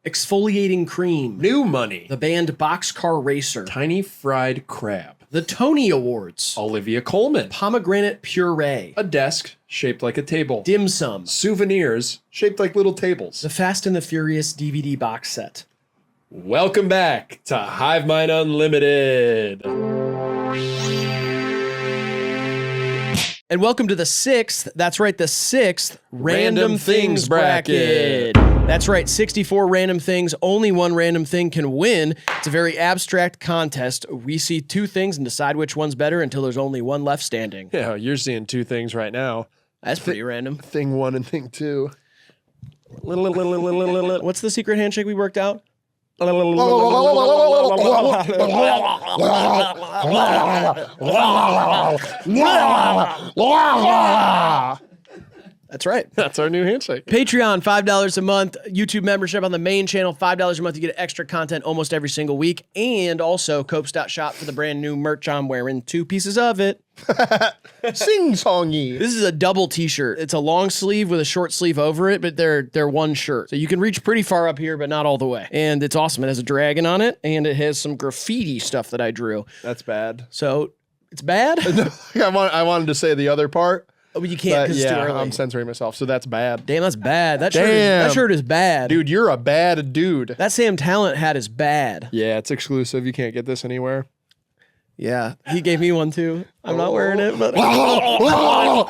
Exfoliating Cream. New Money. The band Boxcar Racer. Tiny Fried Crab. The Tony Awards. Olivia Colman. Pomegranate Puree. A desk shaped like a table. Dim Sum. Souvenirs shaped like little tables. The Fast and the Furious DVD box set. Welcome back to HIVEMIND Unlimited. And welcome to the sixth, that's right, the sixth Random Things Bracket. That's right, 64 random things, only one random thing can win. It's a very abstract contest. We see two things and decide which one's better until there's only one left standing. Yeah, you're seeing two things right now. That's pretty random. Thing one and thing two. What's the secret handshake we worked out? That's right. That's our new handshake. Patreon, $5 a month. YouTube membership on the main channel, $5 a month. You get extra content almost every single week. And also Copes.shop for the brand new merch I'm wearing. 2 pieces of it. Sing-songy. This is a double t-shirt. It's a long sleeve with a short sleeve over it, but they're one shirt. So you can reach pretty far up here, but not all the way. And it's awesome. It has a dragon on it, and it has some graffiti stuff that I drew. That's bad. So it's bad? I wanted to say the other part. Oh, but you can't because it's too early. I'm censoring myself, so that's bad. Damn, that's bad. That shirt is bad. Dude, you're a bad dude. That Sam Talent hat is bad. Yeah, it's exclusive. You can't get this anywhere. Yeah, he gave me one too. I'm not wearing it, but... All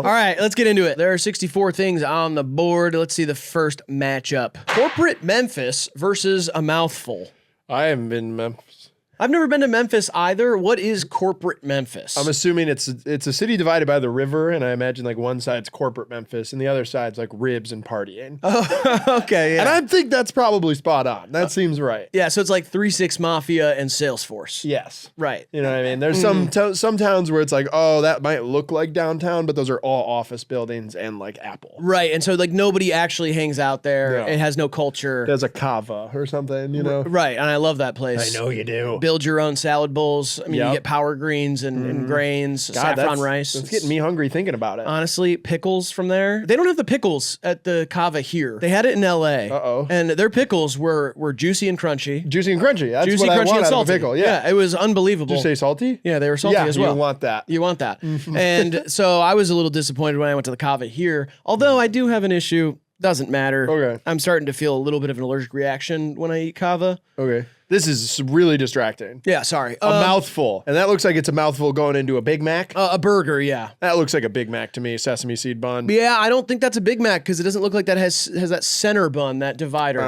right, let's get into it. There are 64 things on the board. Let's see the first matchup. Corporate Memphis versus a mouthful. I haven't been in Memphis. I've never been to Memphis either. What is corporate Memphis? I'm assuming it's a city divided by the river, and I imagine like one side's corporate Memphis, and the other side's like ribs and partying. Oh, okay, yeah. And I think that's probably spot on. That seems right. Yeah, so it's like 3-6 Mafia and Salesforce. Yes. Right. You know what I mean? There's some towns where it's like, oh, that might look like downtown, but those are all office buildings and like Apple. Right, and so like nobody actually hangs out there. No. It has no culture. There's a Kava or something, you know? Right, and I love that place. I know you do. Build your own salad bowls. I mean, you get power greens and grains, saffron rice. That's getting me hungry thinking about it. Honestly, pickles from there. They don't have the pickles at the Kava here. They had it in LA. Uh-oh. And their pickles were juicy and crunchy. Juicy and crunchy. That's Juicy, what I crunchy, want and out salty. of a pickle. Yeah. It was unbelievable. Did you say salty? Yeah, they were salty as well. You want that. You want that. And so I was a little disappointed when I went to the Kava here. Although I do have an issue. Doesn't matter. Okay. I'm starting to feel a little bit of an allergic reaction when I eat Kava. Okay. This is really distracting. Yeah, sorry. A mouthful. And that looks like it's a mouthful going into a Big Mac. A burger, yeah. That looks like a Big Mac to me, sesame seed bun. Yeah, I don't think that's a Big Mac because it doesn't look like that has that center bun, that divider.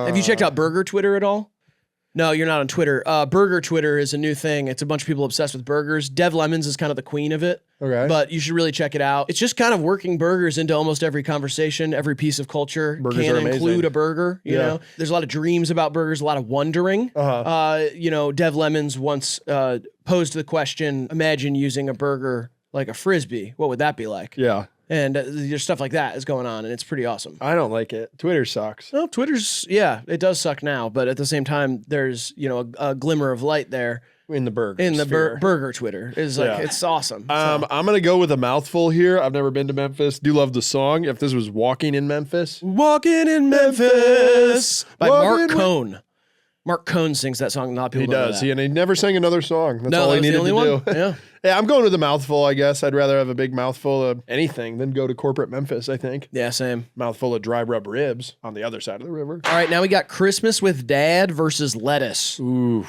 Have you checked out Burger Twitter at all? No, you're not on Twitter. Burger Twitter is a new thing. It's a bunch of people obsessed with burgers. Dev Lemons is kind of the queen of it. Okay. But you should really check it out. It's just kind of working burgers into almost every conversation, every piece of culture. Burgers can are amazing. include a burger, you know? There's a lot of dreams about burgers, a lot of wondering. You know, Dev Lemons once posed the question, imagine using a burger like a Frisbee. What would that be like? Yeah. And there's stuff like that is going on, and it's pretty awesome. I don't like it. Twitter sucks. Well, Twitter's, yeah, it does suck now, but at the same time, there's, you know, a glimmer of light there. In the burger. In the burger Twitter. Is like, it's awesome. I'm going to go with a mouthful here. I've never been to Memphis. Do love the song. If this was Walking in Memphis. Walking in Memphis by Mark Cohn. Mark Cohn sings that song. A lot of people He does. And he never sang another song. That's all he needed to do. Yeah. Yeah, I'm going with a mouthful, I guess. I'd rather have a big mouthful of anything than go to corporate Memphis, I think. Yeah, same. Mouthful of dry rub ribs on the other side of the river. All right, now we got Christmas with Dad versus lettuce. Ooh.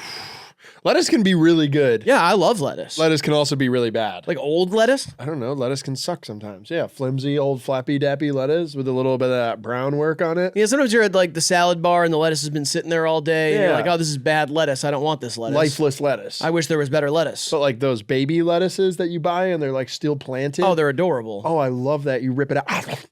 Lettuce can be really good. Yeah, I love lettuce. Lettuce can also be really bad. Like old lettuce? I don't know. Lettuce can suck sometimes. Yeah, flimsy, old, flappy, dappy lettuce with a little bit of that brown work on it. Yeah, sometimes you're at like the salad bar and the lettuce has been sitting there all day. Yeah. And you're like, oh, this is bad lettuce. I don't want this lettuce. Lifeless lettuce. I wish there was better lettuce. But like those baby lettuces that you buy and they're like still planted. Oh, they're adorable. Oh, I love that. You rip it out.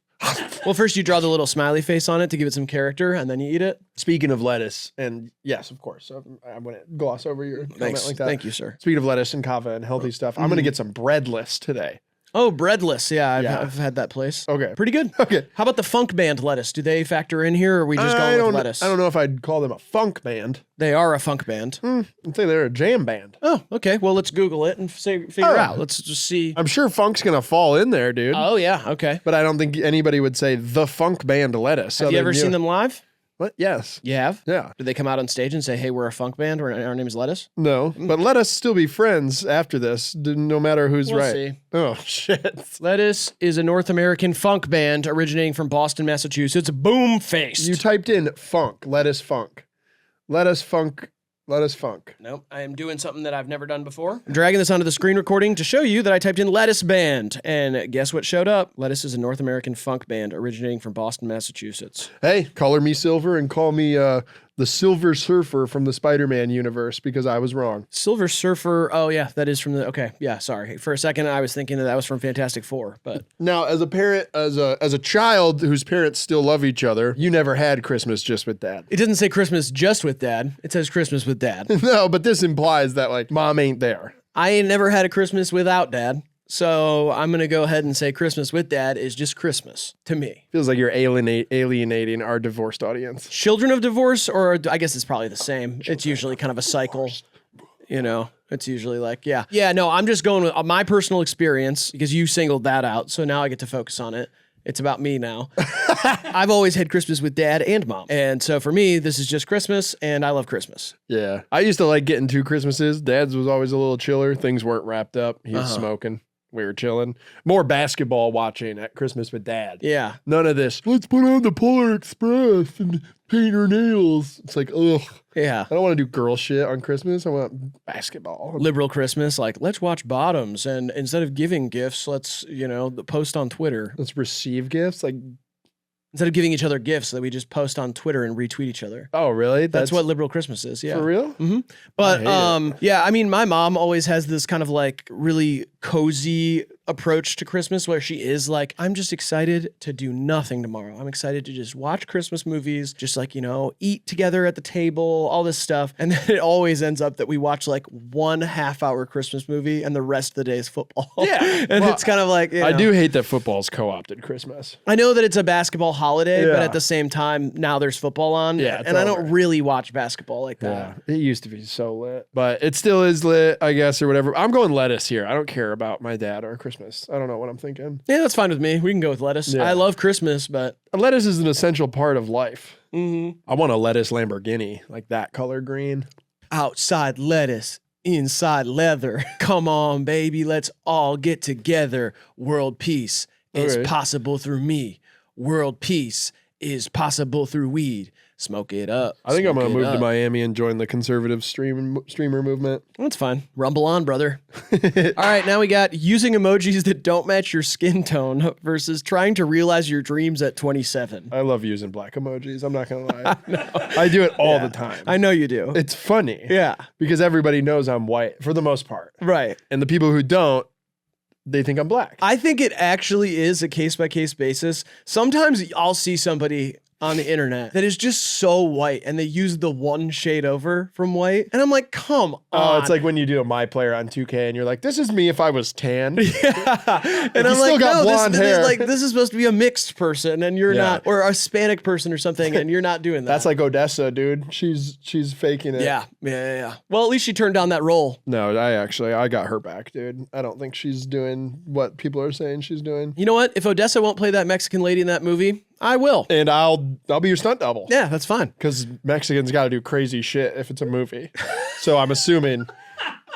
Well, first you draw the little smiley face on it to give it some character, and then you eat it. Speaking of lettuce, and yes, of course, so I'm going to gloss over your comment like that. Thank you, sir. Speaking of lettuce and kava and healthy stuff, I'm going to get some breadless today. Oh, breadless. Yeah, I've had that place. Okay. Pretty good. Okay. How about the funk band lettuce? Do they factor in here, or are we just going with lettuce? I don't know if I'd call them a funk band. They are a funk band. I'd say they're a jam band. Oh, okay. Well, let's Google it and figure out. Let's just see. I'm sure funk's going to fall in there, dude. Oh, yeah. Okay. But I don't think anybody would say the funk band lettuce. Have you ever seen them live? What? Yes. You have? Yeah. Did they come out on stage and say, hey, we're a funk band, our name is Lettuce? No, but let us still be friends after this, no matter who's We'll right. see. Oh, shit. Lettuce is a North American funk band originating from Boston, Massachusetts. Boom-faced. You typed in funk, lettuce funk. Lettuce funk. Nope, I am doing something that I've never done before. I'm dragging this onto the screen recording to show you that I typed in lettuce band. And guess what showed up? Lettuce is a North American funk band originating from Boston, Massachusetts. Hey, color me silver and call me the Silver Surfer from the Spider-Man universe because I was wrong. Silver Surfer. Oh, yeah, that is from the... Okay, yeah, sorry. For a second, I was thinking that was from Fantastic Four, but... Now, as a parent, as a child whose parents still love each other, you never had Christmas just with Dad. It doesn't say Christmas just with Dad. It says Christmas with Dad. No, but this implies that, like, Mom ain't there. I ain't never had a Christmas without Dad. So I'm going to go ahead and say Christmas with Dad is just Christmas to me. Feels like you're alienating our divorced audience. Children of divorce, or I guess it's probably the same. It's usually kind of a cycle, you know. It's usually like, yeah. Yeah, no, I'm just going with my personal experience because you singled that out. So now I get to focus on it. It's about me now. I've always had Christmas with Dad and Mom. And so for me, this is just Christmas, and I love Christmas. Yeah. I used to like getting 2 Christmases. Dad's was always a little chiller. Things weren't wrapped up. He was smoking. We were chilling. More basketball watching at Christmas with Dad. Yeah. None of this. Let's put on the Polar Express and paint our nails. It's like, ugh. Yeah. I don't want to do girl shit on Christmas. I want basketball. Liberal Christmas, like, let's watch Bottoms. And instead of giving gifts, let's, post on Twitter. Let's receive gifts. Like, instead of giving each other gifts, that we just post on Twitter and retweet each other. Oh, really? That's what liberal Christmas is. Yeah. For real? Mm-hmm. But I mean, my mom always has this kind of like really cozy approach to Christmas where she is like, I'm just excited to do nothing tomorrow. I'm excited to just watch Christmas movies, just like, eat together at the table, all this stuff. And then it always ends up that we watch like 1.5 hour Christmas movie and the rest of the day is football. Yeah. And it's kind of like, I do hate that football's co-opted Christmas. I know that it's a basketball holiday, but at the same time, now there's football on. Yeah. And I don't really watch basketball like that. Yeah. It used to be so lit, but it still is lit, I guess, or whatever. I'm going lettuce here. I don't care about my dad or Christmas. I don't know what I'm thinking. Yeah, that's fine with me. We can go with lettuce. Yeah. I love Christmas, but lettuce is an essential part of life. Mm-hmm. I want a lettuce Lamborghini, like that color green. Outside lettuce, inside leather. Come on, baby, let's all get together. World peace is possible through me. World peace is possible through weed. Smoke it up. I think I'm going to move to Miami and join the conservative streamer movement. That's fine. Rumble on, brother. All right, now we got using emojis that don't match your skin tone versus trying to realize your dreams at 27. I love using black emojis. I'm not going to lie. I do it all the time. I know you do. It's funny. Yeah. Because everybody knows I'm white for the most part. Right. And the people who don't, they think I'm black. I think it actually is a case-by-case basis. Sometimes I'll see somebody on the internet that is just so white and they use the one shade over from white. And I'm like, come on. Oh, it's like when you do a My Player on 2K and you're like, this is me if I was tan. Yeah. And I'm like, no, this is supposed to be a mixed person and you're not, or a Hispanic person or something, and you're not doing that. That's like Odessa, dude. She's faking it. Yeah. Well, at least she turned down that role. No, I got her back, dude. I don't think she's doing what people are saying she's doing. You know what? If Odessa won't play that Mexican lady in that movie, I will. And I'll be your stunt double. Yeah, that's fine. Because Mexicans got to do crazy shit if it's a movie. So I'm assuming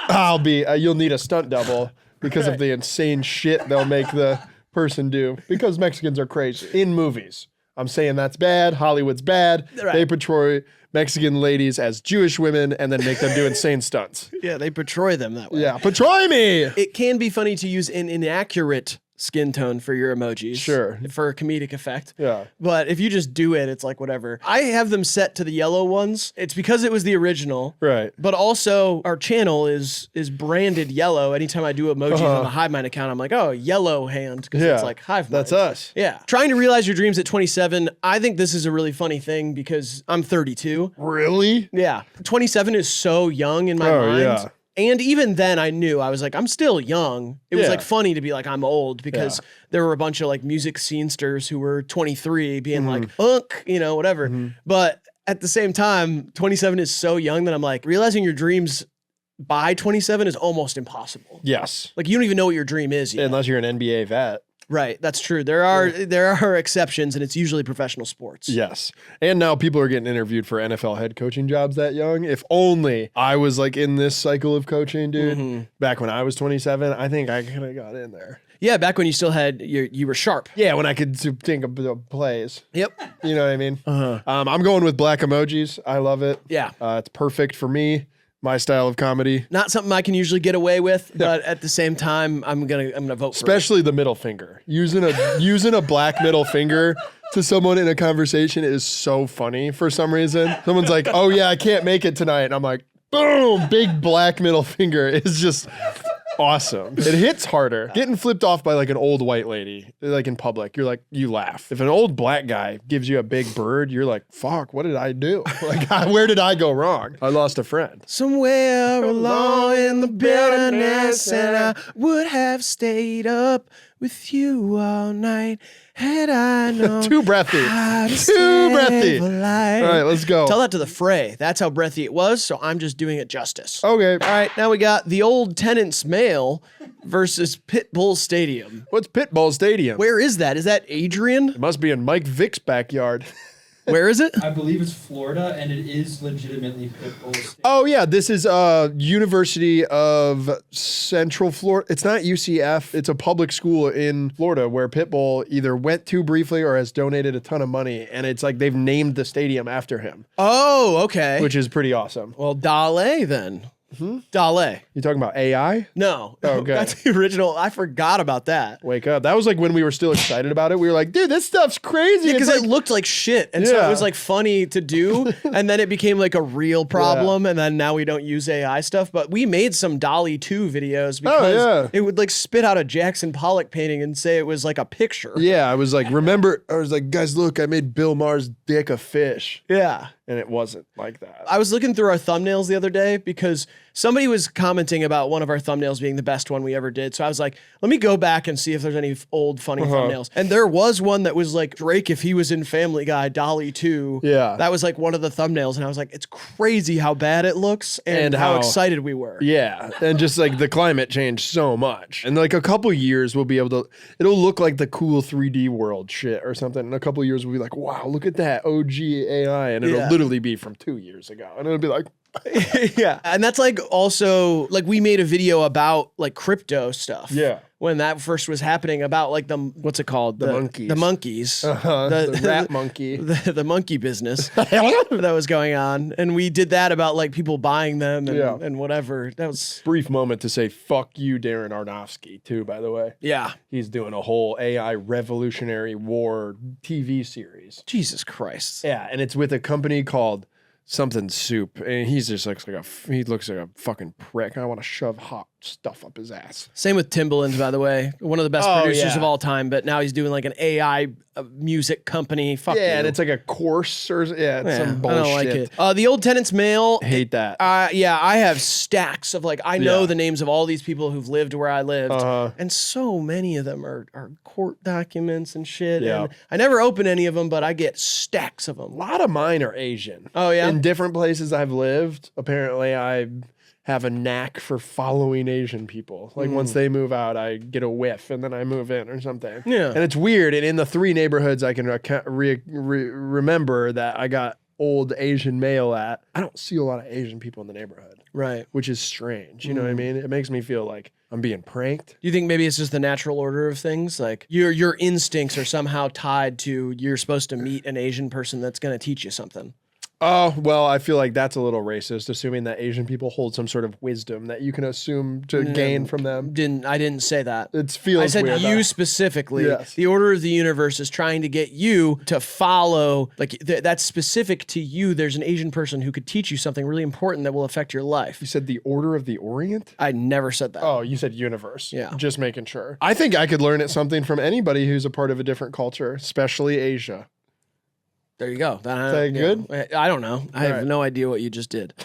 you'll need a stunt double because of the insane shit they'll make the person do. Because Mexicans are crazy in movies. I'm saying that's bad. Hollywood's bad. Right. They portray Mexican ladies as Jewish women and then make them do insane stunts. Yeah, they portray them that way. Yeah, portray me. It can be funny to use an inaccurate skin tone for your emojis. Sure. For a comedic effect. Yeah. But if you just do it, it's like whatever. I have them set to the yellow ones. It's because it was the original. Right. But also our channel is branded yellow. Anytime I do emojis on the HIVEMIND account, I'm like, oh, yellow hand. Because it's like HIVEMIND. That's us. Yeah. Trying to realize your dreams at 27. I think this is a really funny thing because I'm 32. Really? Yeah. 27 is so young in my mind. Yeah. And even then I knew, I was like, I'm still young. It was like funny to be like, I'm old, because there were a bunch of like music scenesters who were 23 being like, you know, whatever. But at the same time, 27 is so young that I'm like, realizing your dreams by 27 is almost impossible. Yes. Like, you don't even know what your dream is yet. Unless you're an NBA vet. Right. That's true. There are exceptions, and it's usually professional sports. Yes. And now people are getting interviewed for NFL head coaching jobs that young. If only I was like in this cycle of coaching, dude, back when I was 27, I think I could have got in there. Yeah, back when you still had, you were sharp. Yeah, when I could think of the plays. Yep. You know what I mean? I'm going with black emojis. I love it. Yeah. It's perfect for me. My style of comedy. Not something I can usually get away with, but at the same time, I'm gonna vote for it. Especially the middle finger. Using a black middle finger to someone in a conversation is so funny for some reason. Someone's like, "Oh yeah, I can't make it tonight," and I'm like, "Boom!" Big black middle finger is just awesome. It hits harder. Getting flipped off by like an old white lady, like in public, you're like, you laugh. If an old black guy gives you a big bird, you're like, fuck, what did I do? Like, where did I go wrong? I lost a friend. Somewhere along in the bitterness, and I would have stayed up with you all night had I known. Too breathy. Too breathy. All right, let's go. Tell that to the fray. That's how breathy it was, so I'm just doing it justice. Okay. All right, now we got the Old Tenants Mail versus Pitbull Stadium. What's Pitbull Stadium? Where is that? Is that Adrian? It must be in Mike Vick's backyard. Where is it? I believe it's Florida, and it is legitimately Pitbull Stadium. Oh, yeah. This is University of Central Florida. It's not UCF. It's a public school in Florida where Pitbull either went to briefly or has donated a ton of money. And it's like they've named the stadium after him. Oh, okay. Which is pretty awesome. Well, Dale then. Dale. You talking about AI? No. Okay. That's the original. I forgot about that. Wake up. That was like when we were still excited about it. We were like, dude, this stuff's crazy. Because It's it looked like shit. And so it was like funny to do. And then it became like a real problem. And then now we don't use AI stuff. But we made some DALL-E 2 videos because it would like spit out a Jackson Pollock painting and say it was like a picture. Yeah, I was like, guys, look, I made Bill Maher's dick a fish. Yeah. And it wasn't like that. I was looking through our thumbnails the other day because somebody was commenting about one of our thumbnails being the best one we ever did. So I was like, let me go back and see if there's any old funny thumbnails. And there was one that was like Drake if he was in Family Guy, DALL-E 2. Yeah. That was like one of the thumbnails. And I was like, it's crazy how bad it looks and how excited we were. Yeah. And just like the climate changed so much. And like a couple years we'll be able to, it'll look like the cool 3D world shit or something. In a couple years we'll be like, wow, look at that OG AI. And it'll literally be from 2 years ago. And it'll be like, yeah. And that's like also like we made a video about like crypto stuff. Yeah. When that first was happening about like the, what's it called? The monkeys. The monkeys. The rat monkey. The monkey business that was going on. And we did that about like people buying them and whatever. That was brief moment to say, fuck you, Darren Aronofsky, too, by the way. Yeah. He's doing a whole AI Revolutionary War TV series. Jesus Christ. Yeah. And it's with a company called something soup, and he looks like a fucking prick. I want to shove hot stuff up his ass. Same with Timbaland, by the way, one of the best producers of all time. But now he's doing like an AI music company. Fuck yeah, you. and it's like a course or it's some bullshit. I don't like it. The Old Tenants Mail. Hate that. Yeah, I have stacks of like I know the names of all these people who've lived where I lived, and so many of them are court documents and shit. Yeah. And I never open any of them, but I get stacks of them. A lot of mine are Asian. Oh yeah. In different places I've lived, apparently I have a knack for following Asian people. Like once they move out, I get a whiff and then I move in or something. Yeah. And it's weird. And in the 3 neighborhoods I can remember that I got old Asian mail at, I don't see a lot of Asian people in the neighborhood. Right. Which is strange. You know what I mean? It makes me feel like I'm being pranked. Do you think maybe it's just the natural order of things? Like your instincts are somehow tied to you're supposed to meet an Asian person that's going to teach you something. Oh, well, I feel like that's a little racist, assuming that Asian people hold some sort of wisdom that you can assume to gain from them. I didn't say that. It feels I said weird, you though. specifically. Yes. The order of the universe is trying to get you to follow, like that's specific to you. There's an Asian person who could teach you something really important that will affect your life. You said the Order of the Orient? I never said that. Oh, you said universe. Yeah. Just making sure. I think I could learn something from anybody who's a part of a different culture, especially Asia. There you go. Is that good? I don't know. I have no idea what you just did.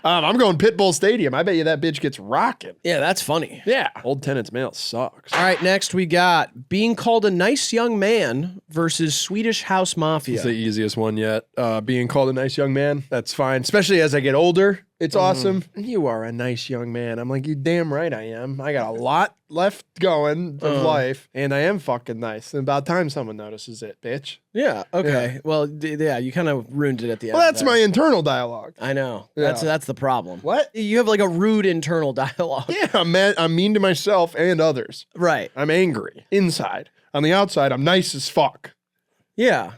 I'm going Pitbull Stadium. I bet you that bitch gets rocking. Yeah, that's funny. Yeah. Old Tenants Mail sucks. All right, next we got being called a nice young man versus Swedish House Mafia. It's the easiest one yet. Being called a nice young man, that's fine. Especially as I get older. It's awesome. You are a nice young man. I'm like, you damn right I am. I got a lot left going of life, and I am fucking nice. And about time someone notices it, bitch. Yeah, okay. Yeah. Well, yeah, you kind of ruined it at the end. Well, that's my internal dialogue. I know. Yeah. That's the problem. What? You have like a rude internal dialogue. Yeah, I'm mean to myself and others. Right. I'm angry inside. On the outside, I'm nice as fuck. Yeah.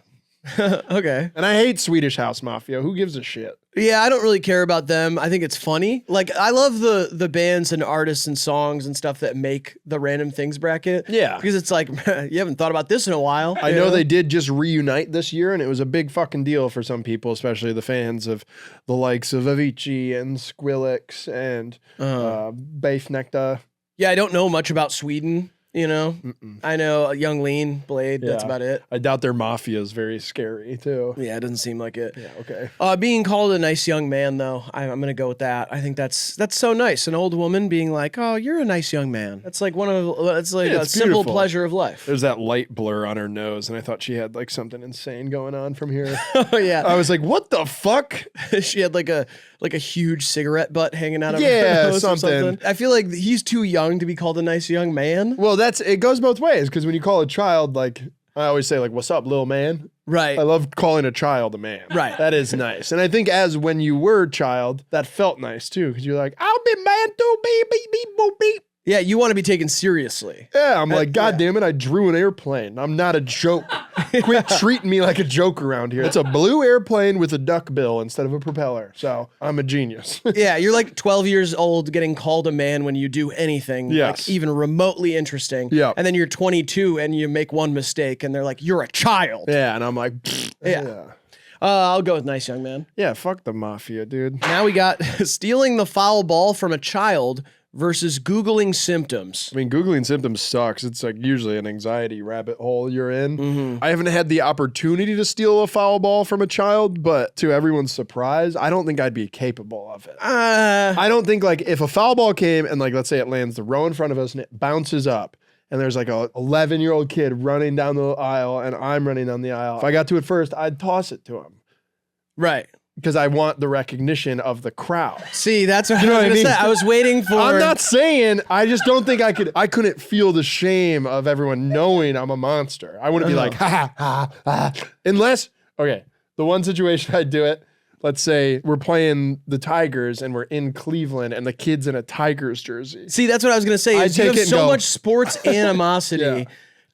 Okay. And I hate Swedish House Mafia. Who gives a shit? Yeah, I don't really care about them. I think it's funny. Like, I love the bands and artists and songs and stuff that make the random things bracket. Yeah. Because it's like, you haven't thought about this in a while. I know they did just reunite this year, and it was a big fucking deal for some people, especially the fans of the likes of Avicii and Skrillex and Beifnekta. Yeah, I don't know much about Sweden. You know, I know Young Lean, Blade. That's about it. I doubt their mafia is very scary too. Yeah, it doesn't seem like it. Yeah, okay. Being called a nice young man, though, I'm gonna go with that. I think that's so nice. An old woman being like, "Oh, you're a nice young man." That's like it's like a simple beautiful. pleasure of life. There's that light blur on her nose, and I thought she had like something insane going on from here. Oh yeah, I was like, "What the fuck?" She had like a huge cigarette butt hanging out of her Yeah, nose or something. I feel like he's too young to be called a nice young man. Well, it goes both ways, because when you call a child, like, I always say, like, "What's up, little man?" Right. I love calling a child a man. Right. That is nice. And I think as when you were a child, that felt nice too, because you're like, "I'll be man too, beep, beep, beep, boop, beep." Yeah, you want to be taken seriously. Yeah, I'm like, God damn it, I drew an airplane. I'm not a joke. Quit treating me like a joke around here. It's a blue airplane with a duck bill instead of a propeller. So I'm a genius. Yeah, you're like 12 years old getting called a man when you do anything Yes. like even remotely interesting. Yeah. And then you're 22 and you make one mistake and they're like, you're a child. Yeah, and I'm like, Yeah. I'll go with nice young man. Yeah, fuck the mafia, dude. Now we got stealing the foul ball from a child versus Googling symptoms. I mean, Googling symptoms sucks. It's like usually an anxiety rabbit hole you're in. I haven't had the opportunity to steal a foul ball from a child, but to everyone's surprise, I don't think I'd be capable of it. I don't think, like, if a foul ball came and, like, let's say it lands the row in front of us and it bounces up, and there's like a 11-year-old kid running down the aisle and I'm running down the aisle. If I got to it first, I'd toss it to him. Right. Because I want the recognition of the crowd. See, that's what I was what I going to mean? say. I was waiting for... I'm not saying, I just don't think I couldn't feel the shame of everyone knowing I'm a monster. I wouldn't be like, ha, ha, ha. Unless, okay, the one situation I'd do it, let's say we're playing the Tigers and we're in Cleveland and the kid's in a Tigers jersey. See, that's what I was going to say. I'd Is you take have it and so go, much sports animosity Yeah.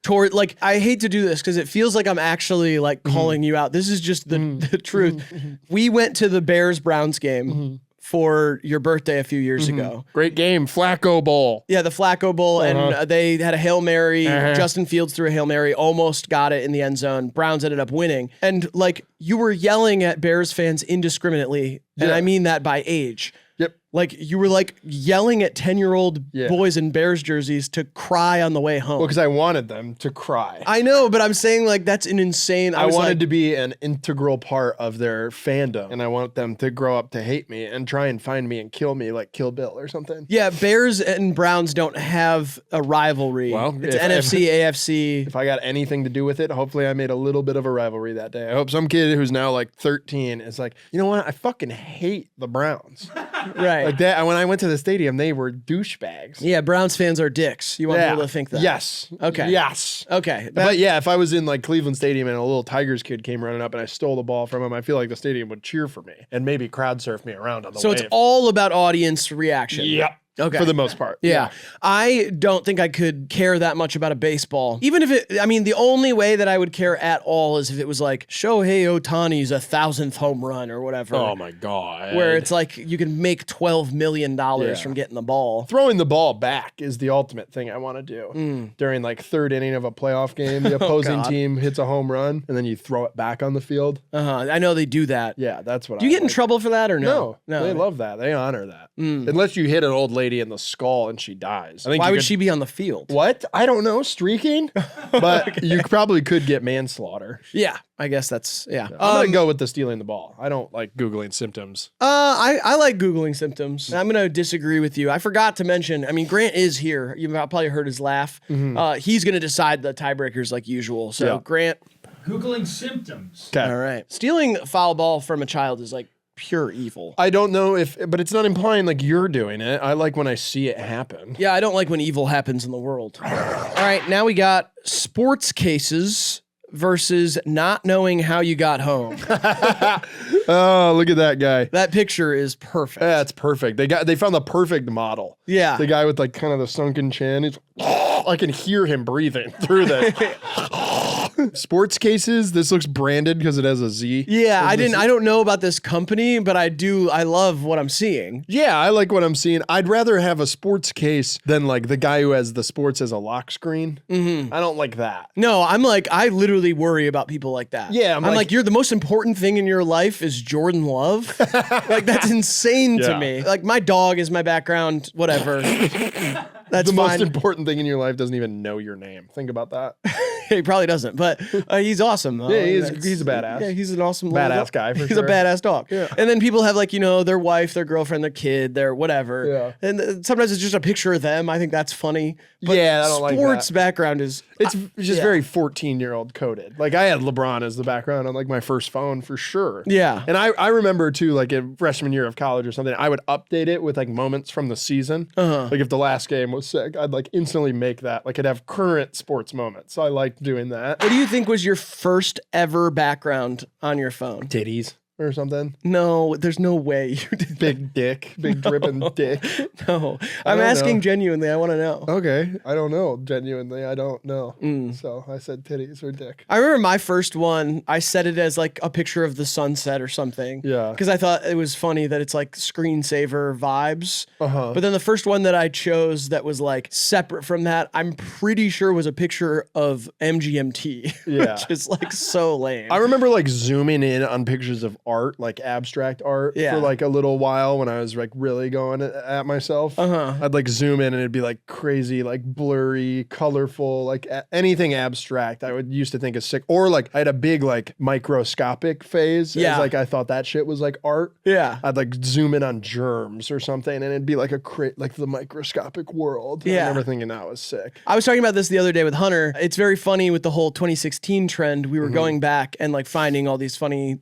toward, like, I hate to do this because it feels like I'm actually like calling you out. This is just the truth. We went to the Bears-Browns game for your birthday a few years ago. Great game, Flacco Bowl. Yeah, the Flacco Bowl, and they had a Hail Mary. Justin Fields threw a Hail Mary, almost got it in the end zone. Browns ended up winning. And, like, you were yelling at Bears fans indiscriminately, and I mean that by age. Yep. Like, you were, like, yelling at 10-year-old boys in Bears jerseys to cry on the way home. Well, because I wanted them to cry. I know, but I'm saying, like, that's an insane... I wanted to be an integral part of their fandom, and I want them to grow up to hate me and try and find me and kill me like Kill Bill or something. Yeah, Bears and Browns don't have a rivalry. Well, it's NFC, AFC. If I got anything to do with it, hopefully I made a little bit of a rivalry that day. I hope some kid who's now like 13 is like, you know what? I fucking hate the Browns. Right. Like that. When I went to the stadium, they were douchebags. Yeah, Browns fans are dicks. You want people to think that? Yes. Okay. Yes. Okay. But yeah, if I was in like Cleveland Stadium and a little Tigers kid came running up and I stole the ball from him, I feel like the stadium would cheer for me and maybe crowd surf me around on the So wave. it's all about audience reaction. Yep. Okay. For the most part. Yeah. I don't think I could care that much about a baseball. Even if it, I mean, the only way that I would care at all is if it was like Shohei Ohtani's 1,000th home run or whatever. Oh my God. Where it's like you can make $12 million from getting the ball. Throwing the ball back is the ultimate thing I want to do. During like third inning of a playoff game, the opposing team hits a home run and then you throw it back on the field. I know they do that. Yeah, that's what Do you get in trouble for that or no? No, they love that. They honor that. Unless you hit an old lady lady in the skull and she dies. I think Why would she be on the field? What? I don't know. Streaking? But you probably could get manslaughter. Yeah, I guess that's, yeah. I'm going to go with the stealing the ball. I don't like Googling symptoms. I like Googling symptoms. I'm going to disagree with you. I forgot to mention, I mean, Grant is here. You've probably heard his laugh. He's going to decide the tiebreakers like usual. So, Grant. Googling symptoms. Okay. All right. Stealing a foul ball from a child is like pure evil. I don't know but it's not implying like you're doing it. I like when I see it happen. Yeah, I don't like when evil happens in the world. All right, now we got sports cases versus not knowing how you got home. Oh, look at that guy. That picture is perfect. Yeah, it's perfect. They found the perfect model. Yeah. The guy with like kind of the sunken chin. He's, I can hear him breathing through the sports cases. This looks branded because it has a Z. Yeah, I don't know about this company, but I love what I'm seeing. Yeah, I like what I'm seeing. I'd rather have a sports case than like the guy who has the sports as a lock screen. I don't like that. No, I'm like, I literally worry about people like that. Yeah, I'm like, you're the most important thing in your life is Jordan Love. Like, that's insane to me. Like, my dog is my background, whatever. That's the fine. most important thing in your life doesn't even know your name. Think about that. He probably doesn't, but he's awesome. Yeah, he's a badass. Yeah, he's an awesome badass guy. For He's sure. a badass dog. Yeah. And then people have like, their wife, their girlfriend, their kid, their whatever. Yeah. And sometimes it's just a picture of them. I think that's funny. But Yeah, I don't like sports that. background is It's just very 14-year-old coded. Like I had LeBron as the background on like my first phone for sure. Yeah. And I remember too, like in freshman year of college or something, I would update it with like moments from the season. Like if the last game was sick, I'd like instantly make that. Like it'd have current sports moments. So I liked doing that. What do you think was your first ever background on your phone? Titties or something. No, there's no way you did. Big dick, big dripping dick. No, I'm don't asking know. genuinely. I want to know. Okay. I don't know. Genuinely, I don't know. So I said titties or dick. I remember my first one, I set it as like a picture of the sunset or something. Yeah. Because I thought it was funny that it's like screensaver vibes. Uh-huh. But then the first one that I chose that was like separate from that, I'm pretty sure was a picture of MGMT. Yeah. Which is like so lame. I remember like zooming in on pictures of art, like abstract art, for like a little while when I was like really going at myself. I'd like zoom in and it'd be like crazy, like blurry, colorful, like anything abstract. I would used to think is sick. Or like I had a big like microscopic phase. Yeah. As, like I thought that shit was like art. Yeah. I'd like zoom in on germs or something and it'd be like like the microscopic world. Yeah. I remember thinking that was sick. I was talking about this the other day with Hunter. It's very funny with the whole 2016 trend. We were going back and like finding all these funny,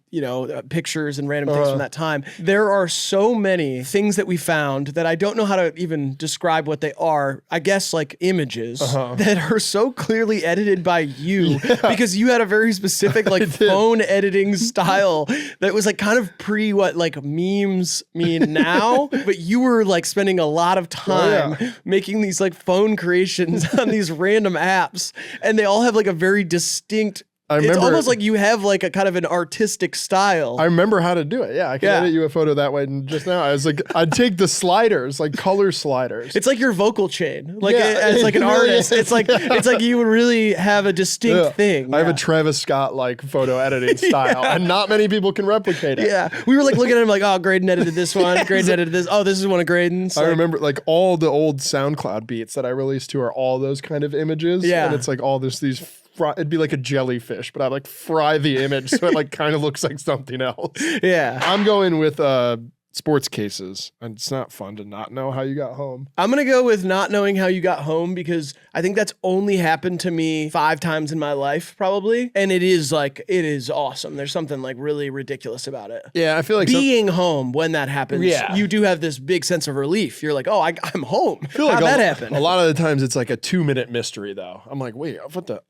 pictures and random things from that time. There are so many things that we found that I don't know how to even describe what they are. I guess like images that are so clearly edited by you because you had a very specific like phone editing style that was like kind of pre what like memes mean now, but you were like spending a lot of time making these like phone creations on these random apps, and they all have like a very distinct. It's almost like you have like a kind of an artistic style. I remember how to do it. Yeah, I can edit you a photo that way. And just now, I was like, I'd take the sliders, like color sliders. It's like your vocal chain, like as like an artist. It's like you would really have a distinct thing. I have a Travis Scott like photo editing style, and not many people can replicate it. Yeah, we were like looking at him like, oh, Graydon edited this one. Graydon edited this. Oh, this is one of Graydon's. I remember like all the old SoundCloud beats that I released to are all those kind of images. Yeah, and it's like all these. It'd be like a jellyfish, but I'd like fry the image so it like kind of looks like something else. Yeah. I'm going with sports cases, and it's not fun to not know how you got home. I'm going to go with not knowing how you got home because I think that's only happened to me 5 times in my life, probably. And it is awesome. There's something like really ridiculous about it. Yeah, I feel like being home when that happens, you do have this big sense of relief. You're like, oh, I'm home. How'd that happen? A lot of the times it's like a 2-minute mystery, though. I'm like, wait, what the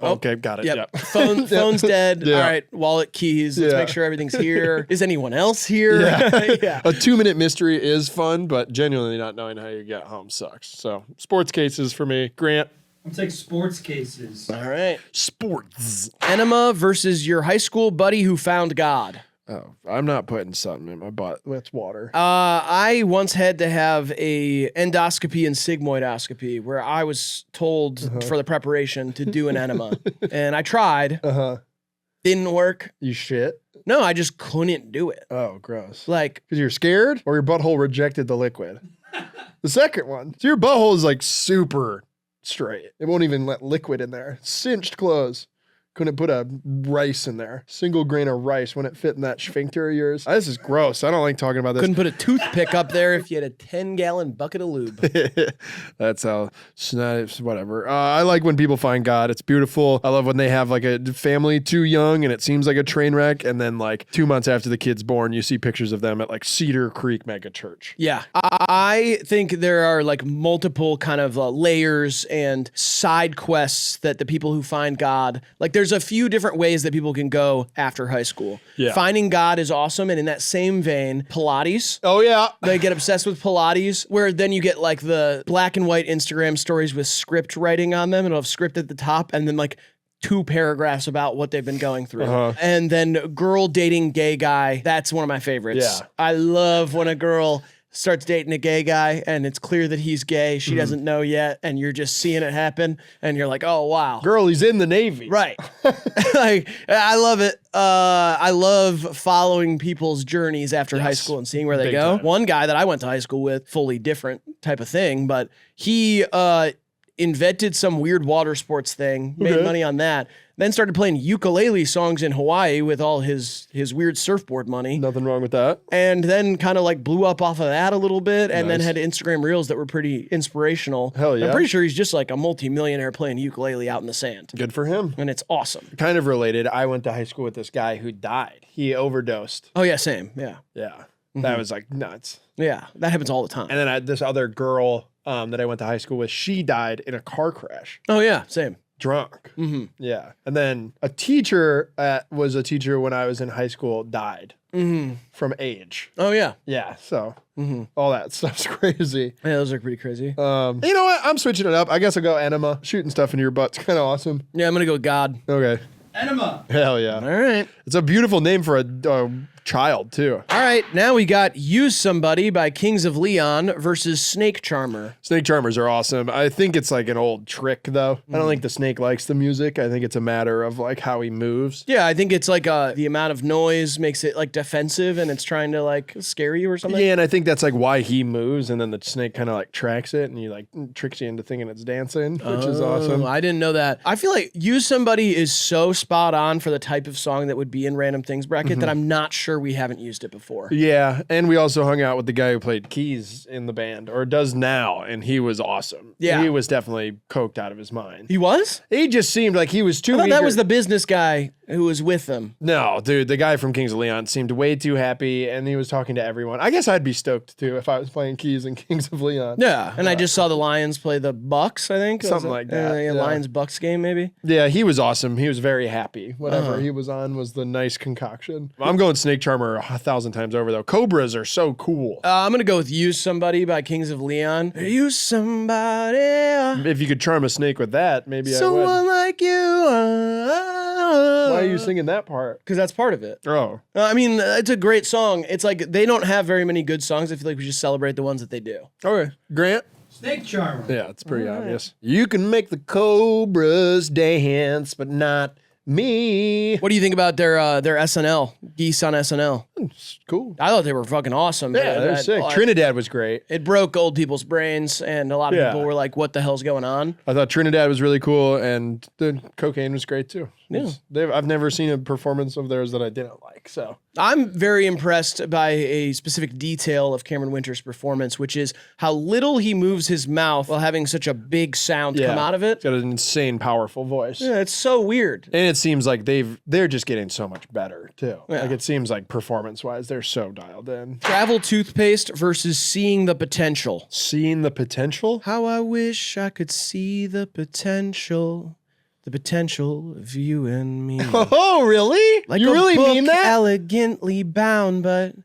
okay, got it. Yep. Yeah. Phone's dead. Yeah. All right, wallet, keys. Let's make sure everything's here. Is anyone else here? Yeah. A 2-minute mystery is fun, but genuinely not knowing how you get home sucks. So sports cases for me. Grant. I'll take sports cases. All right. Sports. Enema versus your high school buddy who found God. Oh, I'm not putting something in my butt. That's water. I once had to have a endoscopy and sigmoidoscopy where I was told for the preparation to do an enema. And I tried. Didn't work. You shit? No, I just couldn't do it. Oh, gross. Like, Because you're scared or your butthole rejected the liquid? The second one. So your butthole is like super straight. It won't even let liquid in there. Cinched close. Couldn't put a rice in there. Single grain of rice wouldn't fit in that sphincter of yours. This is gross. I don't like talking about this. couldn't put a toothpick up there if you had a 10-gallon bucket of lube. That's how whatever. I like when people find God. It's beautiful. I love when they have like a family too young and it seems like a train wreck. And then like 2 months after the kid's born, you see pictures of them at like Cedar Creek Mega Church. Yeah. I think there are like multiple kind of layers and side quests that the people who find God, like there's a few different ways that people can go after high school. Yeah. Finding God is awesome. And in that same vein, Pilates. Oh, yeah. They get obsessed with Pilates, where then you get like the black and white Instagram stories with script writing on them, and it'll have script at the top, and then like 2 paragraphs about what they've been going through. And then girl dating gay guy. That's one of my favorites. Yeah. I love when a girl starts dating a gay guy and it's clear that he's gay. She doesn't know yet. And you're just seeing it happen. And you're like, oh, wow. Girl, he's in the Navy. Right. Like, I love it. I love following people's journeys after high school and seeing where they Big go. time. One guy that I went to high school with, fully different type of thing, but he invented some weird water sports thing, made money on that, then started playing ukulele songs in Hawaii with all his weird surfboard money. Nothing wrong with that. And then kind of like blew up off of that a little bit, and then Nice. had Instagram reels that were pretty inspirational. Hell yeah. I'm pretty sure he's just like a multi-millionaire playing ukulele out in the sand. Good for him. And it's awesome. Kind of related. I went to high school with this guy who died. He overdosed. Oh yeah, same. Yeah. Yeah. That was like nuts. Yeah. That happens all the time. And then this other girl that I went to high school with, she died in a car crash. Oh yeah, same. Drunk. Mm-hmm. Yeah. And then a teacher was a teacher when I was in high school died from age. Oh yeah. Yeah. So all that stuff's crazy. Yeah, those are pretty crazy. You know what? I'm switching it up. I guess I'll go enema. Shooting stuff into your butt's kind of awesome. Yeah, I'm gonna go God. Okay. Enema. Hell yeah. All right. It's a beautiful name for a child, too. All right, now we got Use Somebody by Kings of Leon versus Snake Charmer. Snake charmers are awesome. I think it's like an old trick, though. I don't think the snake likes the music. I think it's a matter of like how he moves. Yeah, I think it's like the amount of noise makes it like defensive and it's trying to like scare you or something. Yeah, and I think that's like why he moves, and then the snake kind of like tracks it, and you like tricks you into thinking it's dancing, which is awesome. I didn't know that. I feel like Use Somebody is so spot on for the type of song that would be in Random Things bracket that I'm not sure we haven't used it before. Yeah, and we also hung out with the guy who played keys in the band, or does now, and he was awesome. Yeah. He was definitely coked out of his mind. He was? He just seemed like he was too I thought that eager- was the business guy who was with them. No, dude, the guy from Kings of Leon seemed way too happy, and he was talking to everyone. I guess I'd be stoked, too, if I was playing keys in Kings of Leon. Yeah, and I just saw the Lions play the Bucks, I think. Something like that, yeah. Lions-Bucks game, maybe. Yeah, he was awesome. He was very happy. Whatever he was on was the nice concoction. I'm going Snake Charmer 1,000 times over, though. Cobras are so cool. I'm going to go with Use Somebody by Kings of Leon. Use somebody. If you could charm a snake with that, maybe I Someone would. like you. Why are you singing that part? Because that's part of it. Oh. I mean, it's a great song. It's like they don't have very many good songs. I feel like we should celebrate the ones that they do. Okay. Grant? Snake charmer. Yeah, it's pretty obvious. You can make the cobras dance, but not me. What do you think about their SNL? Geese on SNL. It's cool. I thought they were fucking awesome. Yeah, they're sick. Trinidad was great. It broke old people's brains, and a lot of Yeah. people were like, what the hell's going on? I thought Trinidad was really cool, and the cocaine was great too. Yeah. I've never seen a performance of theirs that I didn't like. So I'm very impressed by a specific detail of Cameron Winter's performance, which is how little he moves his mouth while having such a big sound come out of it. It's got an insane, powerful voice. Yeah, it's so weird. And it seems like they're just getting so much better too. Yeah. Like it seems like performance-wise, they're so dialed in. Travel toothpaste versus seeing the potential. Seeing the potential? How I wish I could see the potential of you and me. Oh, really? Like you a really book mean that? elegantly bound, but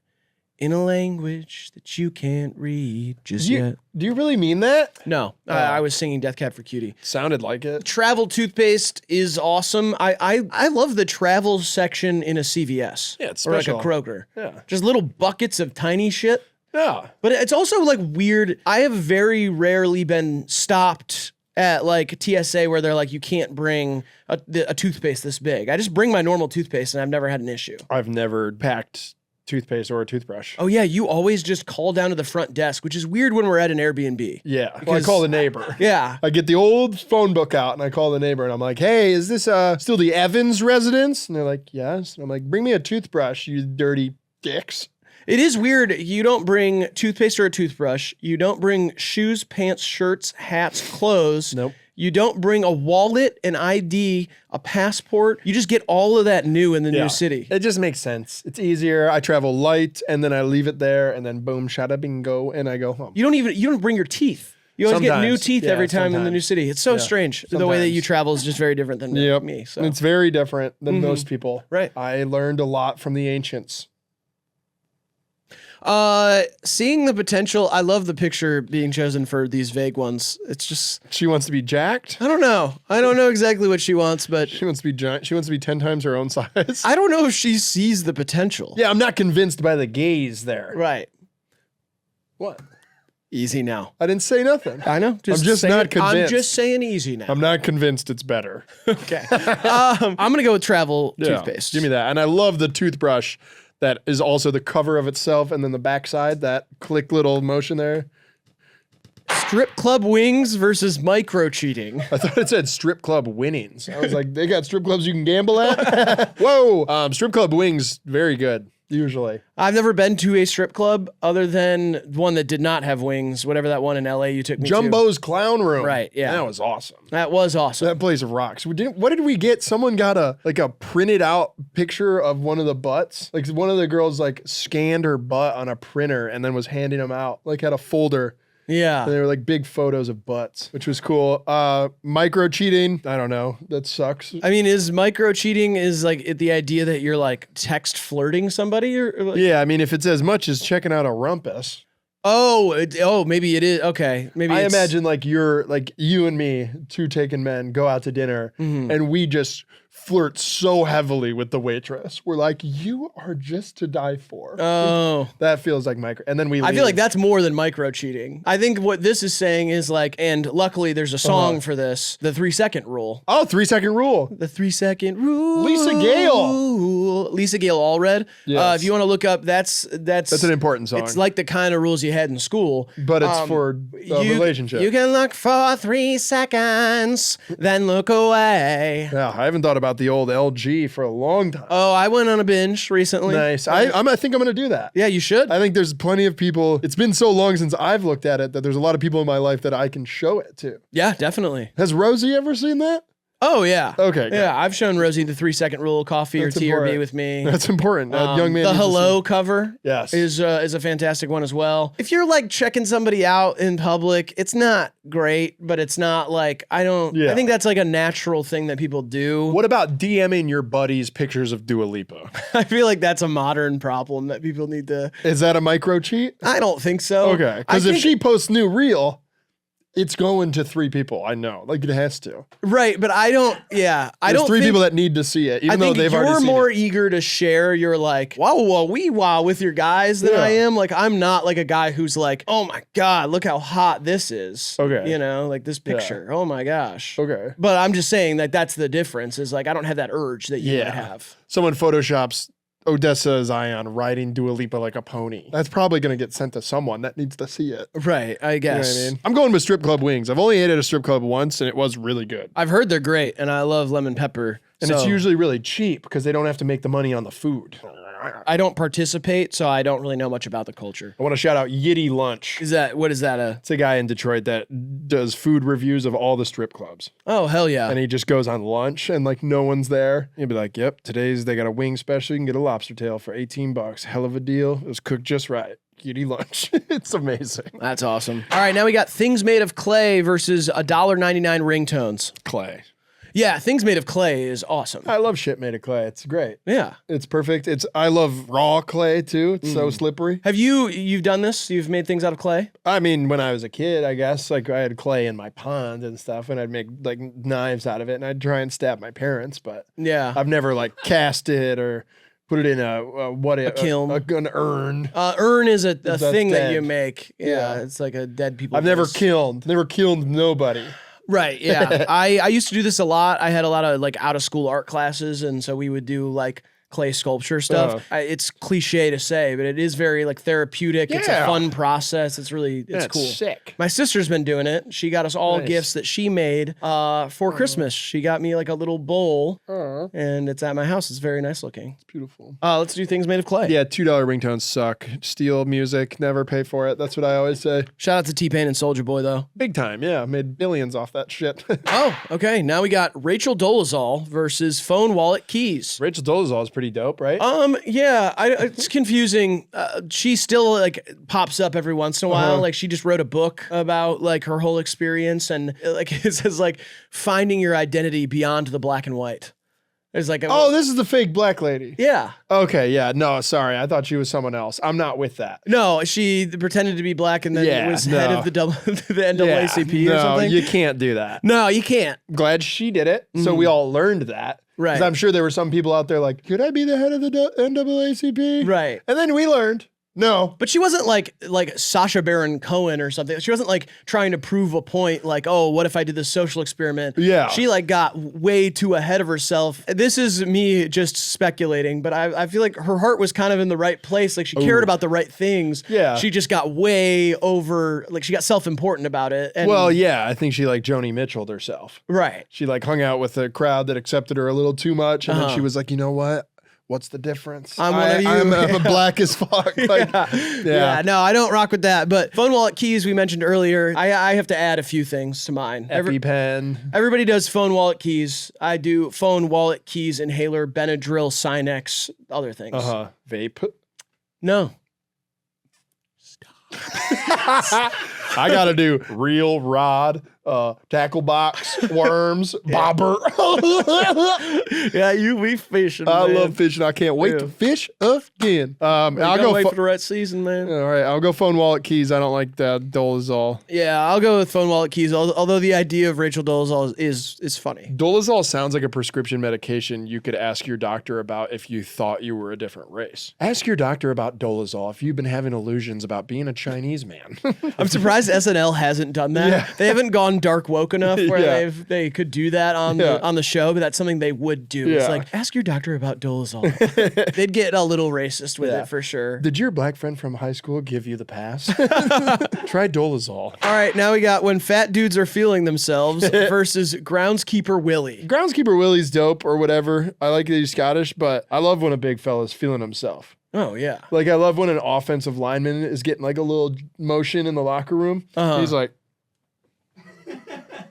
in a language that you can't read just yet. Do you really mean that? No, I was singing Death Cab for Cutie. Sounded like it. Travel toothpaste is awesome. I love the travel section in a CVS. Yeah, it's or like special. a Kroger. Yeah. Just little buckets of tiny shit. Yeah. But it's also like weird. I have very rarely been stopped at like TSA where they're like, you can't bring a toothpaste this big. I just bring my normal toothpaste and I've never had an issue. I've never packed toothpaste or a toothbrush. Oh yeah, you always just call down to the front desk, which is weird when we're at an Airbnb. Yeah, well, I call the neighbor. Yeah. I get the old phone book out and I call the neighbor and I'm like, hey, is this still the Evans residence? And they're like, yes. And I'm like, bring me a toothbrush, you dirty dicks. It is weird. You don't bring toothpaste or a toothbrush. You don't bring shoes, pants, shirts, hats, clothes. Nope. You don't bring a wallet, an ID, a passport. You just get all of that new in the new city. It just makes sense. It's easier. I travel light and then I leave it there and then boom, shada bingo, and I go home. You don't bring your teeth. You always get new Sometimes. teeth every time in the Sometimes. new city. It's so strange. The way that you Sometimes. travel is just very different than Yep. me. So. It's very different than most people. Right. I learned a lot from the ancients. Seeing the potential. I love the picture being chosen for these vague ones. It's just, She wants to be jacked. I don't know. I don't know exactly what she wants, but She wants to be giant. She wants to be 10 times her own size. I don't know if she sees the potential. Yeah, I'm not convinced by the gaze there. Right. What? Easy now. I didn't say nothing. I know. I'm just saying- not convinced. I'm just saying easy now. I'm not convinced it's better. Okay. I'm gonna go with travel toothpaste. Give me that. And I love the toothbrush that is also the cover of itself and then the backside, that click little motion there. Strip club wings versus micro cheating. I thought it said strip club winnings. I was like, they got strip clubs you can gamble at? Whoa. Strip club wings, very good, usually. I've never been to a strip club other than one that did not have wings, whatever that one in LA you took me to. Jumbo's Clown Room. Right, yeah. That was awesome. That was awesome. That place rocks. What did we get? Someone got a printed out picture of one of the butts. Like one of the girls like scanned her butt on a printer and then was handing them out. Like had a folder. Yeah. And they were like big photos of butts, which was cool. Micro cheating. I don't know. That sucks. I mean, is micro cheating is like the idea that you're like text flirting somebody or like, Yeah, I mean, if it's as much as checking out a rumpus. Oh, maybe it is. Okay. Maybe I it's, imagine like you and me, two taken men, go out to dinner and we just flirt so heavily with the waitress. We're like, you are just to die for. Oh. That feels like micro. And then we I leave. feel like that's more than micro cheating. I think what this is saying is like, and luckily there's a song for this, the 3-second rule. Oh, 3-second rule. The 3-second rule. Lisa Gale. Lisa Gale Allred. Yes. If you want to look up, that's That's an important song. It's like the kind of rules you had in school. But it's for a relationship. You can look for 3 seconds, then look away. Yeah, I haven't thought about the old LG for a long time. Oh, I went on a binge recently. Nice. I think I'm going to do that. Yeah, you should. I think there's plenty of people. It's been so long since I've looked at it that there's a lot of people in my life that I can show it to. Yeah, definitely. Has Rosie ever seen that? Oh, yeah. Okay, good. Yeah, I've shown Rosie the 3-second rule, coffee That's or tea or important. be with me. That's important. That young man. The needs to hello cover Yes. is a fantastic one as well. If you're like checking somebody out in public, it's not great, but it's not like I think that's like a natural thing that people do. see. What about DMing your buddies pictures of Dua Lipa? I feel like that's a modern problem that people need to. Is that a micro cheat? I don't think so. Okay. Because if she posts new reel, it's going to 3 people. I know. Like it has to. Right, but I don't. Yeah, I There's don't. 3 think, people that need to see it, even I though think they've you're already seen more it. eager to share your like wow wee wow with your guys than Yeah. I am. Like I'm not like a guy who's like, oh my god, look how hot this is. Okay. You know, like this picture. Oh my gosh. Okay. But I'm just saying that that's the difference. Is like I don't have that urge that you Yeah. might have. Someone photoshops Odessa Zion riding Dua Lipa like a pony. That's probably going to get sent to someone that needs to see it. Right. I You know guess. what I mean? I'm going with strip club wings. I've only ate at a strip club once, and it was really good. I've heard they're great, and I love lemon pepper. And it's usually really cheap because they don't have to make the money on the food. I don't participate, so I don't really know much about the culture. I want to shout out Yitty Lunch. What is that? It's a guy in Detroit that does food reviews of all the strip clubs. Oh, hell yeah. And he just goes on lunch and like no one's there. He'll be like, yep, they got a wing special. You can get a lobster tail for $18. Hell of a deal. It was cooked just right. Yitty Lunch. It's amazing. That's awesome. All right, now we got things made of clay versus $1.99 ringtones. Clay. Yeah, things made of clay is awesome. I love shit made of clay. It's great. Yeah. It's perfect. I love raw clay too. It's so slippery. Have you've done this? You've made things out of clay? I mean, when I was a kid, I guess, like I had clay in my pond and stuff, and I'd make like knives out of it, and I'd try and stab my parents, but Yeah. I've never like cast it or put it in a kiln. an urn. Urn is a thing that dead. you make. Yeah, Yeah. it's like a dead people. I've never place. killed nobody. Right. Yeah. I used to do this a lot. I had a lot of like out of school art classes. And so we would do like clay sculpture stuff. It's cliche to say, but it is very like therapeutic. It's a fun process. It's cool. Sick. My sister's been doing it. She got us all gifts that she made for Christmas. She got me like a little bowl and it's at my house. It's very nice looking. It's beautiful. Let's do things made of clay. Yeah, $2 ringtones suck. Steal music, never pay for it. That's what I always say. Shout out to T-Pain and Soulja Boy though. Big time, yeah. Made billions off that shit. Oh, okay. Now we got Rachel Dolezal versus phone, wallet, keys. Rachel Dolezal is pretty dope, right? Yeah, it's confusing. She still like pops up every once in a while. Like she just wrote a book about like her whole experience, and like it says like finding your identity beyond the black and white. It's like, this is the fake black lady. Yeah. Okay, yeah. No, sorry. I thought she was someone else. I'm not with that. No, she pretended to be black and then was head of the NAACP or something. No, you can't do that. No, you can't. Glad she did it. So we all learned that. Right. Because I'm sure there were some people out there like, could I be the head of the NAACP? Right. And then we learned. No. But she wasn't like Sacha Baron Cohen or something. She wasn't like trying to prove a point like, oh, what if I did this social experiment? Yeah. She like got way too ahead of herself. This is me just speculating, but I feel like her heart was kind of in the right place. Like she cared about the right things. Yeah. She just got way over, like she got self-important about it. And, well, yeah, I think she like Joni Mitchell'd herself. Right. She like hung out with a crowd that accepted her a little too much. And then she was like, you know what? What's the difference? I'm one of you. I'm black as fuck. Like, yeah, no, I don't rock with that. But phone, wallet, keys, we mentioned earlier. I have to add a few things to mine. EpiPen. Everybody does phone, wallet, keys. I do phone, wallet, keys, inhaler, Benadryl, Sinex, other things. Vape. No. I gotta do reel, rod, tackle box, worms, bobber. Yeah, we fishing. I man. love fishing. I can't wait to fish again. I'll go wait for the right season, man. All right, I'll go phone, wallet, keys. I don't like that. Dolezal. Yeah, I'll go with phone, wallet, keys. Although the idea of Rachel Dolezal is funny. Dolezal sounds like a prescription medication you could ask your doctor about if you thought you were a different race. Ask your doctor about Dolezal if you've been having illusions about being a Chinese man. I'm surprised SNL hasn't done that. Yeah. They haven't gone dark woke enough where they could do that on the show, but that's something they would do. It's like, ask your doctor about Dolezal. They'd get a little racist with it for sure. Did your black friend from high school give you the pass? Try Dolezal. All right, now we got when fat dudes are feeling themselves versus groundskeeper Willie. Groundskeeper Willie's dope or whatever. I like that he's Scottish, but I love when a big fella's feeling himself. Oh, yeah. Like, I love when an offensive lineman is getting like a little motion in the locker room. He's like,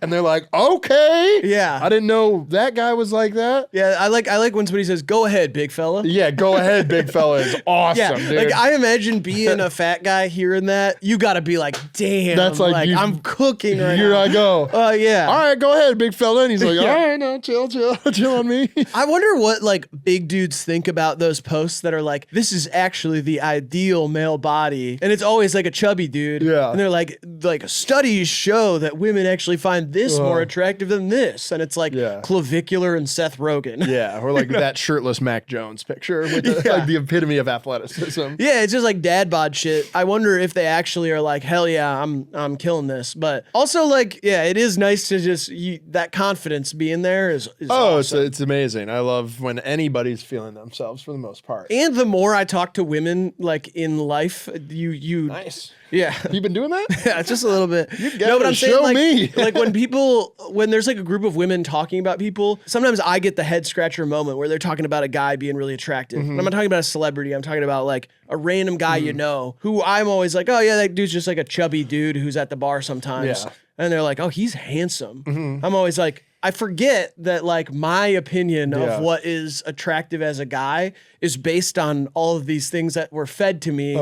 and they're like, okay. Yeah. I didn't know that guy was like that. Yeah, I like when somebody says, go ahead, big fella. Yeah, go ahead, big fella is awesome, dude. Like I imagine being a fat guy hearing that, you gotta be like, damn, that's like I'm cooking right here now. I go. Oh, yeah. All right, go ahead, big fella. And he's like, all right, no, chill on me. I wonder what like big dudes think about those posts that are like, this is actually the ideal male body. And it's always like a chubby dude. Yeah. And they're like studies show that women actually find this more attractive than this. And it's like clavicular and Seth Rogen. Yeah, or like that shirtless Mac Jones picture with like the epitome of athleticism. Yeah, it's just like dad bod shit. I wonder if they actually are like, hell yeah, I'm killing this. But also like, yeah, it is nice to just that confidence being there is awesome. It's amazing. I love when anybody's feeling themselves for the most part. And the more I talk to women like in life, you nice. Yeah. You been doing that? Yeah, just a little bit. No, but I'm saying like, like when there's like a group of women talking about people, sometimes I get the head scratcher moment where they're talking about a guy being really attractive. And I'm not talking about a celebrity. I'm talking about like a random guy you know, who I'm always like, oh yeah, that dude's just like a chubby dude who's at the bar sometimes. Yeah. And they're like, oh, he's handsome. I'm always like, I forget that like my opinion of what is attractive as a guy is based on all of these things that were fed to me,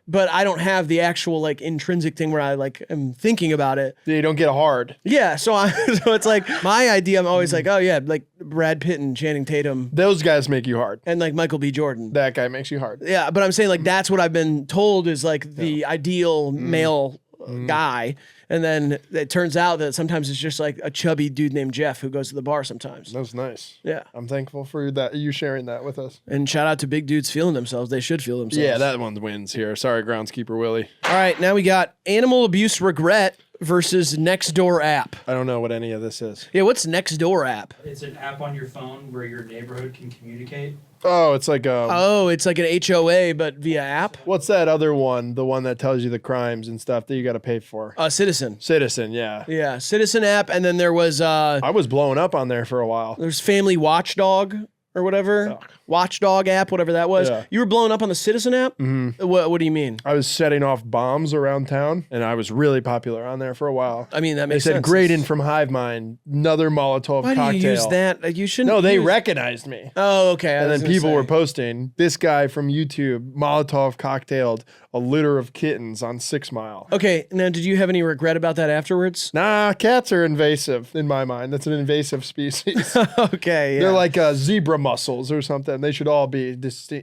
but I don't have the actual like intrinsic thing where I like am thinking about it. Yeah, you don't get hard. Yeah, so it's like my idea. I'm always like, oh yeah, like Brad Pitt and Channing Tatum. Those guys make you hard. And like Michael B. Jordan. That guy makes you hard. Yeah, but I'm saying like that's what I've been told is like the ideal male guy. And then it turns out that sometimes it's just like a chubby dude named Jeff who goes to the bar sometimes. That's nice. Yeah. I'm thankful for you sharing that with us. And shout out to big dudes feeling themselves. They should feel themselves. Yeah, that one wins here. Sorry, groundskeeper Willie. All right, now we got animal abuse regret versus Nextdoor app. I don't know what any of this is. Yeah, what's Nextdoor app? It's an app on your phone where your neighborhood can communicate. Oh, it's like a. Oh, it's like an HOA, but via app? What's that other one? The one that tells you the crimes and stuff that you got to pay for. Citizen. Citizen, yeah. Yeah, Citizen app, and then there was I was blowing up on there for a while. there's Family Watchdog or whatever. Ugh. Watchdog app, whatever that was. Yeah. You were blowing up on the Citizen app? Mm-hmm. What do you mean? I was setting off bombs around town, and I was really popular on there for a while. I mean, that They makes said, sense. Graydon from HIVEMInd, another Molotov Why cocktail. do you use that? You shouldn't. No, they use... recognized me. Oh, okay. And then people were posting, this guy from YouTube, Molotov cocktailed a litter of kittens on 6 Mile. Okay, now did you have any regret about that afterwards? Nah, cats are invasive in my mind. That's an invasive species. Okay, yeah. They're like zebra mussels or something. They should all be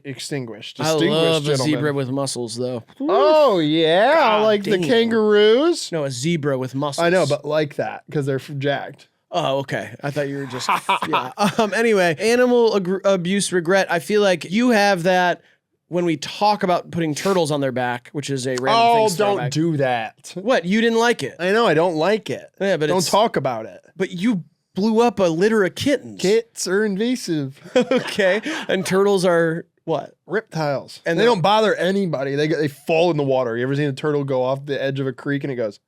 extinguished. I love a gentlemen. zebra with muscles, though. Oh, yeah. God Like the damn. kangaroos. No, a zebra with muscles. I know, but like that because they're jacked. Oh, okay. I thought you were just yeah. Anyway, animal abuse regret. I feel like you have that when we talk about putting turtles on their back, which is a random Oh, thing. don't do that. What? You didn't like it? I know, I don't like it. Yeah, but don't it's, talk about it. But you blew up a litter of kittens. Kits are invasive. Okay, and turtles are what? Reptiles. And And they don't bother anybody. They fall in the water. You ever seen a turtle go off the edge of a creek and it goes?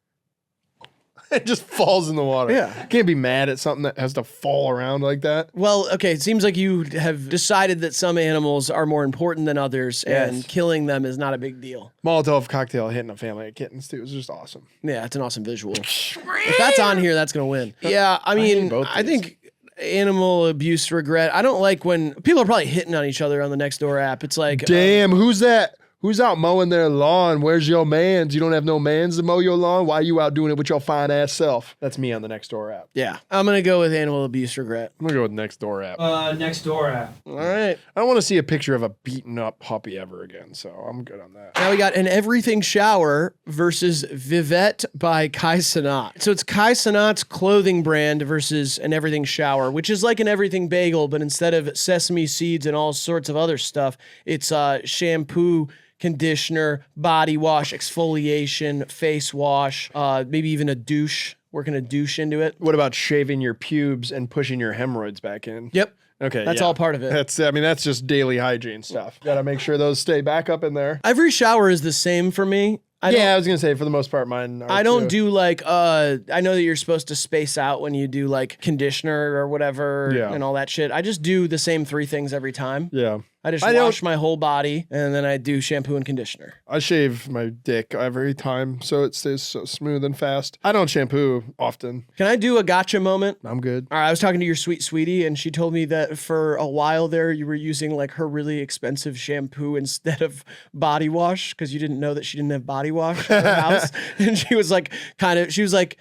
It just falls in the water. Yeah. Can't be mad at something that has to fall around like that. Well, okay, it seems like you have decided that some animals are more important than others, and Yes. killing them is not a big deal. Molotov cocktail hitting a family of kittens too. It was just awesome. Yeah, it's an awesome visual. If that's on here, that's gonna win. Yeah, I hate mean, both I these. think animal abuse regret. I don't like when people are probably hitting on each other on the Nextdoor app. It's like, Damn, who's that? Who's out mowing their lawn? Where's your mans? You don't have no mans to mow your lawn? Why are you out doing it with your fine ass self? That's me on the Nextdoor app. yeah, I'm gonna go with animal abuse regret. I'm gonna go with Nextdoor app. Nextdoor app. All right. I don't want to see a picture of a beaten up puppy ever again, so I'm good on that. Now we got An Everything Shower versus Vivette by Kai Cenat. So it's Kai Cenat's clothing brand versus An Everything Shower, which is like an everything bagel, but instead of sesame seeds and all sorts of other stuff, it's shampoo, conditioner, body wash, exfoliation, face wash, maybe even a douche, working a douche into it. What about shaving your pubes and pushing your hemorrhoids back in? Yep. Okay, That's yeah. all part of it. That's just daily hygiene stuff. Gotta make sure those stay back up in there. Every shower is the same for me. I was gonna say for the most part, mine. Are I don't too. do like I know that you're supposed to space out when you do like conditioner or whatever Yeah. and all that shit. I just do the same 3 things every time. Yeah, I just I don't- wash my whole body and then I do shampoo and conditioner. I shave my dick every time so it stays so smooth and fast. I don't shampoo often. Can I do a gotcha moment? I'm good. All right, I was talking to your sweet sweetie and she told me that for a while there you were using like her really expensive shampoo instead of body wash because you didn't know that she didn't have body wash in her house. And she was like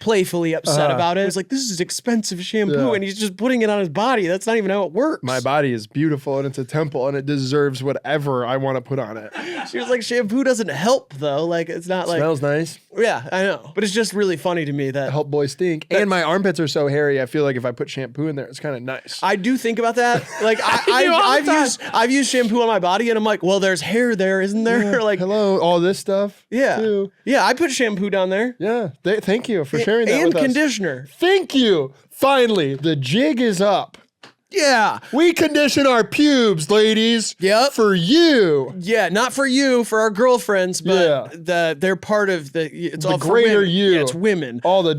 playfully upset about it. It's like, this is expensive shampoo Yeah. and he's just putting it on his body. That's not even how it works. My body is beautiful and it's a temple and it deserves whatever I want to put on it. She was like, shampoo doesn't help though. Like it's not like Smells nice. yeah, I know. But it's just really funny to me that Help boy stink. And my armpits are so hairy. I feel like if I put shampoo in there, it's kind of nice. I do think about that. Like do all the time. I've used shampoo on my body and I'm like, well, there's hair there, isn't there? Like Hello, all this stuff. yeah. too. Yeah, I put shampoo down there. Yeah. Thank you for sharing that And with us. conditioner. Thank you. Finally, the jig is up. Yeah. We condition our pubes, ladies. Yep. For you. Yeah, not for you, for our girlfriends, but Yeah. they're part of it's The all for greater women. you. Yeah, it's women. All the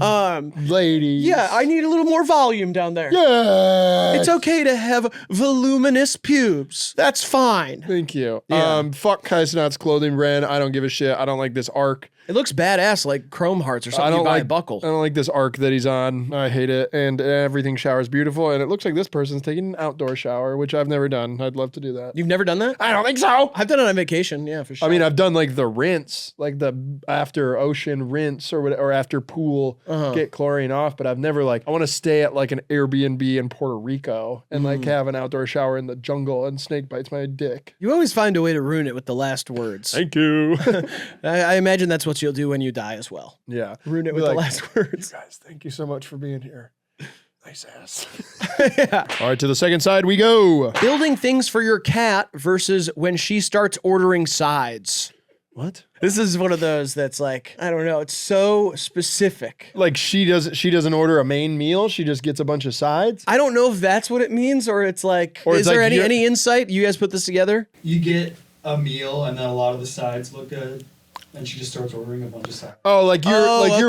ladies. Yeah, I need a little more volume down there. Yeah. It's okay to have voluminous pubes. That's fine. Thank you. Yeah. Fuck Kai Cenat's clothing brand. I don't give a shit. I don't like this arc. It looks badass, like chrome hearts or I something. don't You buy like a buckle. I don't like this arc that he's on. I hate it. And everything shower's beautiful. And it looks like this person's taking an outdoor shower, which I've never done. I'd love to do that. You've never done that? I don't think so. I've done it on vacation. Yeah, for sure. I mean, I've done like the rinse, like the after ocean rinse or after pool, get chlorine off. But I've never I want to stay at like an Airbnb in Puerto Rico and like have an outdoor shower in the jungle and snake bites my dick. you always find a way to ruin it with the last words. Thank you. I imagine that's what you'll do when you die as well. Yeah. Ruin it Be with the like, last words. Guys, thank you so much for being here. Nice ass. Yeah. All right, to the second side we go. Building things for your cat versus when she starts ordering sides. What? This is one of those that's like, I don't know. It's so specific. Like she doesn't order a main meal. She just gets a bunch of sides. I don't know if that's what it means or it's like, Or is it's there like any insight? You guys put this together? You get a meal, and then a lot of the sides look good, and she just starts ordering a bunch of sides. Oh, like you're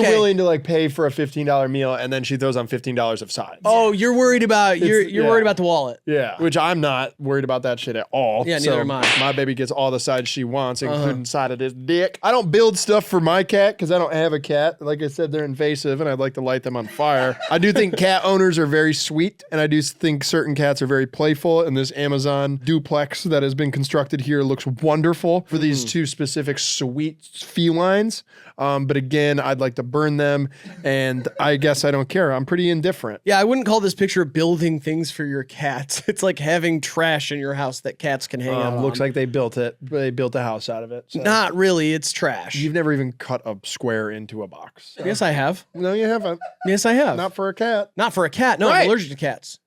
okay. willing to like pay for a $15 meal, and then she throws on $15 of sides. Oh, you're worried about, you're yeah. worried about the wallet. Yeah, which I'm not worried about that shit at all. Yeah, neither am I. My baby gets all the sides she wants, including side of his dick. I don't build stuff for my cat because I don't have a cat. Like I said, they're invasive, and I'd like to light them on fire. I do think cat owners are very sweet, and I do think certain cats are very playful. And this Amazon duplex that has been constructed here looks wonderful for these two specific sweet felines. But again, I'd like to burn them, and I guess I don't care. I'm pretty indifferent. Yeah, I wouldn't call this picture building things for your cats. It's like having trash in your house that cats can hang out on. Looks like they built it. They built a house out of it. So. Not really, it's trash. You've never even cut a square into a box. Yes, I have. No, you haven't. Yes, I have. Not for a cat. Not for a cat. No, Right. I'm allergic to cats.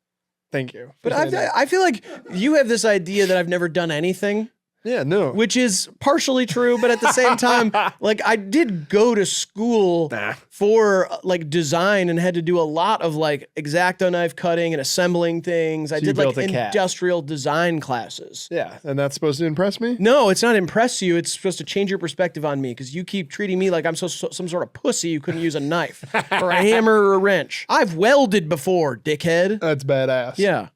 Thank you. But I feel like you have this idea that I've never done anything. Yeah, no. Which is partially true, but at the same time, like I did go to school for like design and had to do a lot of like X-Acto knife cutting and assembling things. I you did like built a cat. industrial design classes. Yeah, and that's supposed to impress me? No, it's not impress you. It's supposed to change your perspective on me because you keep treating me like I'm some sort of pussy who couldn't use a knife or a hammer or a wrench. I've welded before, dickhead. That's badass. Yeah.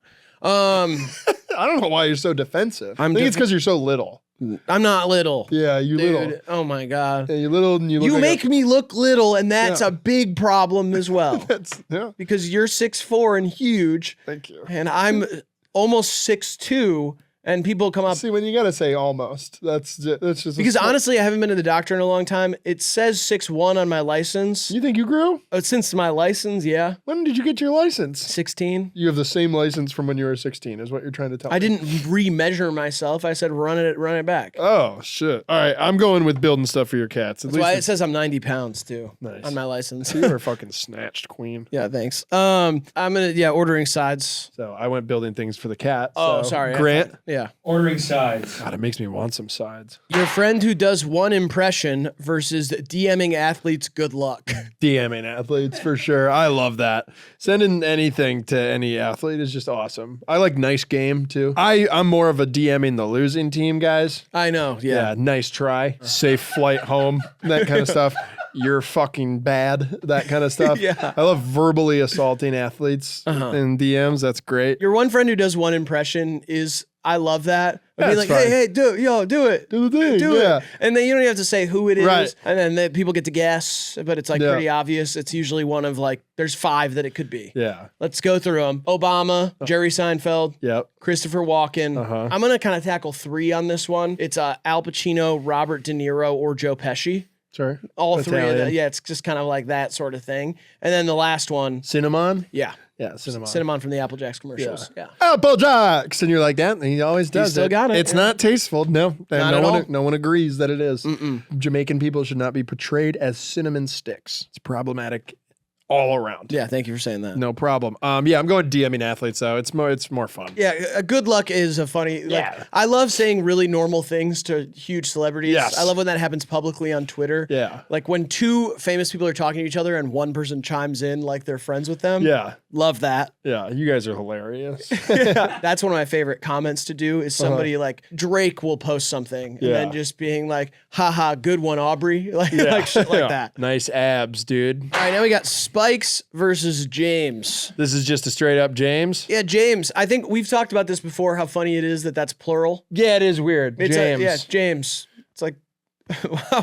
I don't know why you're so defensive. I I'm think it's because you're so little. I'm not little. Yeah, you're Dude, little. oh my God. Yeah, you're little and you look You like make me look little, and that's Yeah. a big problem as well. yeah, Because you're 6'4" and huge, thank you. and I'm almost 6'2", and people come up. See, when you gotta say almost, that's just Because honestly, I haven't been to the doctor in a long time. It says 6'1" on my license. You think you grew? Since my license, yeah. When did you get your license? 16. You have the same license from when you were 16, is what you're trying to tell me. I didn't re-measure myself. I said run it back. Oh, shit. All right, I'm going with building stuff for your cats. At That's why it least says I'm 90 pounds too Nice. on my license. you were fucking snatched, queen. Yeah, thanks. I'm gonna ordering sides. So I went building things for the cat. Oh, so sorry. Grant. Yeah. Ordering sides. God, it makes me want some sides. Your friend who does one impression versus DMing athletes, good luck. DMing athletes for sure. I love that. Sending anything to any athlete is just awesome. I like nice game too. I'm more of a DMing the losing team guys. I know. Yeah, nice try. Safe flight home. That kind of stuff. You're fucking bad. That kind of stuff. Yeah. I love verbally assaulting athletes in DMs. That's great. Your one friend who does one impression is, I love that. I'd be That's like, fine. hey, do it. Do the thing. Do yeah. it. And then you don't even have to say who it is. Right. And then people get to guess, but it's like Yeah. pretty obvious. It's usually one of like, there's 5 that it could be. Yeah. Let's go through them. Obama, Jerry Seinfeld, Yep. Christopher Walken. Uh-huh. I'm going to kind of tackle 3 on this one. It's Al Pacino, Robert De Niro, or Joe Pesci. Sure. All 3 of Italian. them. Yeah, it's just kind of like that sort of thing. And then the last one, Cinnamon? yeah. Yeah, cinnamon. Cinnamon from the Apple Jacks commercials. Yeah. Apple Jacks, and you're like that. And he always does. still got it, It's yeah. not tasteful. No, and Not no at one. all. No one agrees that it is. Jamaican people should not be portrayed as cinnamon sticks. It's problematic all around. Yeah, thank you for saying that. No problem. Yeah, I'm going DMing athletes though. It's more fun. Yeah, good luck is a funny. Like, Yeah. I love saying really normal things to huge celebrities. Yes. I love when that happens publicly on Twitter. Yeah. Like when 2 famous people are talking to each other and one person chimes in like they're friends with them. Yeah. Love that. Yeah. You guys are hilarious. That's one of my favorite comments to do is somebody like Drake will post something and then Yeah. just being like, haha, good one, Aubrey. Like shit like Yeah. that. Nice abs, dude. All right, now we got Spikes versus James. This is just a straight up James. Yeah, James. I think we've talked about this before, how funny it is that that's plural. Yeah, it is weird. It's James. yeah, James. It's like,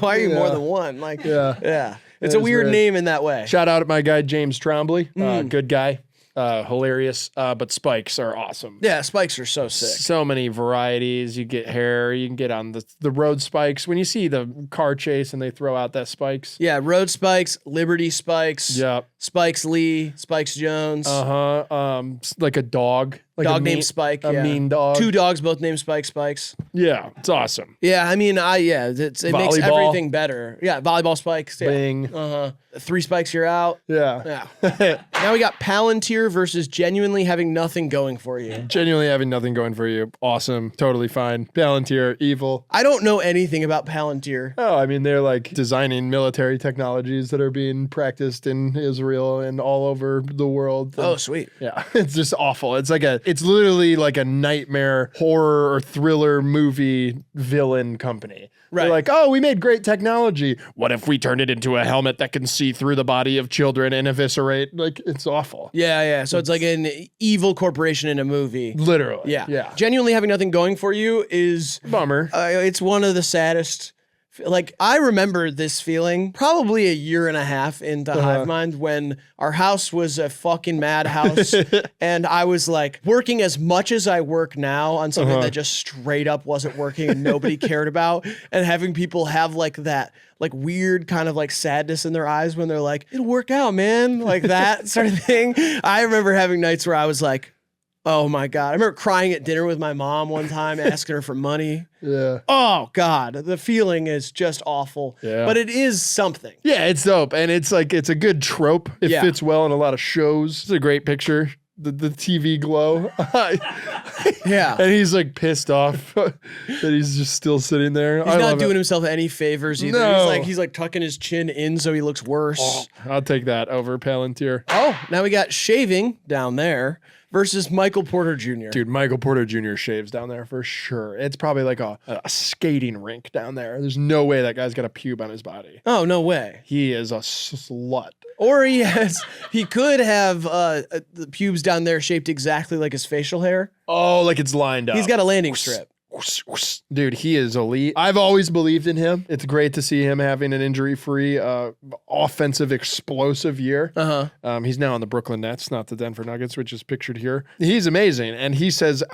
why are you more Yeah. than one? Like, Yeah. yeah. It's That a is weird weird. name in that way. Shout out to my guy James Trombley. Good guy. Hilarious. But spikes are awesome. Yeah, spikes are so sick. So many varieties. You get hair. You can get on the road spikes. When you see the car chase and they throw out that spikes. Yeah, road spikes, Liberty spikes. Yep. Spikes Lee, Spikes Jones. Like a dog. Like Dog named Spike. A mean dog. 2 dogs, both named Spikes. Yeah, it's awesome. Yeah, I mean, it makes Volleyball. everything better. Yeah, volleyball spikes. Yeah. Bing. 3 spikes, you're out. Yeah. Yeah. Now we got Palantir versus genuinely having nothing going for you. Genuinely having nothing going for you. Awesome. Totally fine. Palantir, evil. I don't know anything about Palantir. Oh, I mean, they're like designing military technologies that are being practiced in Israel and all over the world. Oh, sweet. Yeah, it's just awful. It's literally like a nightmare horror or thriller movie villain company. Right. They're like, oh, we made great technology. What if we turned it into a helmet that can see through the body of children and eviscerate? Like, it's awful. Yeah. So it's like an evil corporation in a movie. Literally. Yeah. Genuinely having nothing going for you is Bummer. It's one of the saddest. Like, I remember this feeling probably a year and a half into HiveMind when our house was a fucking madhouse and I was like working as much as I work now on something that just straight up wasn't working and nobody cared about, and having people have like that like weird kind of like sadness in their eyes when they're like, it'll work out, man. Like that sort of thing. I remember having nights where I was like, oh my God. I remember crying at dinner with my mom one time, asking her for money. Yeah. Oh God. The feeling is just awful. Yeah. But it is something. Yeah, it's dope. And it's like, it's a good trope. It Yeah. fits well in a lot of shows. It's a great picture. The TV glow. Yeah. And he's like pissed off that he's just still sitting there. He's not doing himself any favors either. No. He's like tucking his chin in so he looks worse. I'll take that over Palantir. Oh, now we got shaving down there versus Michael Porter Jr. Dude, Michael Porter Jr. shaves down there for sure. It's probably like a skating rink down there. There's no way that guy's got a pube on his body. Oh, no way. He is a slut. Or he could have the pubes down there shaped exactly like his facial hair. Oh, like it's lined up. He's got a landing strip. Dude, he is elite. I've always believed in him. It's great to see him having an injury-free, offensive, explosive year. He's now on the Brooklyn Nets, not the Denver Nuggets, which is pictured here. He's amazing, and he says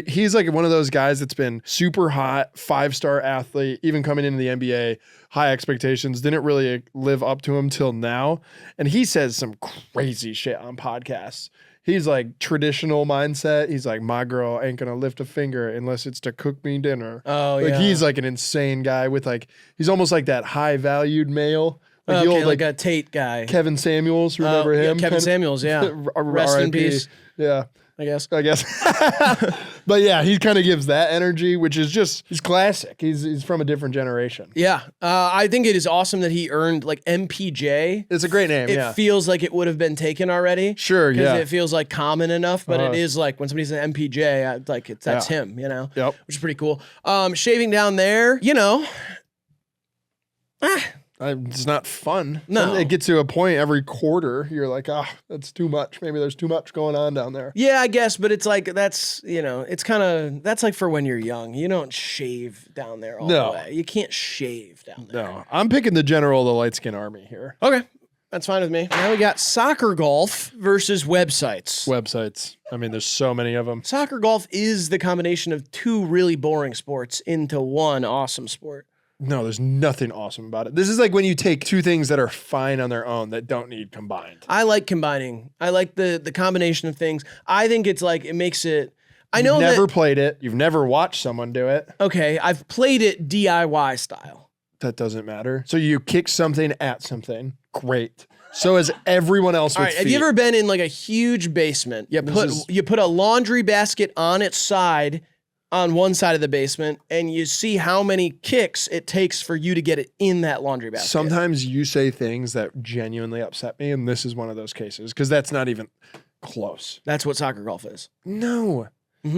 he's like one of those guys that's been super hot, 5-star athlete, even coming into the NBA, high expectations, didn't really live up to him till now, and he says some crazy shit on podcasts. He's like traditional mindset. He's like, my girl ain't gonna lift a finger unless it's to cook me dinner. Oh, like, yeah. he's like an insane guy with like, he's almost like that high valued male. Like the old, like a Tate guy. Kevin Samuels, remember him? Yeah, Kevin Samuels, yeah. Rest in peace. Yeah. I guess. But yeah, he kind of gives that energy, which is just, he's classic. He's from a different generation. Yeah. I think it is awesome that he earned like MPJ. It's a great name, It feels like it would have been taken already. Sure, Because yeah. it feels like common enough, but it is like when somebody's an MPJ, that's him, you know? Yep. Which is pretty cool. Shaving down there, you know. It's not fun. No. It gets to a point every quarter, you're like, that's too much. Maybe there's too much going on down there. Yeah, I guess, but it's like, that's, you know, it's kind of, that's like for when you're young. You don't shave down there all the way. You can't shave down there. No, I'm picking the general of the light skin army here. Okay. That's fine with me. Now we got soccer golf versus websites. Websites. I mean, there's so many of them. Soccer golf is the combination of 2 really boring sports into one awesome sport. No, there's nothing awesome about it. This is like when you take 2 things that are fine on their own that don't need combined. I like combining. I like the combination of things. I think it's like, it makes it, I know You've never that, played it. You've never watched someone do it. okay, I've played it DIY style. That doesn't matter. So you kick something at something. Great. So is everyone else All with right, have you feet. ever been in like a huge basement? You put a laundry basket on its side, on one side of the basement, and you see how many kicks it takes for you to get it in that laundry basket. Sometimes you say things that genuinely upset me, and this is one of those cases, because that's not even close. That's what soccer golf is. No.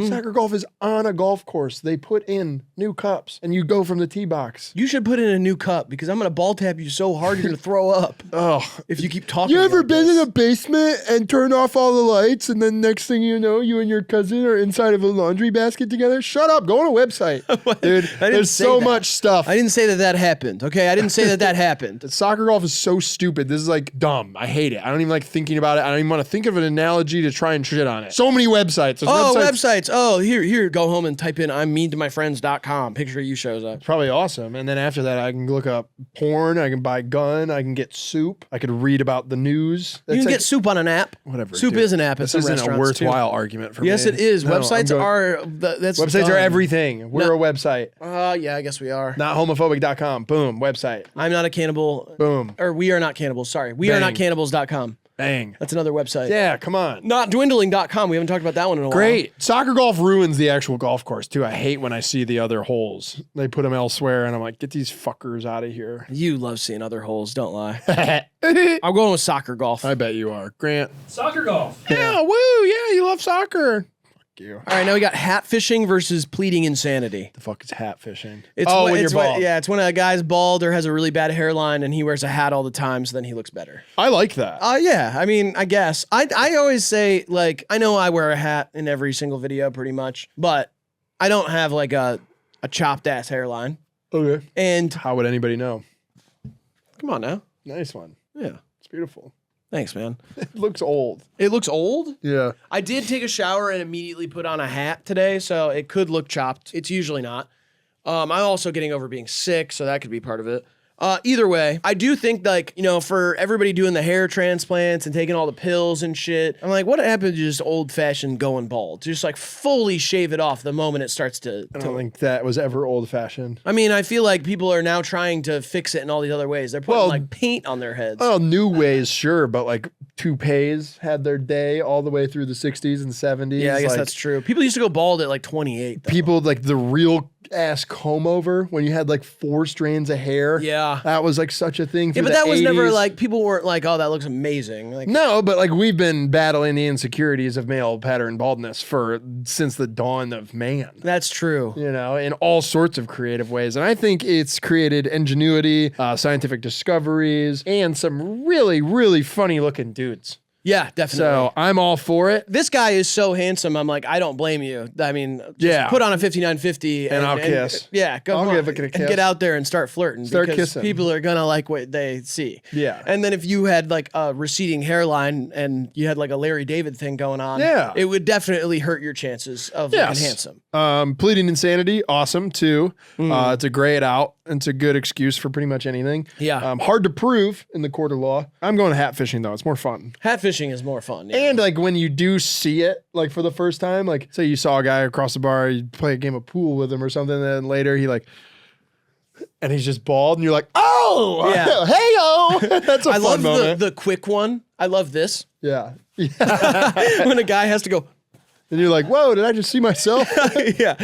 Soccer golf is on a golf course. They put in new cups, and you go from the tee box. You should put in a new cup because I'm going to ball tap you so hard you're going to throw up Oh, if you keep talking. you ever like been this. in a basement and turned off all the lights, and then next thing you know, you and your cousin are inside of a laundry basket together? Shut up. Go on a website. Dude, there's say so that. much stuff. I didn't say that happened, okay? I didn't say that happened. Soccer golf is so stupid. This is like dumb. I hate it. I don't even like thinking about it. I don't even want to think of an analogy to try and shit on it. So many websites. There's Oh, websites websites. Oh, here, go home and type in I'mMeanToMyFriends.com. Picture of you shows up. Probably awesome. And then after that, I can look up porn. I can buy a gun. I can get soup. I could read about the news. You can get soup on an app. Whatever. Soup dude. is an app. This isn't a worthwhile argument for me. Yes, it is. No, Websites are. Websites are everything. We're a website. Yeah, I guess we are. Nothomophobic.com. Boom. Website. I'm not a cannibal. Boom. Or we are not cannibals. Sorry. We are not cannibals.com. Bang. That's another website. Yeah, come on. Notdwindling.com. We haven't talked about that one in a while. Great. Soccer golf ruins the actual golf course, too. I hate when I see the other holes. They put them elsewhere, and I'm like, get these fuckers out of here. You love seeing other holes, don't lie. I'm going with soccer golf. I bet you are. Grant. Soccer golf. Yeah, woo. Yeah, you love soccer. You. All right, now we got hat fishing versus pleading insanity. The fuck is hat fishing? When you're bald. Yeah, it's when a guy's bald or has a really bad hairline and he wears a hat all the time, so then he looks better. I like that. Yeah, I mean, I guess. I always say, like, I know I wear a hat in every single video pretty much, but I don't have, like, a chopped ass hairline. Okay. And how would anybody know? Come on now. Nice one. Yeah. It's beautiful. Thanks, man. It looks old. It looks old? Yeah. I did take a shower and immediately put on a hat today, so it could look chopped. It's usually not. I'm also getting over being sick, so that could be part of it. Either way, I do think, like, you know, for everybody doing the hair transplants and taking all the pills and shit, I'm like, what happened to just old-fashioned going bald? Just, like, fully shave it off the moment it starts to... I don't think that was ever old-fashioned. I mean, I feel like people are now trying to fix it in all these other ways. They're putting, like, paint on their heads. Well, new ways, sure, but, like, toupees had their day all the way through the 60s and 70s. Yeah, I guess like, that's true. People used to go bald at, like, 28, though. People, like, the real ass comb over when you had like 4 strands of hair. Yeah. That was like such a thing. Yeah, but that was never like, people weren't like, oh, that looks amazing. Like, no, but like we've been battling the insecurities of male pattern baldness since the dawn of man. That's true. You know, in all sorts of creative ways. And I think it's created ingenuity, scientific discoveries, and some really, really funny looking dudes. Yeah, definitely. So I'm all for it. This guy is so handsome. I'm like, I don't blame you. I mean, just put on a 5950 and I'll kiss. Yeah, I'll give it a kiss. And get out there and start flirting. Start because kissing. People are gonna like what they see. Yeah. And then if you had like a receding hairline and you had like a Larry David thing going on, it would definitely hurt your chances of looking handsome. Pleading insanity, awesome too. It's a great out. It's a good excuse for pretty much anything. Yeah. Hard to prove in the court of law. I'm going hat fishing though. It's more fun. Hat fishing is more fun. Yeah. And like when you do see it, like for the first time, like say you saw a guy across the bar, you play a game of pool with him or something, and then later he like, and he's just bald, and you're like, oh, yeah. Hey-o. That's a fun moment. I love the quick one. I love this. Yeah. When a guy has to go. And you're like, whoa, did I just see myself? Yeah.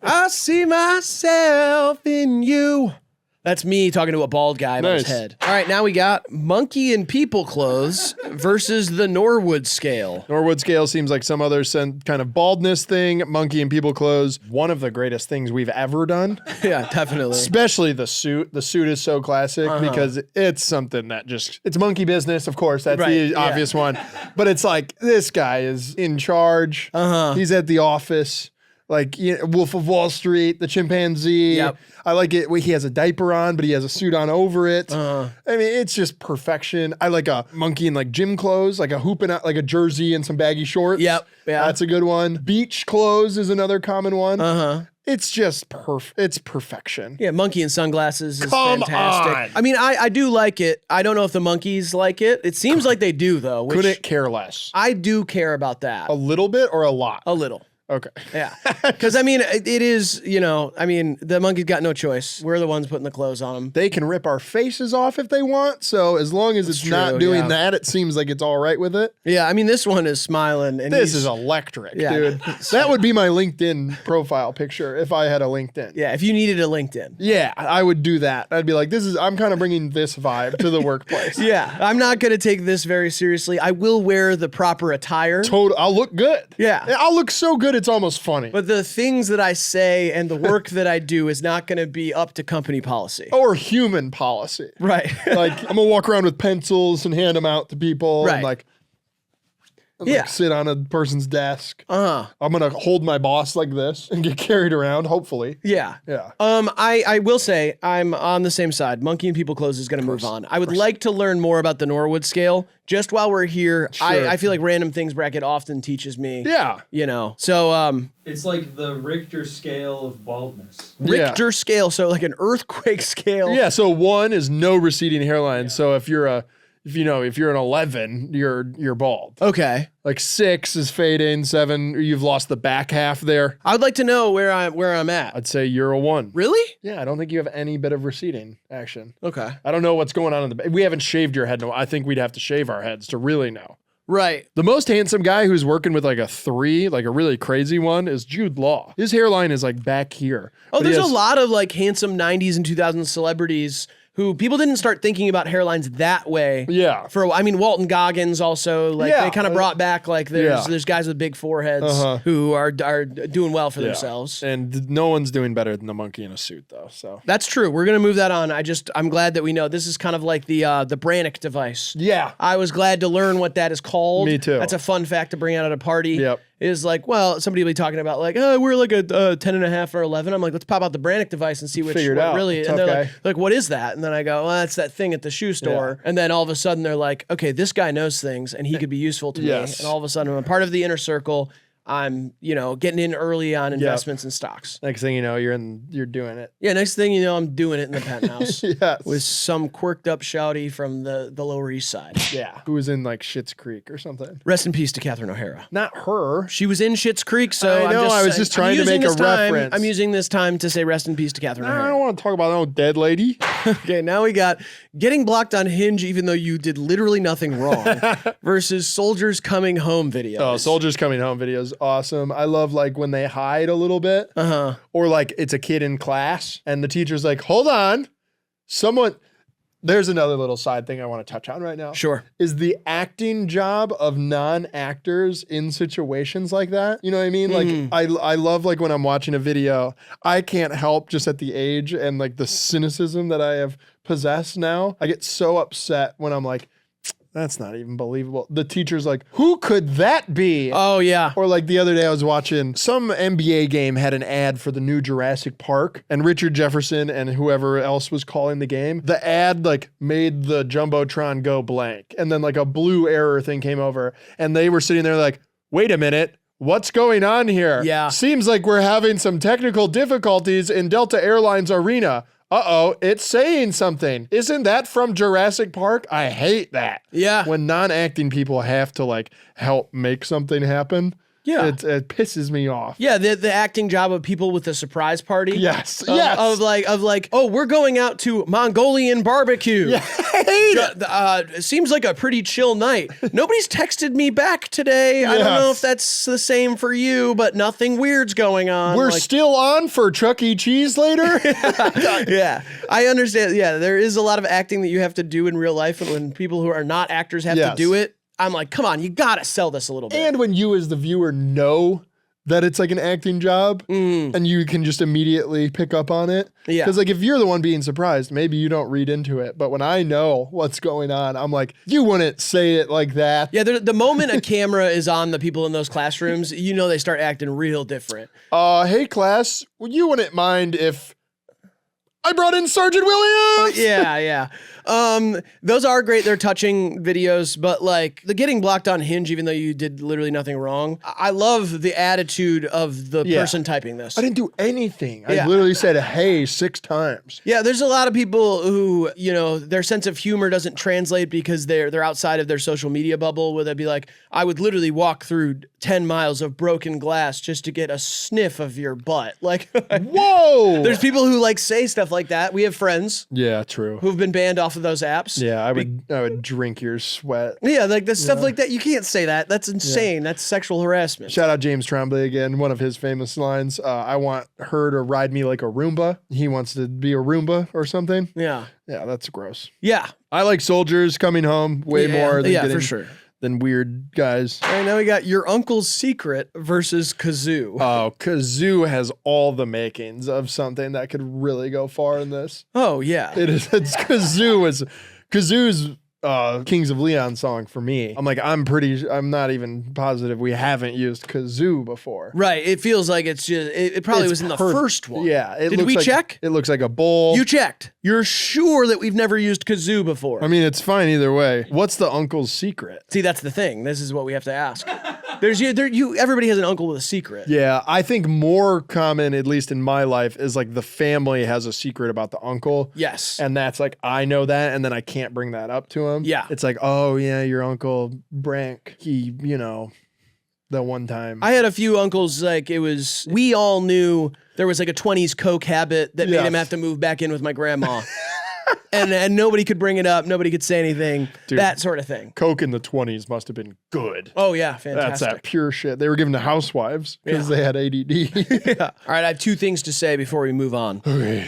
I see myself in you. That's me talking to a bald guy about his head. All right, now we got monkey and people clothes versus the Norwood scale. Norwood scale seems like some other kind of baldness thing. Monkey and people clothes, one of the greatest things we've ever done. Yeah, definitely. Especially the suit. The suit is so classic because it's something that it's monkey business, of course. That's the obvious one. But it's like, this guy is in charge. He's at the office. Like Wolf of Wall Street, the chimpanzee. Yep. I like it. He has a diaper on, but he has a suit on over it. I mean, it's just perfection. I like a monkey in like gym clothes, like a hooping out, like a jersey and some baggy shorts. Yep. Yeah. That's a good one. Beach clothes is another common one. It's just it's perfection. Yeah, monkey in sunglasses is Come fantastic. on. I mean, I do like it. I don't know if the monkeys like it. It seems like they do, though. Couldn't care less. I do care about that. A little bit or a lot? A little. Okay. Yeah. Because, I mean, it is, you know, I mean, the monkey's got no choice. We're the ones putting the clothes on them. They can rip our faces off if they want. So as long as it's not doing that, it seems like it's all right with it. Yeah. I mean, this one is smiling. And this is electric, dude. That would be my LinkedIn profile picture if I had a LinkedIn. Yeah. If you needed a LinkedIn. Yeah, I would do that. I'd be like, I'm kind of bringing this vibe to the workplace. Yeah. I'm not going to take this very seriously. I will wear the proper attire. I'll look good. Yeah. I'll look so good, it's almost funny. But the things that I say and the work that I do is not going to be up to company policy. Or human policy. Right. Like, I'm going to walk around with pencils and hand them out to people. Right. And like, and, Yeah. like, sit on a person's desk. Uh-huh. I'm gonna hold my boss like this and get carried around, hopefully. Yeah. Yeah. I will say I'm on the same side. Monkey in people clothes is going to move on. I would like to learn more about the Norwood scale. Just while we're here, Sure. I feel like random things bracket often teaches me. Yeah. You know. So It's like the Richter scale of baldness. Richter scale, so like an earthquake scale. Yeah, so 1 is no receding hairline. So if you're an 11, you're bald. Okay. Like 6 is fading, 7 you've lost the back half there. I'd like to know where I'm at. I'd say you're a 1. Really? Yeah, I don't think you have any bit of receding action. Okay. I don't know what's going on in the back. We haven't shaved your head. No, I think we'd have to shave our heads to really know. Right. The most handsome guy who's working with like a 3, like a really crazy one, is Jude Law. His hairline is like back here. Oh, But he there's has- a lot of like handsome 90s and 2000s celebrities who people didn't start thinking about hairlines that way. Yeah. For a while. I mean, Walton Goggins also, like Yeah. they kind of brought back like there's Yeah. guys with big foreheads Uh-huh. who are doing well for Yeah. themselves. And no one's doing better than the monkey in a suit, though. So That's true. We're gonna move that on. I'm glad that we know this is kind of like the Brannick device. yeah, I was glad to learn what that is called. Me too. That's a fun fact to bring out at a party. Yep. Is like, well, somebody will be talking about like, oh, we're like a 10 and a half or 11. I'm like, let's pop out the Brannick device and see Figure it what out. really. Tough And they're guy. like, what is that? And then I go, well, that's that thing at the shoe store. And then all of a sudden they're like, okay, this guy knows things and he could be useful to Yes. me. And all of a sudden I'm a part of the inner circle. I'm, getting in early on investments and stocks. next thing you know, you're doing it. Yeah, next thing you know, I'm doing it in the penthouse Yes. with some quirked up shouty from the Lower East Side. Yeah. Who was in like Schitt's Creek or something? Rest in peace to Catherine O'Hara. Not her. She was in Schitt's Creek, so I know, I was just trying to make a reference. I'm using this time to say rest in peace to Catherine I O'Hara. don't want to talk about no dead lady. Okay, now we got getting blocked on Hinge even though you did literally nothing wrong versus soldiers coming home videos. Oh, soldiers coming home videos, awesome. I love like when they hide a little bit, or like it's a kid in class and the teacher's like, "Hold on, someone." There's another little side thing I want to touch on right now. Sure. Is the acting job of non-actors in situations like that. You know what I mean? Like I love like when I'm watching a video, I can't help just at the age and like the cynicism that I have possessed now. I get so upset when I'm like, that's not even believable. The teacher's like, who could that be? Oh, yeah. Or like the other day I was watching some NBA game had an ad for the new Jurassic Park and Richard Jefferson and whoever else was calling the game. The ad like made the Jumbotron go blank. And then like a blue error thing came over and they were sitting there like, wait a minute. What's going on here? Yeah. Seems like we're having some technical difficulties in Delta Airlines Arena. Uh-oh, it's saying something. Isn't that from Jurassic Park? I hate that. Yeah. When non-acting people have to like help make something happen. Yeah. It pisses me off. Yeah, the acting job of people with a surprise party. Yes. Of, Yes. Of like, oh, we're going out to Mongolian barbecue. Yeah, I hate it. It seems like a pretty chill night. Nobody's texted me back today. I don't know Yes. if that's the same for you, but nothing weird's going on. We're Like, still on for Chuck E. Cheese later. yeah, I understand. Yeah, there is a lot of acting that you have to do in real life, and when people who are not actors have to Yes. do it, I'm like, come on, you gotta sell this a little bit. And when you as the viewer know that it's like an acting job and you can just immediately pick up on it. Yeah. Because like if you're the one being surprised, maybe you don't read into it. But when I know what's going on, I'm like, you wouldn't say it like that. Yeah, the moment a camera is on the people in those classrooms, you know they start acting real different. Hey class, you wouldn't mind if I brought in Sergeant Williams? Yeah. Those are great. They're touching videos, but like the getting blocked on Hinge, even though you did literally nothing wrong. I love the attitude of the Yeah. person typing this. I didn't do anything. Yeah. I literally said hey 6 times. Yeah, there's a lot of people who, their sense of humor doesn't translate because they're outside of their social media bubble where they'd be like, I would literally walk through 10 miles of broken glass just to get a sniff of your butt. Like, Whoa! there's people who like say stuff like that. We have friends Yeah, true. who've been banned off of those apps. Yeah, I would drink your sweat. Yeah, like the stuff like that. You can't say that. That's insane. That's sexual harassment. Shout out James Tremblay again. One of his famous lines. I want her to ride me like a Roomba. He wants to be a Roomba or something. Yeah. Yeah, that's gross. Yeah. I like soldiers coming home way more than for sure. than weird guys. All right, now we got Your Uncle's Secret versus Kazoo. Oh, Kazoo has all the makings of something that could really go far in this. Oh, yeah. It is. It's Kazoo's Kings of Leon song for me. I'm like, I'm not even positive we haven't used kazoo before. Right. It feels like it's just, it probably It's was in the first one. Yeah. Did we check? It looks like a bowl. You checked. You're sure that we've never used kazoo before. I mean, it's fine either way. What's the uncle's secret? See, that's the thing. This is what we have to ask. Everybody has an uncle with a secret. Yeah, I think more common, at least in my life, is like the family has a secret about the uncle. Yes. And that's like, I know that, and then I can't bring that up to him. Yeah. It's like, oh, yeah, your uncle Brank, he, the one time. I had a few uncles, like we all knew there was like a 20s coke habit that made him have to move back in with my grandma. and nobody could bring it up. Nobody could say anything. Dude, that sort of thing. Coke in the 20s must have been good. Oh, yeah. Fantastic. That's that pure shit. They were given to housewives because they had ADD. Yeah. All right. I have two things to say before we move on. Okay.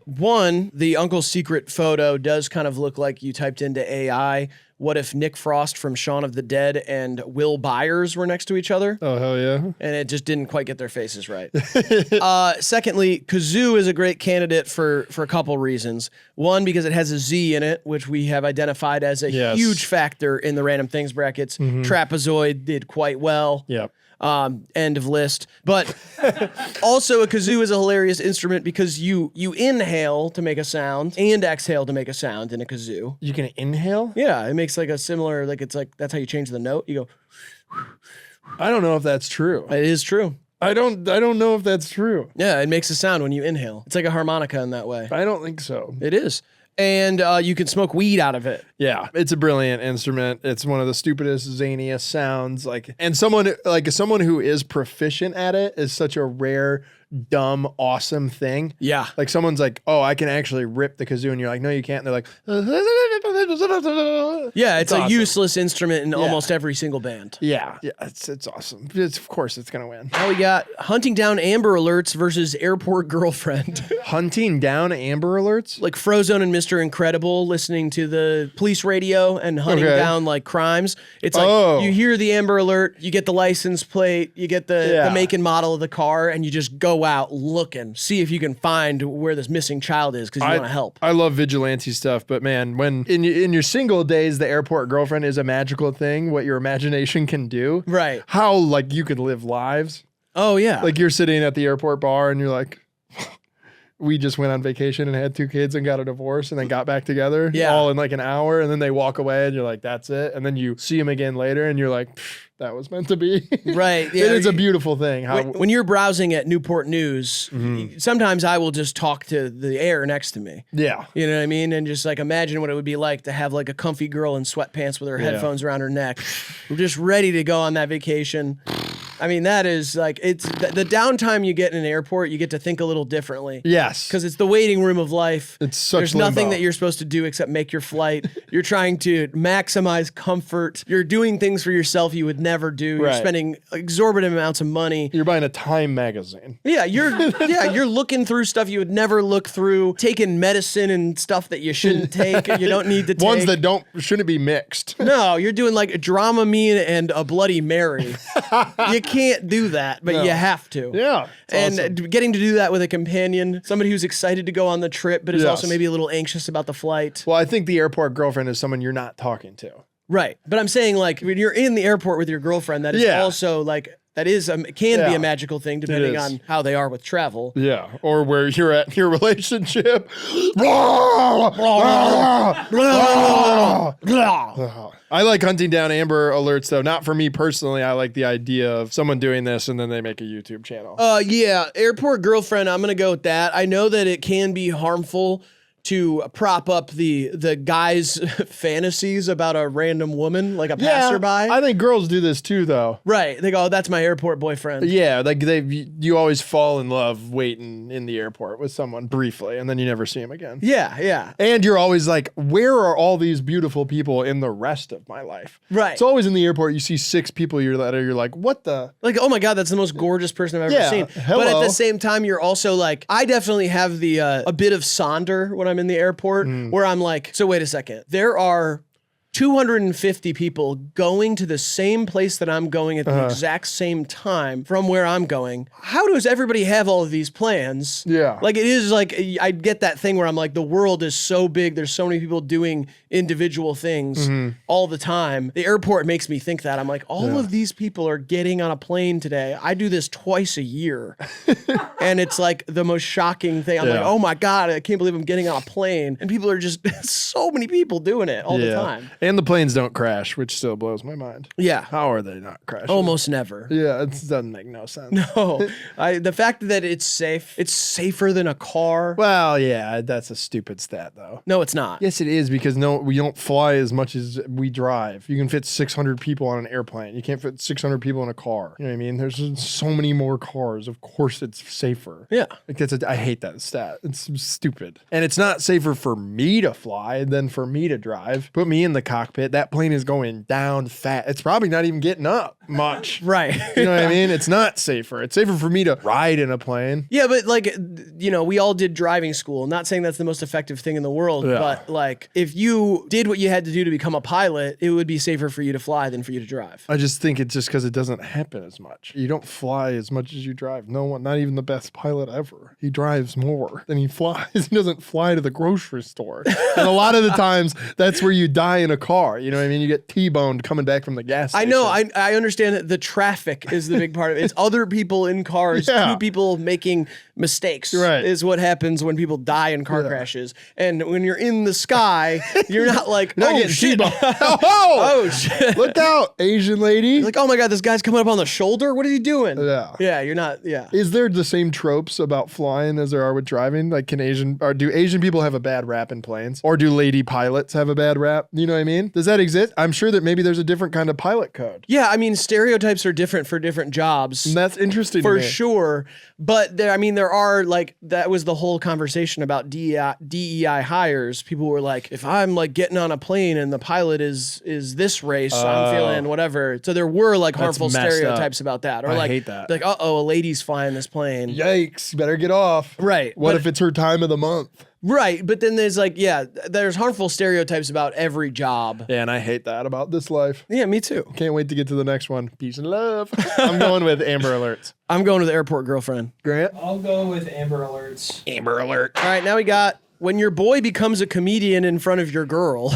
One, the uncle's secret photo does kind of look like you typed into AI. What if Nick Frost from Shaun of the Dead and Will Byers were next to each other? Oh, hell yeah. And it just didn't quite get their faces right. Secondly, kazoo is a great candidate for a couple reasons. One, because it has a Z in it, which we have identified as a huge factor in the random things brackets. Trapezoid did quite well. Yep. End of list. But also a kazoo is a hilarious instrument because you inhale to make a sound and exhale to make a sound in a kazoo. You can inhale? Yeah, it makes like a similar, it's like, that's how you change the note. You go. I don't know if that's true. It is true. I don't know if that's true. Yeah, it makes a sound when you inhale. It's like a harmonica in that way. I don't think so. It is. And you can smoke weed out of it. Yeah, it's a brilliant instrument. It's one of the stupidest, zaniest sounds. And someone who is proficient at it is such a rare, dumb, awesome thing. Yeah. Like someone's like, oh, I can actually rip the kazoo, and you're like, no, you can't. And they're like, yeah, it's a awesome. Useless instrument in almost every single band. Yeah, it's awesome. Of course, it's gonna win. Now we got hunting down Amber Alerts versus Airport Girlfriend. Hunting down Amber Alerts? Like Frozone and Mr. Incredible, listening to the police radio and hunting down like crimes. It's like you hear the Amber Alert, you get the license plate, you get the make and model of the car, and you just go out looking, see if you can find where this missing child is because you want to help. I love vigilante stuff, but man, when in your single days, the Airport Girlfriend is a magical thing, what your imagination can do. Right. How you could live lives. Oh, yeah. Like you're sitting at the airport bar and you're like, we just went on vacation and had 2 kids and got a divorce and then got back together all in like an hour, and then they walk away and you're like, that's it. And then you see them again later and you're like, that was meant to be. Right. Yeah. It is a beautiful thing. When you're browsing at Newport News, sometimes I will just talk to the air next to me. Yeah. You know what I mean? And just like imagine what it would be like to have like a comfy girl in sweatpants with her headphones around her neck. We're just ready to go on that vacation. I mean, that is like, it's the downtime you get in an airport, you get to think a little differently. Yes. Because it's the waiting room of life. It's such There's nothing limbo. that you're supposed to do except make your flight. You're trying to maximize comfort. You're doing things for yourself you would never do. You're spending exorbitant amounts of money. You're buying a Time magazine. Yeah, you're looking through stuff you would never look through, taking medicine and stuff that you shouldn't take, you don't need to take. Ones that shouldn't be mixed. No, you're doing like a Dramamine and a Bloody Mary. You can't do that, but you have to. Yeah. And awesome. getting to do that with a companion, somebody who's excited to go on the trip, but is also maybe a little anxious about the flight. Well, I think the Airport Girlfriend is someone you're not talking to. Right. But I'm saying like when you're in the airport with your girlfriend, that is also like, that is can be a magical thing depending on how they are with travel. Yeah. Or where you're at in your relationship. I like hunting down Amber Alerts, though. Not for me personally. I like the idea of someone doing this and then they make a YouTube channel. Yeah. Airport Girlfriend, I'm going to go with that. I know that it can be harmful to prop up the guy's fantasies about a random woman, like a passerby. I think girls do this too, though. Right. They go, oh, that's my airport boyfriend. Yeah, like you always fall in love waiting in the airport with someone briefly, and then you never see him again. Yeah, yeah. And you're always like, where are all these beautiful people in the rest of my life? Right. It's always in the airport, you see 6 people you're like, what the? Like, oh my God, that's the most gorgeous person I've ever seen. Hello. But at the same time, you're also like, I definitely have the a bit of Sonder when I'm in the airport, where I'm like, so wait a second, there are 250 people going to the same place that I'm going at the exact same time from where I'm going. How does everybody have all of these plans? Yeah. Like, it is like, I get that thing where I'm like, the world is so big. There's so many people doing individual things all the time. The airport makes me think that. I'm like, all of these people are getting on a plane today. I do this twice a year. And it's like the most shocking thing. I'm like, oh my God, I can't believe I'm getting on a plane. And people are just, so many people doing it all the time. And the planes don't crash, which still blows my mind. Yeah. How are they not crashing? Almost never. Yeah, it doesn't make no sense. No. The fact that it's safe, it's safer than a car. Well, yeah, that's a stupid stat, though. No, it's not. Yes, it is, because we don't fly as much as we drive. You can fit 600 people on an airplane. You can't fit 600 people in a car. You know what I mean? There's so many more cars. Of course, it's safer. Yeah. Like I hate that stat. It's stupid. And it's not safer for me to fly than for me to drive. Put me in the cockpit. That plane is going down fast. It's probably not even getting up much. Right. You know what I mean? It's not safer. It's safer for me to ride in a plane. Yeah, but like, we all did driving school. Not saying that's the most effective thing in the world, but like, if you did what you had to do to become a pilot, it would be safer for you to fly than for you to drive. I just think it's just because it doesn't happen as much. You don't fly as much as you drive. No one, not even the best pilot ever. He drives more than he flies. He doesn't fly to the grocery store. And a lot of the times, that's where you die in a car. You know what I mean? You get T-boned coming back from the gas station. I know. I understand that the traffic is the big part of it. It's other people in cars, two people making mistakes is what happens when people die in car crashes. And when you're in the sky, you're not like, oh, shit. Oh, shit. Look out, Asian lady. You're like, oh my God, this guy's coming up on the shoulder. What is he doing? Yeah. Yeah, you're not, Is there the same tropes about flying as there are with driving? Like, do Asian people have a bad rap in planes? Or do lady pilots have a bad rap? You know what I mean? Does that exist? I'm sure that maybe there's a different kind of pilot code. Yeah, I mean, stereotypes are different for different jobs. And that's interesting for to me. sure. But there are like, that was the whole conversation about DEI hires. People were like, if I'm like getting on a plane and the pilot is this race, I'm feeling whatever. So there were like harmful stereotypes about that. Or I like, hate that. Like, a lady's flying this plane. Yikes, better get off. Right. What if it's her time of the month? Right, but then there's like, there's harmful stereotypes about every job. Yeah, and I hate that about this life. Yeah, me too. Can't wait to get to the next one. Peace and love. I'm going with Amber Alerts. I'm going with Airport Girlfriend. Grant? I'll go with Amber Alerts. Amber Alert. All right, now we got when your boy becomes a comedian in front of your girl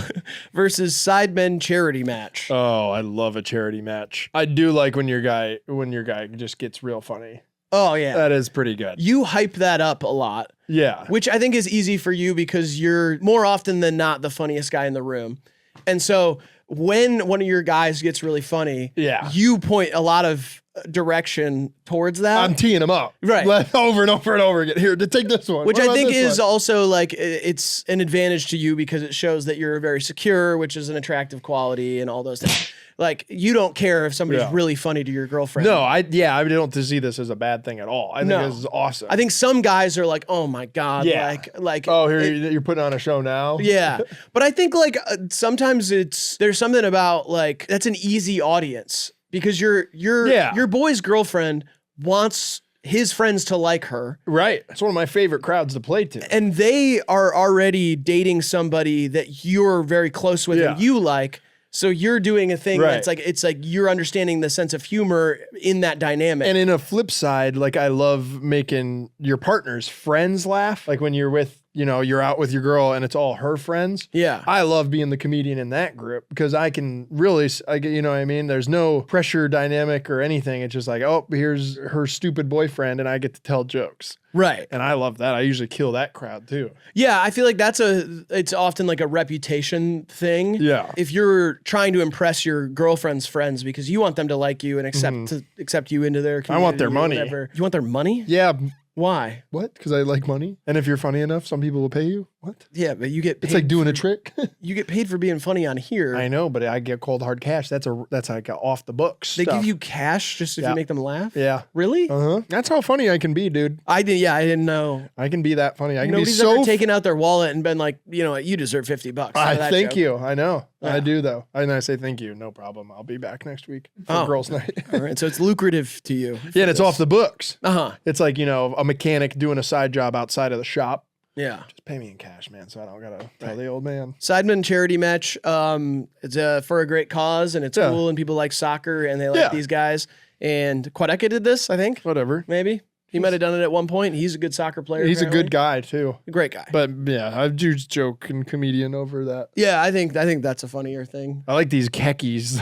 versus Sidemen charity match. Oh, I love a charity match. I do like when your guy just gets real funny. Oh, yeah. That is pretty good. You hype that up a lot. Yeah. Which I think is easy for you because you're more often than not the funniest guy in the room. And so when one of your guys gets really funny, you point a lot of direction towards that. I'm teeing him up. Right. Over and over and over again. Here, to take this one. Which I think is also like, it's an advantage to you because it shows that you're very secure, which is an attractive quality and all those things. Like, you don't care if somebody's really funny to your girlfriend. No, I don't see this as a bad thing at all. I think this is awesome. I think some guys are like, oh my God. Yeah. Like oh, here you're putting on a show now? Yeah. But I think like sometimes there's something about like, that's an easy audience because your boy's girlfriend wants his friends to like her. Right. It's one of my favorite crowds to play to. And they are already dating somebody that you're very close with and you like. So you're doing a thing that's like, it's like you're understanding the sense of humor in that dynamic. And in a flip side, like I love making your partner's friends laugh. Like when you're with, you're out with your girl and it's all her friends. Yeah. I love being the comedian in that group because I can really, you know what I mean? There's no pressure dynamic or anything. It's just like, oh, here's her stupid boyfriend and I get to tell jokes. Right. And I love that. I usually kill that crowd too. Yeah, I feel like it's often like a reputation thing. Yeah. If you're trying to impress your girlfriend's friends because you want them to like you and accept you into their community. I want their money. Whatever. You want their money? Yeah. Why? What? Because I like money? And if you're funny enough, some people will pay you? What? Yeah, but you get paid. It's like doing a trick. You get paid for being funny on here. I know, but I get cold hard cash. That's like off the books. They give you cash just if you make them laugh? Yeah. Really? Uh-huh. That's how funny I can be, dude. I didn't know. I can be that funny. I can Nobody's be so ever taken out their wallet and been like, you deserve $50. Thank you. I know. Yeah. I do though. And I say thank you. No problem. I'll be back next week for girls' night. All right. So it's lucrative to you. Yeah, and it's off the books. Uh-huh. It's like, a mechanic doing a side job outside of the shop. Yeah. Just pay me in cash, man, so I don't gotta tell the old man. Sidemen charity match. It's for a great cause, and it's cool, and people like soccer, and they like these guys. And Quadeka did this, I think. Whatever. Maybe. He might have done it at one point. He's a good soccer player. He's apparently. a good guy, too. A great guy. But yeah, I do joke and comedian over that. Yeah, I think that's a funnier thing. I like these khakis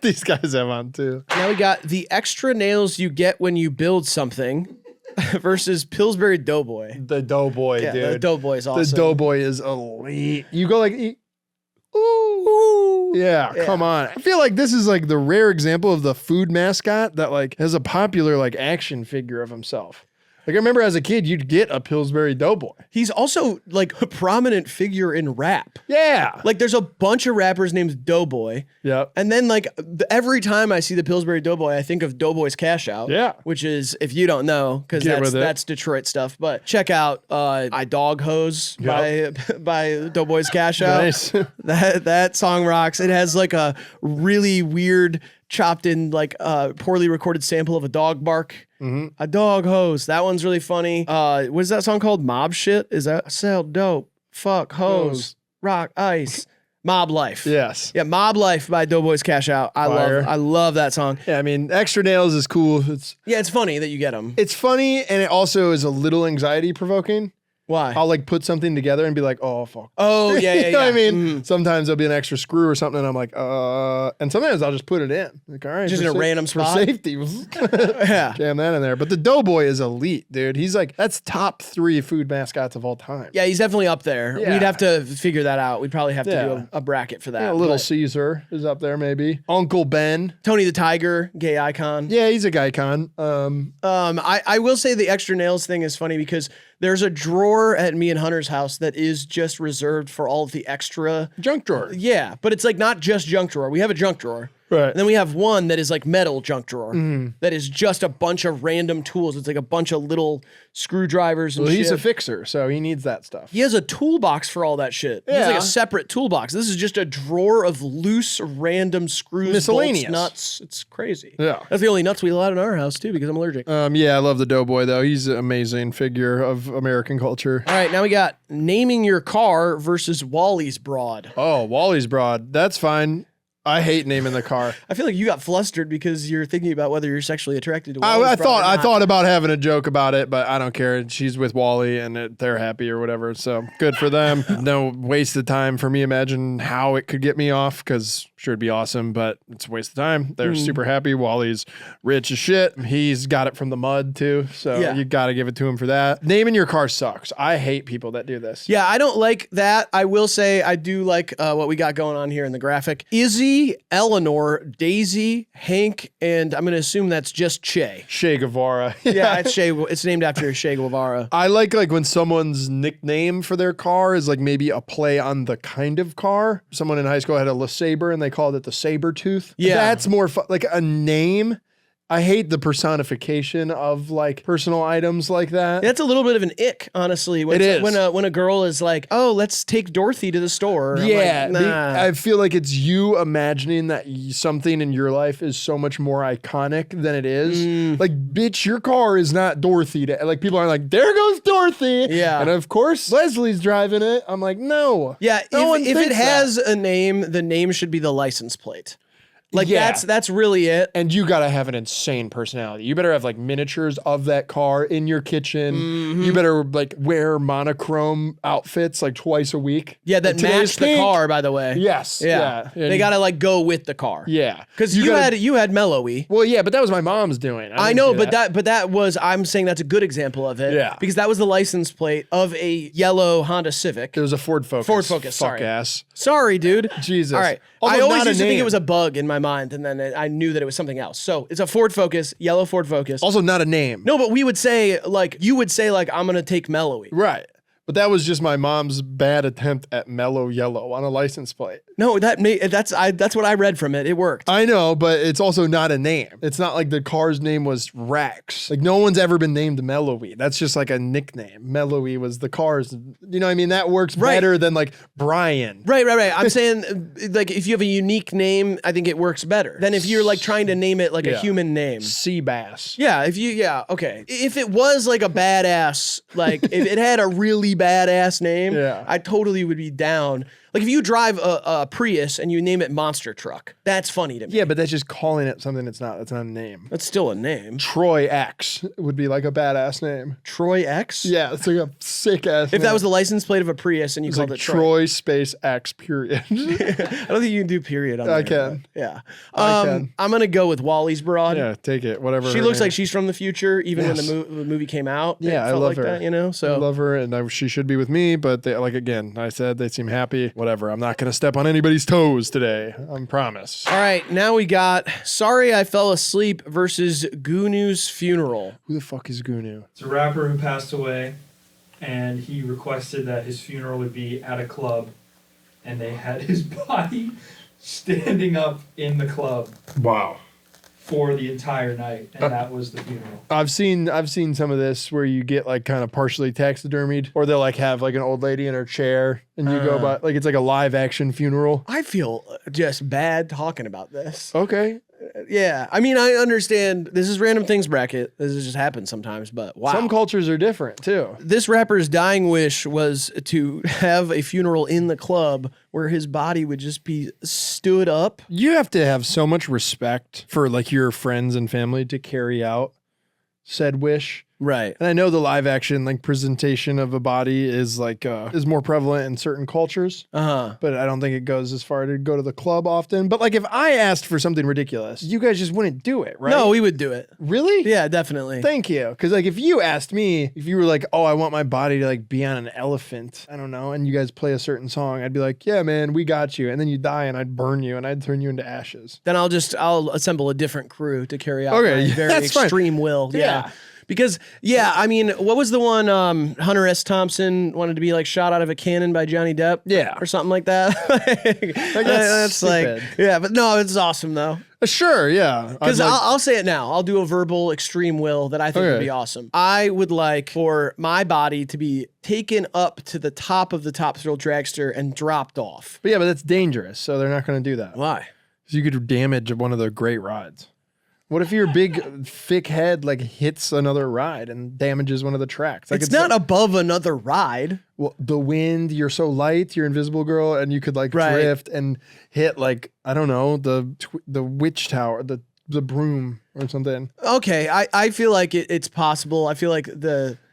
these guys have on, too. Now we got the extra nails you get when you build something versus Pillsbury Doughboy. The Doughboy, Yeah, dude. the Doughboy is awesome. The Doughboy is elite. You go like, ooh. Yeah, come on. I feel like this is like the rare example of the food mascot that like has a popular like action figure of himself. Like I remember as a kid, you'd get a Pillsbury Doughboy. He's also like a prominent figure in rap. Yeah. Like there's a bunch of rappers named Doughboy. Yep. And then like every time I see the Pillsbury Doughboy, I think of Doughboy's Cash Out. Yeah. Which is, if you don't know, because that's Detroit stuff. But check out I Dog Hose by Doughboy's Cash Out. Nice. That song rocks. It has like a really weird chopped in like poorly recorded sample of a dog bark. A dog hose. That one's really funny. What is that song called? Mob Shit? Is that sell dope? Fuck hose. Rock ice. Mob Life. Yes. Yeah, Mob Life by Doughboy's Cash Out. I love that song. Yeah, I mean, extra nails is cool. It's funny that you get them. It's funny, and it also is a little anxiety provoking. Why? I'll like put something together and be like, oh fuck. Oh yeah, yeah. You know what I mean? Sometimes there'll be an extra screw or something, and I'm like, and sometimes I'll just put it in. Like, all right, Just in a random spot? for safety. Yeah. Jam that in there. But the Doughboy is elite, dude. He's like, that's top 3 food mascots of all time. Yeah, he's definitely up there. Yeah. We'd have to figure that out. We'd probably have to Yeah. do a bracket for that. Yeah, Little But Caesar is up there, maybe. Uncle Ben. Tony the Tiger, gay icon. Yeah, he's a guy con. I will say the extra nails thing is funny because there's a drawer at me and Hunter's house that is just reserved for all of the extra Junk drawer. Yeah, but it's like not just junk drawer. We have a junk drawer. Right. And then we have one that is like metal junk drawer that is just a bunch of random tools. It's like a bunch of little screwdrivers and Well, shit. he's a fixer, so he needs that stuff. He has a toolbox for all that shit. He has like Yeah. a separate toolbox. This is just a drawer of loose, random screws, Miscellaneous. bolts, nuts. It's crazy. Yeah. That's the only nuts we allowed in our house too because I'm allergic. Yeah, I love the Doughboy though. He's an amazing figure of American culture. All right, now we got naming your car versus Wally's broad. Oh, Wally's broad. That's fine. I hate naming the car. I feel like you got flustered because you're thinking about whether you're sexually attracted to Wally's I broad or I not. thought about having a joke about it, but I don't care. She's with Wally and they're happy or whatever. So good for them. No waste of time for me. Imagine how it could get me off because sure it'd be awesome, but it's a waste of time. They're super happy. Wally's rich as shit. He's got it from the mud too. So you got to give it to him for that. Naming your car sucks. I hate people that do this. Yeah, I don't like that. I will say I do like what we got going on here in the graphic. Izzy, Eleanor, Daisy, Hank, and I'm going to assume that's just Che. Che Guevara. Yeah, it's Che. It's named after Che Guevara. I like when someone's nickname for their car is like maybe a play on the kind of car. Someone in high school had a LeSabre and they called it the Sabertooth. Yeah. That's more fun. Like a name. I hate the personification of like personal items like that. That's a little bit of an ick, honestly. When It is. when a girl is like, "Oh, let's take Dorothy to the store." I'm Yeah, like, nah. I feel like it's you imagining that something in your life is so much more iconic than it is. Like, bitch, your car is not Dorothy. Like, people are like, there goes Dorothy. Yeah. And of course, Leslie's driving it. I'm like, no. Yeah, No one if it thinks has that. a name, the name should be the license plate. Like Yeah. that's really it. And you gotta have an insane personality. You better have like miniatures of that car in your kitchen. You better like wear monochrome outfits like twice a week. Yeah, that Like, today's match the pink. car, by the way. Yes. Yeah. And- They gotta like go with the car. Yeah. Because you had Mellowy. Well, yeah, but that was my mom's doing. I didn't know, do but that was I'm saying that's a good example of it. Yeah. Because that was the license plate of a yellow Honda Civic. It was a Ford Focus. Ford Focus, Fuck sorry. ass. Sorry, dude. Jesus. All right. Also, I always not a used to think it name. was a bug in my mind, and then I knew that it was something else. So it's a Ford Focus, yellow Ford Focus. Also not a name. No, but you would say like I'm gonna take Mellowy. Right. But that was just my mom's bad attempt at mellow yellow on a license plate. No, that's what I read from it. It worked. I know, but it's also not a name. It's not like the car's name was Rex. Like no one's ever been named Mellowy. That's just like a nickname. Mellowy was the car's. You know what I mean? That works better than like Brian. Right. I'm saying like if you have a unique name, I think it works better than if you're like trying to name it like a human name. Seabass. Yeah, okay. If it was like a badass, like if it had a really really badass name, Yeah. I totally would be down. Like if you drive a Prius and you name it Monster Truck, that's funny to me. Yeah, but that's just calling it something it's not. That's not a name. That's still a name. Troy X would be like a badass name. Troy X? Yeah, it's like a sick ass name. If that was the license plate of a Prius and you it's called like it Troy. Troy space X period. I don't think you can do period on I there, can. but yeah. I can. I'm going to go with Wally's broad. Yeah, take it. Whatever. She her looks name like she's from the future, even Yes. when the movie came out. Yeah, It I felt love like her. that, you know? I So love her, and she should be with me. But they, like again, I said they seem happy. Whatever. I'm not gonna step on anybody's toes today. I promise. all right, now we got Sorry I Fell Asleep versus Gunu's Funeral. Who the fuck is Gunu? It's a rapper who passed away, and he requested that his funeral would be at a club, and they had his body standing up in the club Wow. for the entire night, and that was the funeral. I've seen some of this where you get like kind of partially taxidermied, or they'll like have like an old lady in her chair, and you go by like it's like a live action funeral. I feel just bad talking about this. Okay. Yeah, I mean, I understand this is random things bracket. This just happens sometimes, but wow. Some cultures are different too. This rapper's dying wish was to have a funeral in the club where his body would just be stood up. You have to have so much respect for like your friends and family to carry out said wish. Right. And I know the live action like presentation of a body is like is more prevalent in certain cultures, Uh-huh. but I don't think it goes as far to go to the club often. But like if I asked for something ridiculous, you guys just wouldn't do it, right? No, we would do it. Really? Yeah, definitely. Thank you. Because like if you asked me, if you were like, oh, I want my body to like be on an elephant, I don't know, and you guys play a certain song, I'd be like, yeah, man, we got you. And then you die and I'd burn you and I'd turn you into ashes. Then I'll assemble a different crew to carry out Okay, my yeah, very that's fine. extreme will. Yeah. Because, yeah, I mean, what was the one Hunter S. Thompson wanted to be like shot out of a cannon by Johnny Depp? Yeah. Or something like that. that's like, stupid. yeah, but no, it's awesome though. Sure, yeah. Because I'd like- I'll say it now. I'll do a verbal extreme will that I think would Okay. be awesome. I would like for my body to be taken up to the top of the top thrill dragster and dropped off. but yeah, but that's dangerous. So they're not going to do that. Why? So you could damage one of the great rides. What if your big thick head like hits another ride and damages one of the tracks? Like It's not like, above another ride. well, the wind. You're so light. You're invisible, girl, and you could like Right. drift and hit like I don't know the witch tower, the broom or something. Okay, I feel like it's possible. I feel like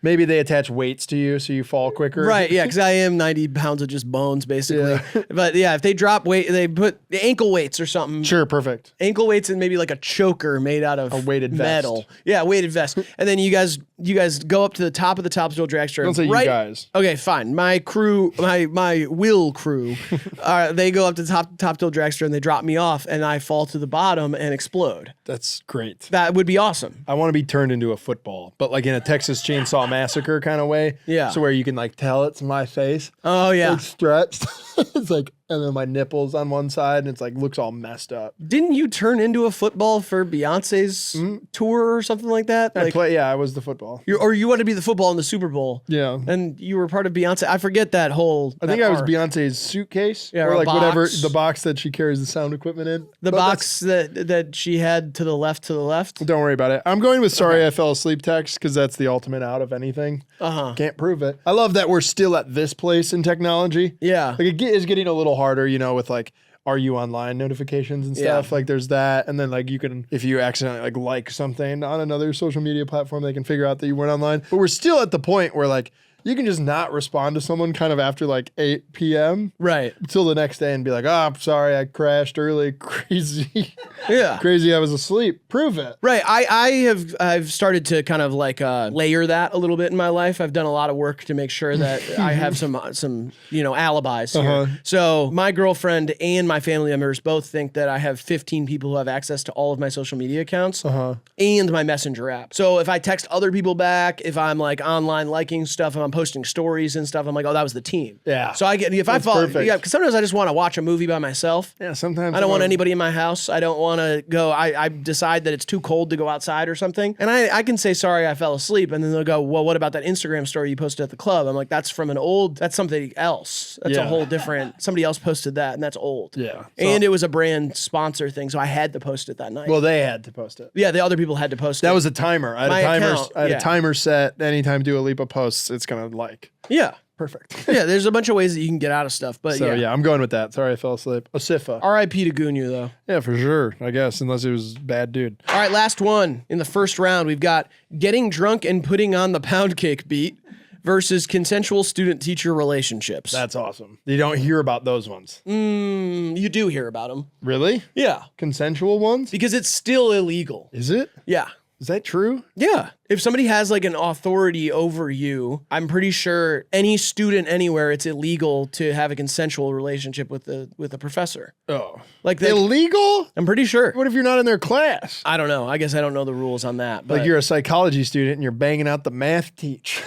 Maybe they attach weights to you so you fall quicker. right, yeah, because I am 90 pounds of just bones basically. Yeah. But yeah, if they drop weight, they put ankle weights or something. Sure. Perfect. Ankle weights and maybe like a choker made out of A weighted vest. metal. Yeah, weighted vest. And then you guys go up to the top of the top thrill dragster. Don't say you guys. Okay, fine. My crew, my will crew, they go up to the top thrill dragster and they drop me off, and I fall to the bottom and explode. That's great. That would be awesome. I want to be turned into a football, but like in a Texas Chainsaw Massacre kind of way. Yeah. So where you can like tell it's my face. Oh yeah. Like stretched. It's like, and then my nipples on one side, and it's like looks all messed up. Didn't you turn into a football for Beyonce's tour or something like that? Like, I was the football. you wanted to be the football in the Super Bowl. Yeah. And you were part of Beyonce. I forget that whole. I think that I was arc. Beyonce's suitcase, Yeah, or or a like whatever box. the box that she carries the sound equipment in. The But box that she had to the left. Don't worry about it. I'm going with sorry I fell asleep text because that's the ultimate out of anything. Uh-huh. Can't prove it. I love that we're still at this place in technology. Yeah. Like it is getting a little harder, with like are you online notifications and stuff. Yeah. Like there's that, and then like you can, if you accidentally like something on another social media platform, they can figure out that you weren't online. But we're still at the point where like you can just not respond to someone kind of after like 8 p.m. Right. until the next day and be like, oh, I'm sorry, I crashed early. Crazy. Yeah. Crazy, I was asleep. Prove it. Right. I've started to kind of like layer that a little bit in my life. I've done a lot of work to make sure that I have some alibis here. Uh-huh. So my girlfriend and my family members both think that I have 15 people who have access to all of my social media accounts and my messenger app. So if I text other people back, if I'm like online liking stuff, if I'm posting stories and stuff, I'm like, oh, that was the team. Yeah. So I get, if That's I fall, perfect. yeah, because sometimes I just want to watch a movie by myself. Yeah, sometimes I don't want anybody in my house. I don't want to go. I decide that it's too cold to go outside or something. And I can say, sorry, I fell asleep. And then they'll go, well, what about that Instagram story you posted at the club? I'm like, that's something else. That's a Yeah. whole different, somebody else posted that and that's old. Yeah. And it was a brand sponsor thing. So I had to post it that night. Well, they had to post it. Yeah, the other people had to post it. That was a timer. I had My a timer. account, I had yeah. a timer set. Anytime Dua Lipa posts, it's gonna to like. Yeah. Perfect. Yeah, there's a bunch of ways that you can get out of stuff, but So yeah, I'm going with that. Sorry, I fell asleep. Osifa. R.I.P. to Gunyu, though. Yeah, for sure. I guess, unless it was a bad dude. All right, last one. In the first round, we've got getting drunk and putting on the pound cake beat versus consensual student-teacher relationships. That's awesome. You don't hear about those ones. You do hear about them. Really? Yeah. Consensual ones? Because it's still illegal. Is it? Yeah. Is that true? Yeah. If somebody has like an authority over you, I'm pretty sure any student anywhere, it's illegal to have a consensual relationship with a professor. Oh. Like illegal? I'm pretty sure. What if you're not in their class? I don't know. I guess I don't know the rules on that. But Like you're a psychology student and you're banging out the math teach.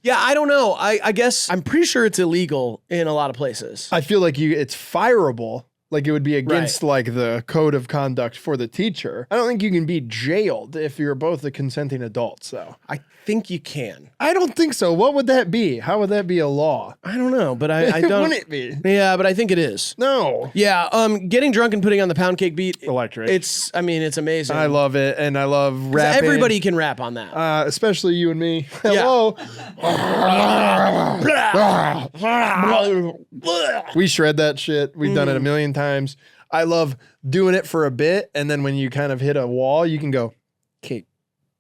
yeah, I don't know. I guess I'm pretty sure it's illegal in a lot of places. I feel like it's fireable. Like it would be against like the code of conduct for the teacher. I don't think you can be jailed if you're both the consenting adults, though. I think you can. I don't think so. What would that be? How would that be a law? I don't know, but I don't. Wouldn't it be? Yeah, but I think it is. No. Yeah, getting drunk and putting on the pound cake beat. Electric. It's amazing. I love it, and I love rapping. Everybody can rap on that. Especially you and me. Hello. We shred that shit. We've done it a million times. I love doing it for a bit, and then when you kind of hit a wall, you can go, cake,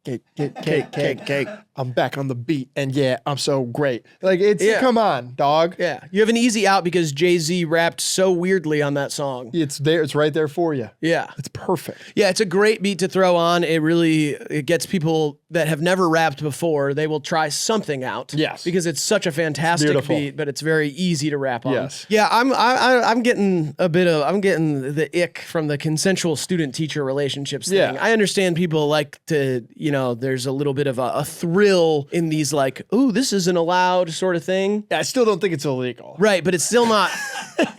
cake, cake, cake, cake, cake. I'm back on the beat, and yeah, I'm so great. Like, come on, dog. Yeah, you have an easy out because Jay-Z rapped so weirdly on that song. It's there. It's right there for you. Yeah. It's perfect. Yeah, it's a great beat to throw on. It gets people that have never rapped before, they will try something out. Yes. Because it's such a fantastic beat, but it's very easy to rap on. Yes. Yeah, I'm getting the ick from the consensual student-teacher relationships thing. Yeah. I understand people like to, there's a little bit of a thrill in these like, ooh, this isn't allowed sort of thing. Yeah, I still don't think it's illegal. Right, but it's still not,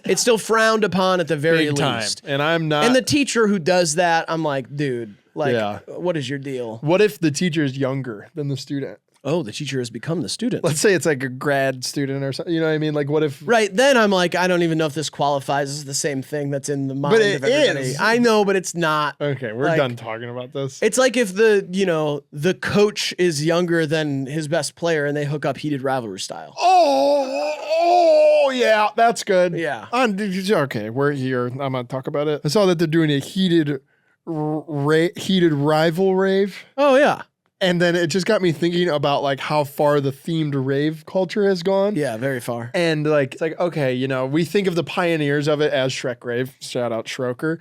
it's still frowned upon at the very Big time. least. And I'm not. And the teacher who does that, I'm like, dude, what is your deal? What if the teacher is younger than the student? Oh, the teacher has become the student. Let's say it's like a grad student or something. You know what I mean? Like, what if? Right, then I'm like, I don't even know if this qualifies as the same thing that's in the mind But of everybody. is. I know, but it's not. Okay, we're Like, done talking about this. It's like if the coach is younger than his best player and they hook up heated rivalry style. Oh, yeah, that's good. Yeah. Okay, we're here. I'm gonna talk about it. I saw that they're doing a heated rival rave. Oh yeah. And then it just got me thinking about like how far the themed rave culture has gone. Yeah, very far. And like, it's like, okay, we think of the pioneers of it as Shrek Rave. Shout out Schroker.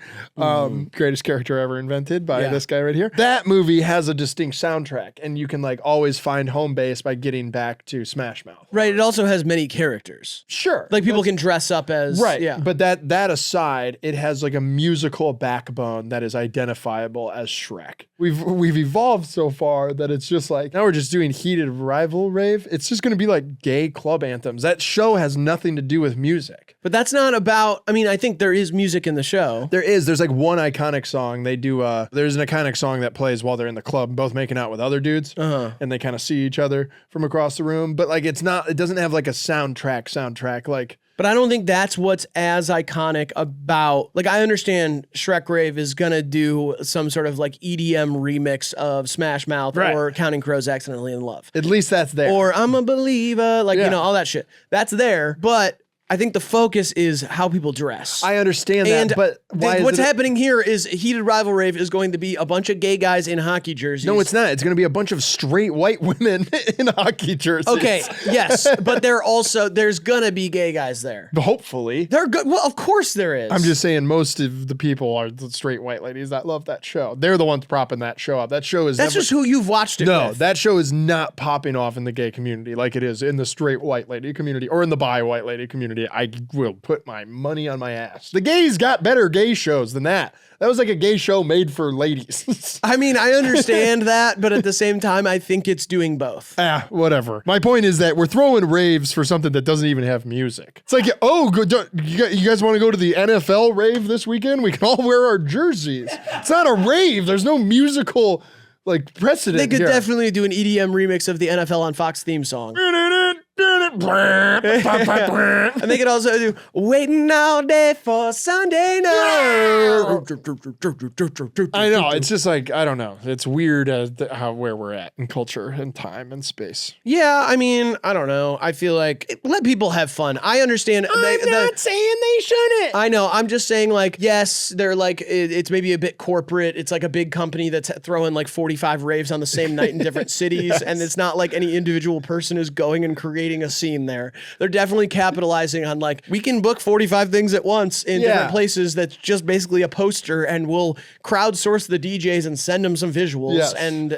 Greatest character ever invented by this guy right here. That movie has a distinct soundtrack, and you can like always find home base by getting back to Smash Mouth. Right, it also has many characters. Sure. Like people can dress up as Right. Yeah. But that aside, it has like a musical backbone that is identifiable as Shrek. We've evolved so far that it's just like, now we're just doing heated rival rave. It's just going to be like gay club anthems. That show has nothing to do with music. But that's not about, I think there is music in the show. There's like one iconic song. They do, there's an iconic song that plays while they're in the club, both making out with other dudes. And they kind of see each other from across the room. But like, it doesn't have like a soundtrack. Like, But I don't think that's what's as iconic about, like, I understand Shrek Rave is going to do some sort of like EDM remix of Smash Mouth or Counting Crows Accidentally in Love. at least that's there. Or I'm a Believer, like, all that shit. That's there. But I think the focus is how people dress. I understand that, And but why what's happening here is Heated Rival Rave is going to be a bunch of gay guys in hockey jerseys. No, it's not. It's going to be a bunch of straight white women in hockey jerseys. Okay, yes, but there's gonna be gay guys there. Hopefully. They're good. Well, of course there is. I'm just saying most of the people are the straight white ladies that love that show. They're the ones propping that show up. That show is That's just who you've watched it No, with. that show is not popping off in the gay community like it is in the straight white lady community or in the bi white lady community. I will put my money on my ass. The gays got better gay shows than that. That was like a gay show made for ladies. I understand that, but at the same time, I think it's doing both. Whatever. My point is that we're throwing raves for something that doesn't even have music. It's like, you guys want to go to the NFL rave this weekend? We can all wear our jerseys. It's not a rave. There's no musical like precedent. They could here. definitely do an EDM remix of the NFL on Fox theme song. And they could also do waiting all day for Sunday night. I know. It's just like, I don't know. It's weird where we're at in culture and time and space. Yeah, I mean, I don't know. I feel like let people have fun. I understand. I'm not saying they shouldn't. I know. I'm just saying, like, yes, they're like, it's maybe a bit corporate. It's like a big company that's throwing like 45 raves on the same night in different cities. Yes. And it's not like any individual person is going and creating a scene there. They're definitely capitalizing on like, we can book 45 things at once in different places. That's just basically a poster, and we'll crowdsource the DJs and send them some visuals. Yes. And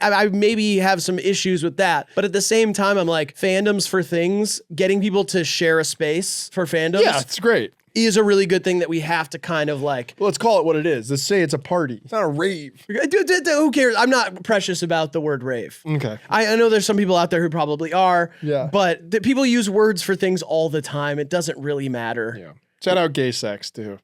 I maybe have some issues with that. But at the same time, I'm like, fandoms for things, getting people to share a space for fandoms. Yeah, it's great. Is a really good thing that we have to kind of like. Well, let's call it what it is. Let's say it's a party. It's not a rave. Who cares? I'm not precious about the word rave. Okay. I know there's some people out there who probably are. Yeah. But people use words for things all the time. It doesn't really matter. Yeah. Shout out gay sex too.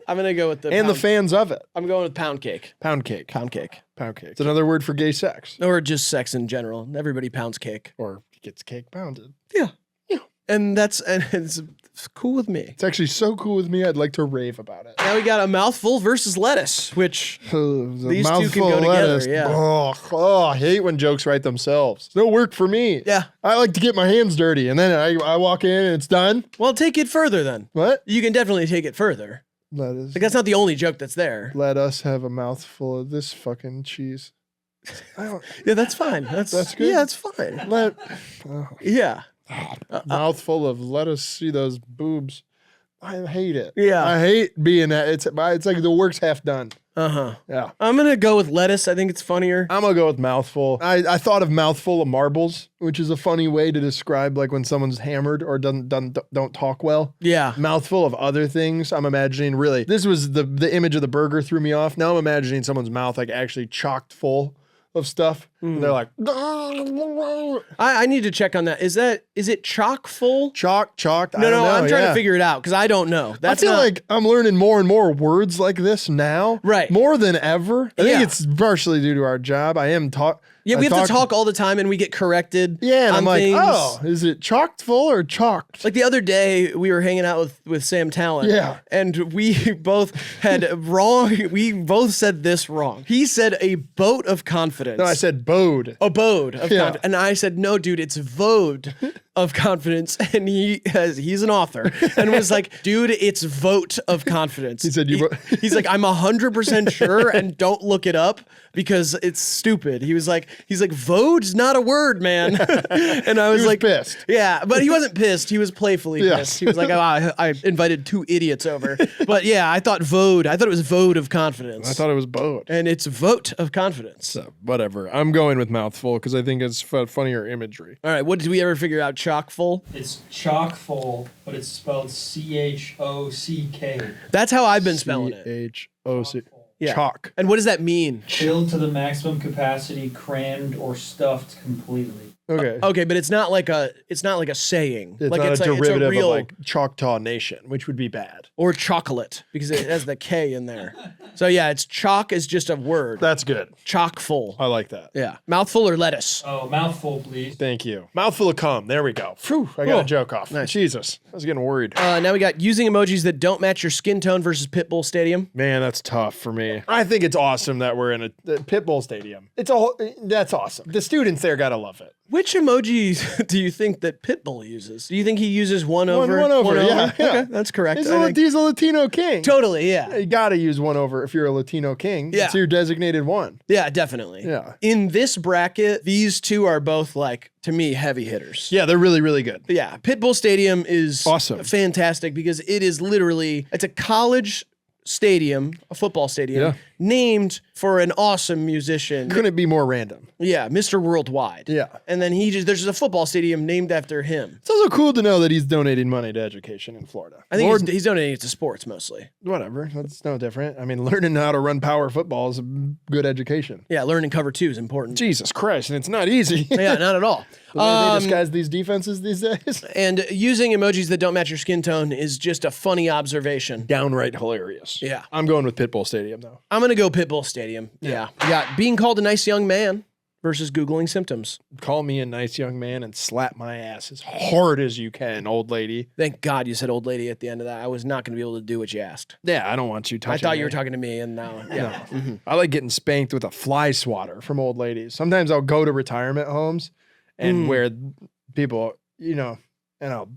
I'm gonna go with the fans of it. I'm going with pound cake. Pound cake. Pound cake. Pound cake. It's another word for gay sex. Or just sex in general. Everybody pounds cake. Or gets cake pounded. Yeah. And it's cool with me. It's actually so cool with me, I'd like to rave about it. Now we got a mouthful versus lettuce, which these two can go lettuce. together. Yeah. Oh, I hate when jokes write themselves. No work for me. Yeah. I like to get my hands dirty, and then I walk in and it's done. Well, take it further then. What? You can definitely take it further. Lettuce. Like, that's not the only joke that's there. Let us have a mouthful of this fucking cheese. Yeah, that's fine. That's good. Yeah, that's fine. Oh. Yeah. Mouthful of lettuce. See those boobs. I hate it. Yeah. I hate being that. It's like the work's half done. Uh-huh. Yeah. I'm going to go with lettuce. I think it's funnier. I'm going to go with mouthful. I thought of mouthful of marbles, which is a funny way to describe like when someone's hammered or don't talk well. Yeah. Mouthful of other things. I'm imagining really, this was the image of the burger threw me off. Now I'm imagining someone's mouth like actually chocked full of stuff. And they're like, I need to check on that. Is it chock full? chocked. No, I'm trying to figure it out because I don't know. I feel like I'm learning more and more words like this now. Right. More than ever. I think Yeah. it's partially due to our job. I am taught. Yeah, we have to talk all the time and we get corrected. Yeah, and on I'm like, things. oh, is it chocked full or chalked? Like the other day, we were hanging out with Sam Talent. Yeah. And we both had we both said this wrong. He said a boat of confidence. No, I said bode. Abode of Yeah. confidence. And I said, no, dude, it's vode of confidence. And he's an author and was like, dude, it's vote of confidence. He said, he's like, I'm 100% sure and don't look it up because it's stupid. He's like, vode's not a word, man. And I was like, pissed. Yeah, but he wasn't pissed. He was playfully pissed. He was like, oh, I invited two idiots over. But yeah, I thought it was vote of confidence. I thought it was bode. And it's vote of confidence. So, whatever. I'm going with mouthful because I think it's funnier imagery. All right, what did we ever figure out? Chock full? It's chock full, but it's spelled CHOCK. That's how I've been spelling it. CHOC. Yeah. Chalk. And what does that mean? Filled to the maximum capacity, crammed or stuffed completely. Okay. Okay, but it's not like a saying. It's like not it's a like derivative it's a real of like Choctaw Nation, which would be bad. or chocolate because it has the K in there. So yeah, it's chalk is just a word. That's good. Chock full. I like that. Yeah. Mouthful or lettuce? Oh, mouthful, please. Thank you. Mouthful of cum. There we go. Phew, I got Cool. a joke off. Nice. Jesus, I was getting worried. Now we got using emojis that don't match your skin tone versus Pitbull Stadium. Man, that's tough for me. I think it's awesome that we're in a Pitbull Stadium. That's awesome. The students there gotta love it. Which emojis do you think that Pitbull uses? Do you think he uses one over? One over, yeah. Okay, that's correct. He's I think. a Latino king. Totally, yeah. You gotta use one over if you're a Latino king. Yeah. It's your designated one. Yeah, definitely. Yeah. In this bracket, these two are both like, to me, heavy hitters. Yeah, they're really, really good. Yeah, Pitbull Stadium is Awesome. fantastic because it is literally, it's a college stadium, a football stadium, Yeah. named for an awesome musician. Couldn't be more random. Yeah, Mr. Worldwide. Yeah. And then there's just a football stadium named after him. It's also cool to know that he's donating money to education in Florida. I think he's donating it to sports mostly. Whatever. That's no different. I mean, learning how to run power football is a good education. Yeah, learning cover two is important. Jesus Christ, and it's not easy. Yeah, not at all. The way they disguise these defenses these days. And using emojis that don't match your skin tone is just a funny observation. Downright hilarious. Yeah. I'm going with Pitbull Stadium, though. I'm going to go Pitbull Stadium. Yeah. You got being called a nice young man versus Googling symptoms. Call me a nice young man and slap my ass as hard as you can, old lady. Thank God you said old lady at the end of that. I was not going to be able to do what you asked. Yeah, I don't want you touching I thought me. you were talking to me, and now, yeah. No. I like getting spanked with a fly swatter from old ladies. Sometimes I'll go to retirement homes and where people, you know, and I'll,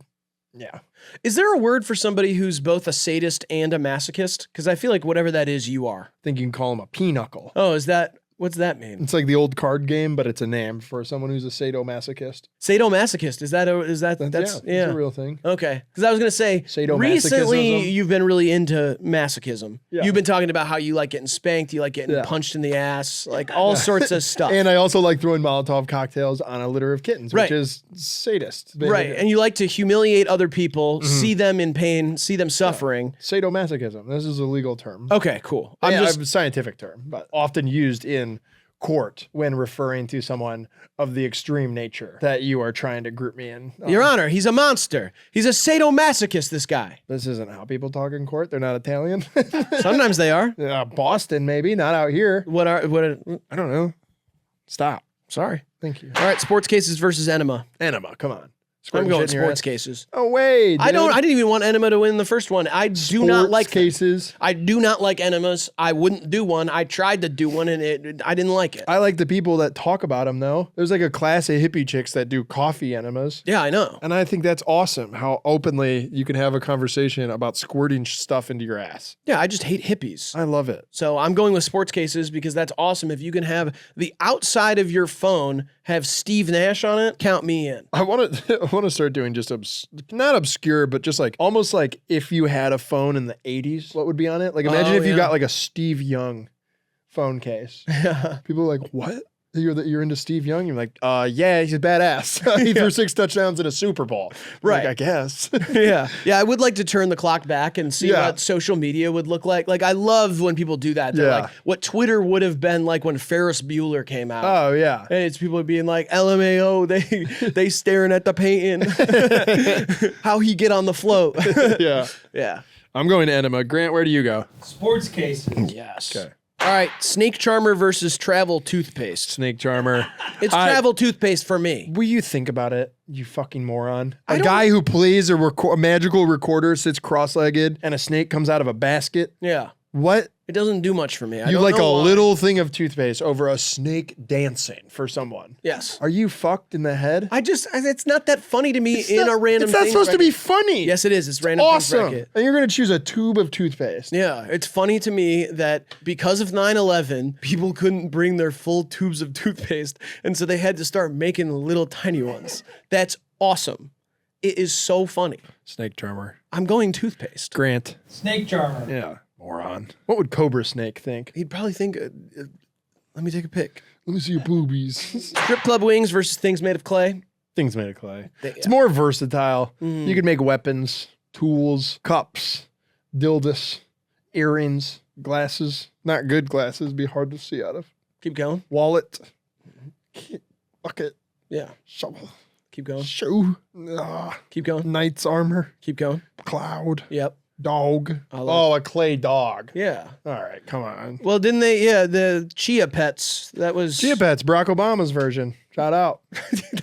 yeah. Is there a word for somebody who's both a sadist and a masochist? Because I feel like whatever that is, you are. I think you can call them a pinochle. Oh, is that, what's that mean? It's like the old card game, but it's a name for someone who's a sadomasochist. Sadomasochist, is that, that's It's a real thing. Okay. Because I was going to say, Sadomasochism. recently you've been really into masochism. Yeah. You've been talking about how you like getting spanked, you like getting punched in the ass, like all sorts of stuff. And I also like throwing Molotov cocktails on a litter of kittens, which is sadist behavior. Right. And you like to humiliate other people, see them in pain, see them suffering. Sadomasochism. This is a legal term. Okay, cool. I have a scientific term, but often used in court when referring to someone of the extreme nature that you are trying to group me in. Your Honor, he's a monster. He's a sadomasochist, this guy. This isn't how people talk in court. They're not Italian. Sometimes they are. Boston, maybe, not out here. What are, I don't know. Stop. sorry. Thank you. All right, sports cases versus enema. Enema, come on. I'm going shit in your sports ass. cases. Oh wait, I didn't even want enema to win the first one. I do not like them. cases. I do not like enemas. I wouldn't do one. I tried to do one and I didn't like it. I like the people that talk about them though. There's like a class of hippie chicks that do coffee enemas. Yeah, I know. And I think that's awesome how openly you can have a conversation about squirting stuff into your ass. Yeah, I just hate hippies. I love it. So I'm going with sports cases because that's awesome. If you can have the outside of your phone have Steve Nash on it, count me in. I want to start doing just not obscure, but just like almost like if you had a phone in the 80s, what would be on it? Like imagine if you got like a Steve Young phone case. People are like, what? You're into Steve Young? You're like, yeah, he's a badass. He threw 6 touchdowns in a Super Bowl. Right. Like, I guess. Yeah. I would like to turn the clock back and see Yeah. what social media would look like. Like, I love when people do that. They're Yeah. like, what Twitter would have been like when Ferris Bueller came out. Oh, yeah. And it's people being like, LMAO, they staring at the painting. How he get on the float. Yeah. Yeah. I'm going to enema. Grant, where do you go? Sports cases. Yes. Okay. All right. Snake Charmer versus travel toothpaste. Snake Charmer. It's travel toothpaste for me. Will you think about it, you fucking moron? I A don't- guy who plays a magical recorder sits cross-legged and a snake comes out of a basket? Yeah. What? It doesn't do much for me. I You don't like a know why. little thing of toothpaste over a snake dancing for someone? Yes. Are you fucked in the head? It's not that funny to me a random It's not things supposed to be bracket. funny. Yes, it is. It's random things Awesome. bracket. And you're going to choose a tube of toothpaste. Yeah, it's funny to me that because of 9/11, people couldn't bring their full tubes of toothpaste, and so they had to start making little tiny ones. That's awesome. It is so funny. Snake Charmer. I'm going toothpaste. Grant. Snake charmer. Yeah. Moron. What would Cobra Snake think? He'd probably think, let me take a pic. Let me see your boobies. Strip club wings versus things made of clay. Things made of clay. It's Yeah. more versatile. You could make weapons, tools, cups, dildos, earrings, glasses. Not good glasses, be hard to see out of. Keep going. Wallet, bucket, Yeah. shovel, Keep going. shoe, Keep going. knight's armor, Keep going. cloud, Yep. dog. I like- A clay dog. Yeah. All right, come on. Well, didn't they? Yeah, the Chia Pets. That was Chia Pets, Barack Obama's version. Shout out.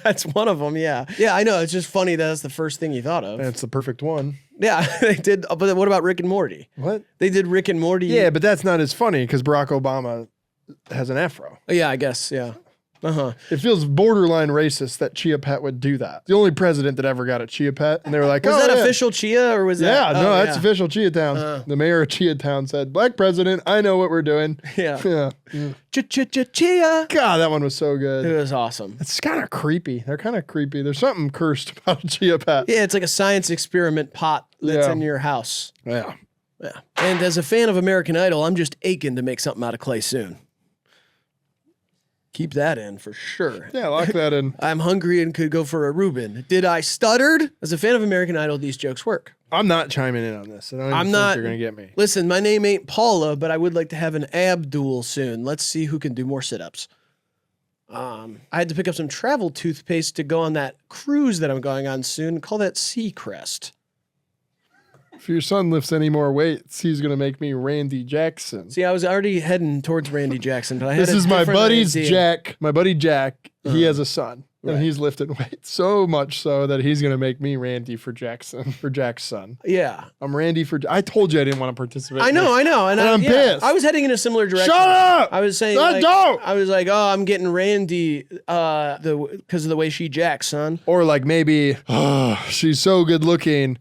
That's one of them. Yeah. Yeah, I know. It's just funny that's the first thing you thought of. And it's the perfect one. Yeah, they did. But what about Rick and Morty? What? They did Rick and Morty. Yeah, but that's not as funny because Barack Obama has an afro. Yeah, I guess. Yeah. It feels borderline racist that Chia Pet would do that. The only president that ever got a Chia Pet, and they were like, Was "Oh, that yeah." official Chia or was Yeah, that? no, oh, that's yeah. official Chia Town. The mayor of Chia Town said, "Black president, I know what we're doing." Yeah. Yeah. Chia. God, that one was so It good. was awesome. It's kind of creepy. They're kind of creepy. There's something cursed about a Chia Pet. Yeah, it's like a science experiment pot that's Yeah. in your house. Yeah. Yeah. And as a fan of American Idol, I'm just aching to make something out of clay soon. Keep that in for sure. Yeah, lock that in. I'm hungry and could go for a Reuben. Did I stuttered? As a fan of American Idol, these jokes work. I'm not chiming in on this. I don't even I'm think not- you're going to get me. Listen, my name ain't Paula, but I would like to have an ab duel soon. Let's see who can do more sit-ups. I had to pick up some travel toothpaste to go on that cruise that I'm going on soon. Call that Seacrest. If your son lifts any more weights, he's gonna make me Randy Jackson. See, I was already heading towards Randy Jackson, but I had This a is my different buddy's idea. Jack. My buddy Jack, he has a son. Right. And he's lifting weights so much so that he's gonna make me Randy for Jackson, for Jack's son. Yeah. I'm Randy for. I told you I didn't want to participate. I know, and I'm pissed. I was heading in a similar direction. Shut up! I was saying, I was like, oh, I'm getting Randy, because of the way she jacks, son. Or like maybe, oh, she's so good looking.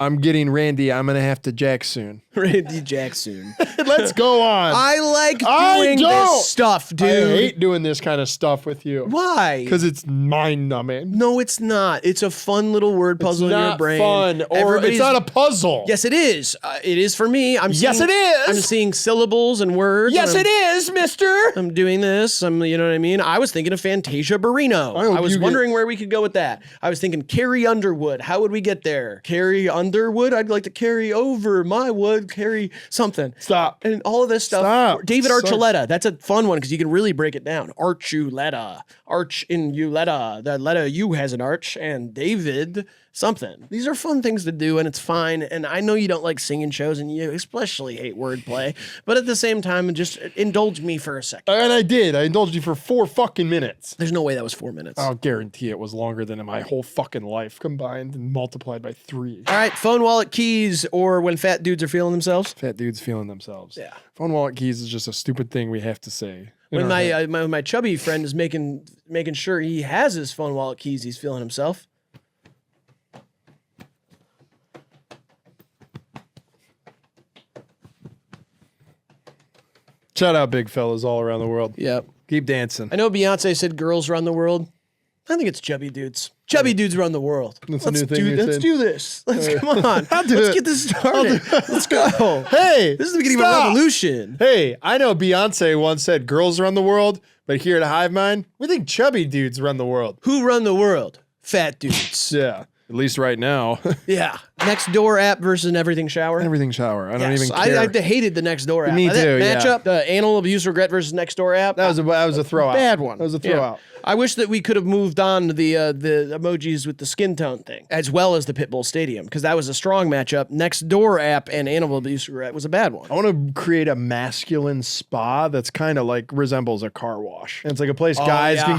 I'm getting Randy. I'm gonna have to jack soon. Randy Jackson. Let's go on. I like I doing don't. this stuff, dude. I hate doing this kind of stuff with you. Why? Because it's mind numbing. No, it's not. It's a fun little word puzzle It's in your not brain. fun, or Everybody's- it's not a puzzle. Yes, it is. It is for me. Yes, it is. I'm seeing syllables and words. Yes, and it is, mister. I'm doing this. You know what I mean? I was thinking of Fantasia Barrino. I hope I was you wondering where we could go with that. I was thinking Carrie Underwood. How would we get there? Carrie Underwood? I'd like to carry over my wood, carry something. Stop. And all of this stuff. Stop. David Stop. Archuleta. That's a fun one because you can really break it down. Archuleta. Arch in Uleta. The letter U has an arch. And David something. These are fun things to do and it's fine. And I know you don't like singing shows and you especially hate wordplay. But at the same time, just indulge me for a second. And I did. I indulged you for 4 fucking minutes. There's no way that was 4 minutes. I'll guarantee it was longer than my whole fucking life combined and multiplied by 3. All right, phone, wallet, keys, or when fat dudes are feeling themselves. Fat dudes feeling themselves. Yeah. Phone, wallet, keys is just a stupid thing we have to say. When my chubby friend is making sure he has his phone, wallet, keys, he's feeling himself. Shout out big fellas all around the world. Yep. Keep dancing. I know Beyonce said girls run the world. I think it's chubby dudes. Chubby dudes run the world. That's a new thing you're Let's saying. do this. Come on. I'll do Let's it. get this started. Let's go. Hey, This is the beginning stop. of a revolution. Hey, I know Beyonce once said girls run the world, but here at HIVEMIND, we think chubby dudes run the world. Who run the world? Fat dudes. Yeah, at least right now. Yeah. Next Door app versus an Everything Shower. Everything shower. I don't Yes, even care. I hated the Next Door app. Me That too, yeah. matchup, the Animal Abuse Regret versus Next Door app. that was a throw out. Bad one. That was a Yeah. throw out. I wish that we could have moved on to the emojis with the skin tone thing, as well as the Pitbull Stadium, because that was a strong matchup. Next Door app and Animal Abuse Regret was a bad one. I want to create a masculine spa that's kind of like resembles a car wash. And it's like a place guys yeah. can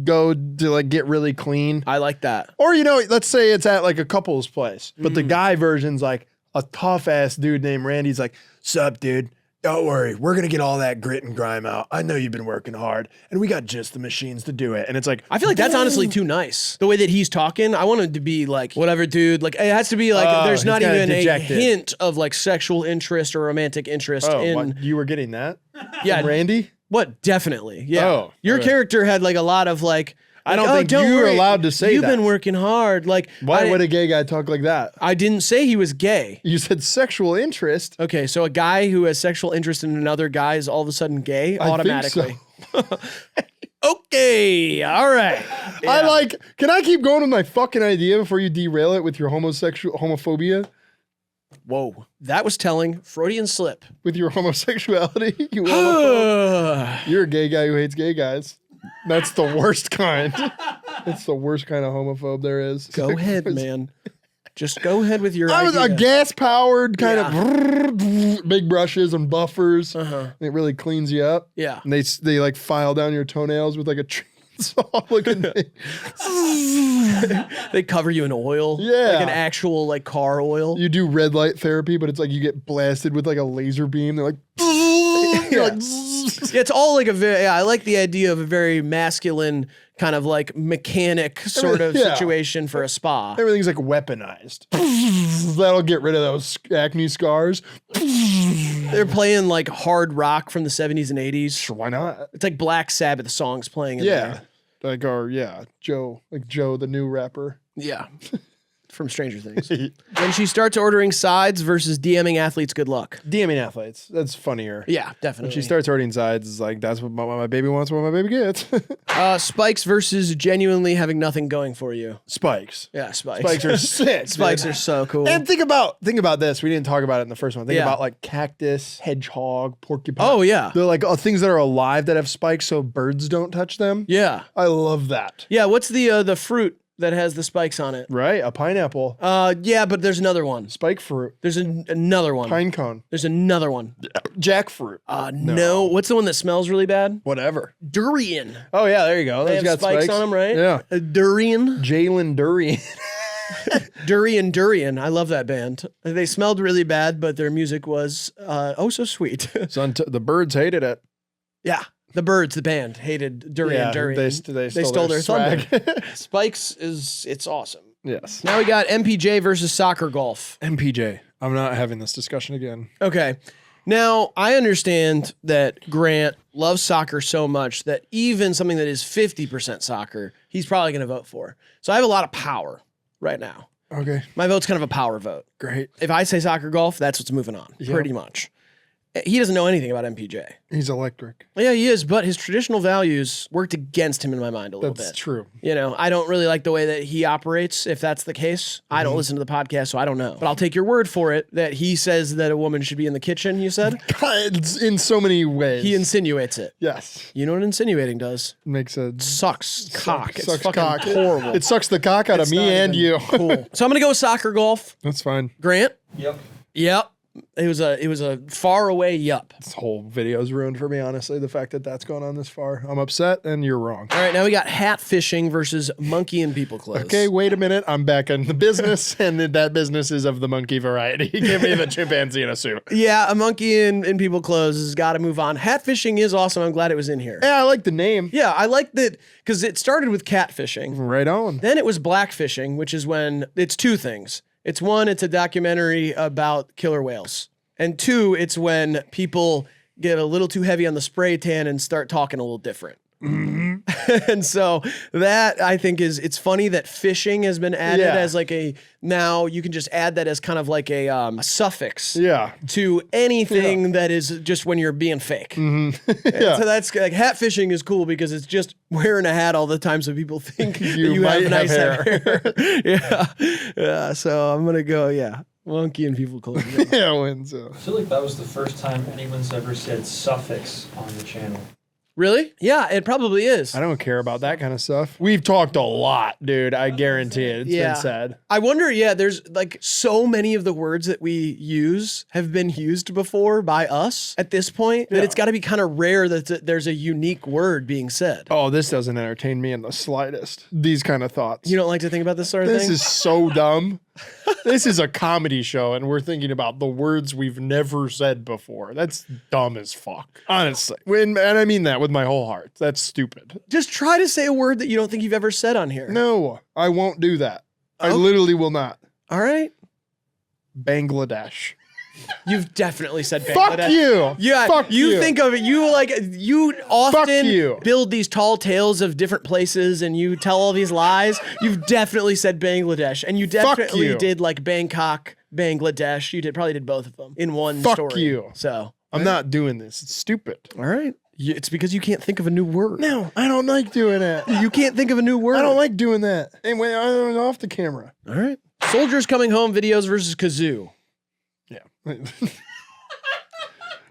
go to like get really clean. I like that. Or, let's say it's at like a couple's place, but the guy version's like a tough ass dude named Randy's like, "Sup, dude? Don't worry. We're going to get all that grit and grime out. I know you've been working hard and we got just the machines to do it." And it's like, I feel like that's honestly too nice. The way that he's talking, I want him to be like, whatever, dude. Like, it has to be like, there's he's not kinda even dejected. a hint of like sexual interest or romantic interest in. what, you were getting that? Yeah, From Randy? What? Definitely. Yeah. Oh, Your okay. character had like a lot of like. I don't "Oh, think you're worry, allowed to say You've that." been working hard. Like, Why would a gay guy talk like that? I didn't say he was gay. You said sexual interest. Okay, so a guy who has sexual interest in another guy is all of a sudden gay I automatically. think so. Okay, all right. Can I keep going with my fucking idea before you derail it with your homophobia? Whoa, that was telling. Freudian slip. With your homosexuality? You homophobe? You're a gay guy who hates gay guys. That's the worst kind. That's the worst kind of homophobe there is. Go ahead, man. Just go ahead with your I was a idea. gas-powered kind of big brushes and buffers. Uh-huh. It really cleans you up. Yeah. And they like file down your toenails with like a chainsaw looking thing. They cover you in oil. Yeah. Like an actual like car oil. You do red light therapy, but it's like you get blasted with like a laser beam. They're like, you're like, Yeah, it's all like a very, I like the idea of a very masculine kind of like mechanic sort of Yeah. situation for a spa. everything's like weaponized. That'll get rid of those acne scars. They're playing like hard rock from the 70s and 80s. Sure, why not? It's like Black Sabbath songs playing in Yeah. Like Joe, the new rapper. there. Yeah. From Stranger Things. When she starts ordering sides versus DMing athletes, good luck. DMing athletes. That's funnier. Yeah, When definitely. she starts ordering sides, it's like, that's what my baby wants, what my baby gets. Spikes versus genuinely having nothing going for you. Spikes. Yeah, spikes. Spikes are sick. Spikes dude. are so cool. And think about this. We didn't talk about it in the first one. Think Yeah. about like cactus, hedgehog, porcupine. Oh, yeah. They're like things that are alive that have spikes so birds don't touch them. Yeah. I love that. Yeah, what's the fruit that has the spikes on it. Right, a pineapple. Yeah, but there's another one. Spike fruit. There's another one. Pine cone. There's another one. Jackfruit. No. What's the one that smells really bad? Whatever. Durian. Oh, yeah, there you go. They Those have got spikes on them, right? Yeah. Durian. Jalen Durian. Durian. I love that band. They smelled really bad, but their music was oh so sweet. The Birds hated it. Yeah. The Birds, the band, hated Durian. They stole their swag. thunder. Spikes it's awesome. Yes. Now we got MPJ versus soccer golf. MPJ. I'm not having this discussion again. Okay. Now, I understand that Grant loves soccer so much that even something that is 50% soccer, he's probably going to vote for. So I have a lot of power right now. Okay. My vote's kind of a power vote. Great. If I say soccer golf, that's what's moving on, pretty much. He doesn't know anything about MPJ. He's electric. Yeah, he is, but his traditional values worked against him in my mind a little bit. That's true. You know, I don't really like the way that he operates, if that's the case. I don't listen to the podcast, so I don't know. But I'll take your word for it that he says that a woman should be in the kitchen, you said? It's in so many ways. He insinuates it. Yes. You know what insinuating does? Makes a... Sucks cock. It's sucks fucking cock. horrible. It sucks the cock out of me and you. Cool. So I'm going to go with soccer golf. That's fine. Grant? Yep. Yep. It was a far away yup. This whole video's ruined for me, honestly, the fact that that's gone on this far. I'm upset, and you're wrong. All right, now we got hat fishing versus monkey in people clothes. Okay, wait a minute. I'm back in the business, and that business is of the monkey variety. Give me the chimpanzee in a suit. Yeah, a monkey in people clothes has got to move on. Hat fishing is awesome. I'm glad it was in here. Yeah, I like the name. Yeah, I like that because it started with catfishing. Right on. Then it was blackfishing, which is when it's two things. It's one, it's a documentary about killer whales. And two, it's when people get a little too heavy on the spray tan and start talking a little different. Mm-hmm. And so that I think it's funny that fishing has been added as like now you can just add that as kind of like a suffix to anything that is just when you're being fake. Mm-hmm. So that's like hat fishing is cool because it's just wearing a hat all the time so people think that you have nice hair. Yeah. So I'm going to go, monkey and people clothes. Yeah, wins. I feel like that was the first time anyone's ever said suffix on the channel. Really? Yeah, it probably is. I don't care about that kind of stuff. We've talked a lot, dude. I guarantee it. It's been said. I wonder, there's like so many of the words that we use have been used before by us at this point that it's got to be kind of rare that there's a unique word being said. Oh, this doesn't entertain me in the slightest. These kind of thoughts. You don't like to think about this sort of thing? This is so dumb. This is a comedy show, and we're thinking about the words we've never said before. That's dumb as fuck. Honestly. And I mean that with my whole heart. That's stupid. Just try to say a word that you don't think you've ever said on here. No, I won't do that. I literally will not. All right. Bangladesh. You've definitely said Bangladesh. Fuck you. Yeah, Fuck you. Think of it. You often you. build these tall tales of different places and you tell all these lies. You've definitely said Bangladesh. And you definitely did like Bangkok, Bangladesh. Probably did both of them in one story. Fuck you. So I'm not doing this. It's stupid. All right. It's because you can't think of a new word. No, I don't like doing that. You can't think of a new word. I don't like doing that. Anyway, I'm off the camera. All right. Soldiers coming home videos versus kazoo. Yeah.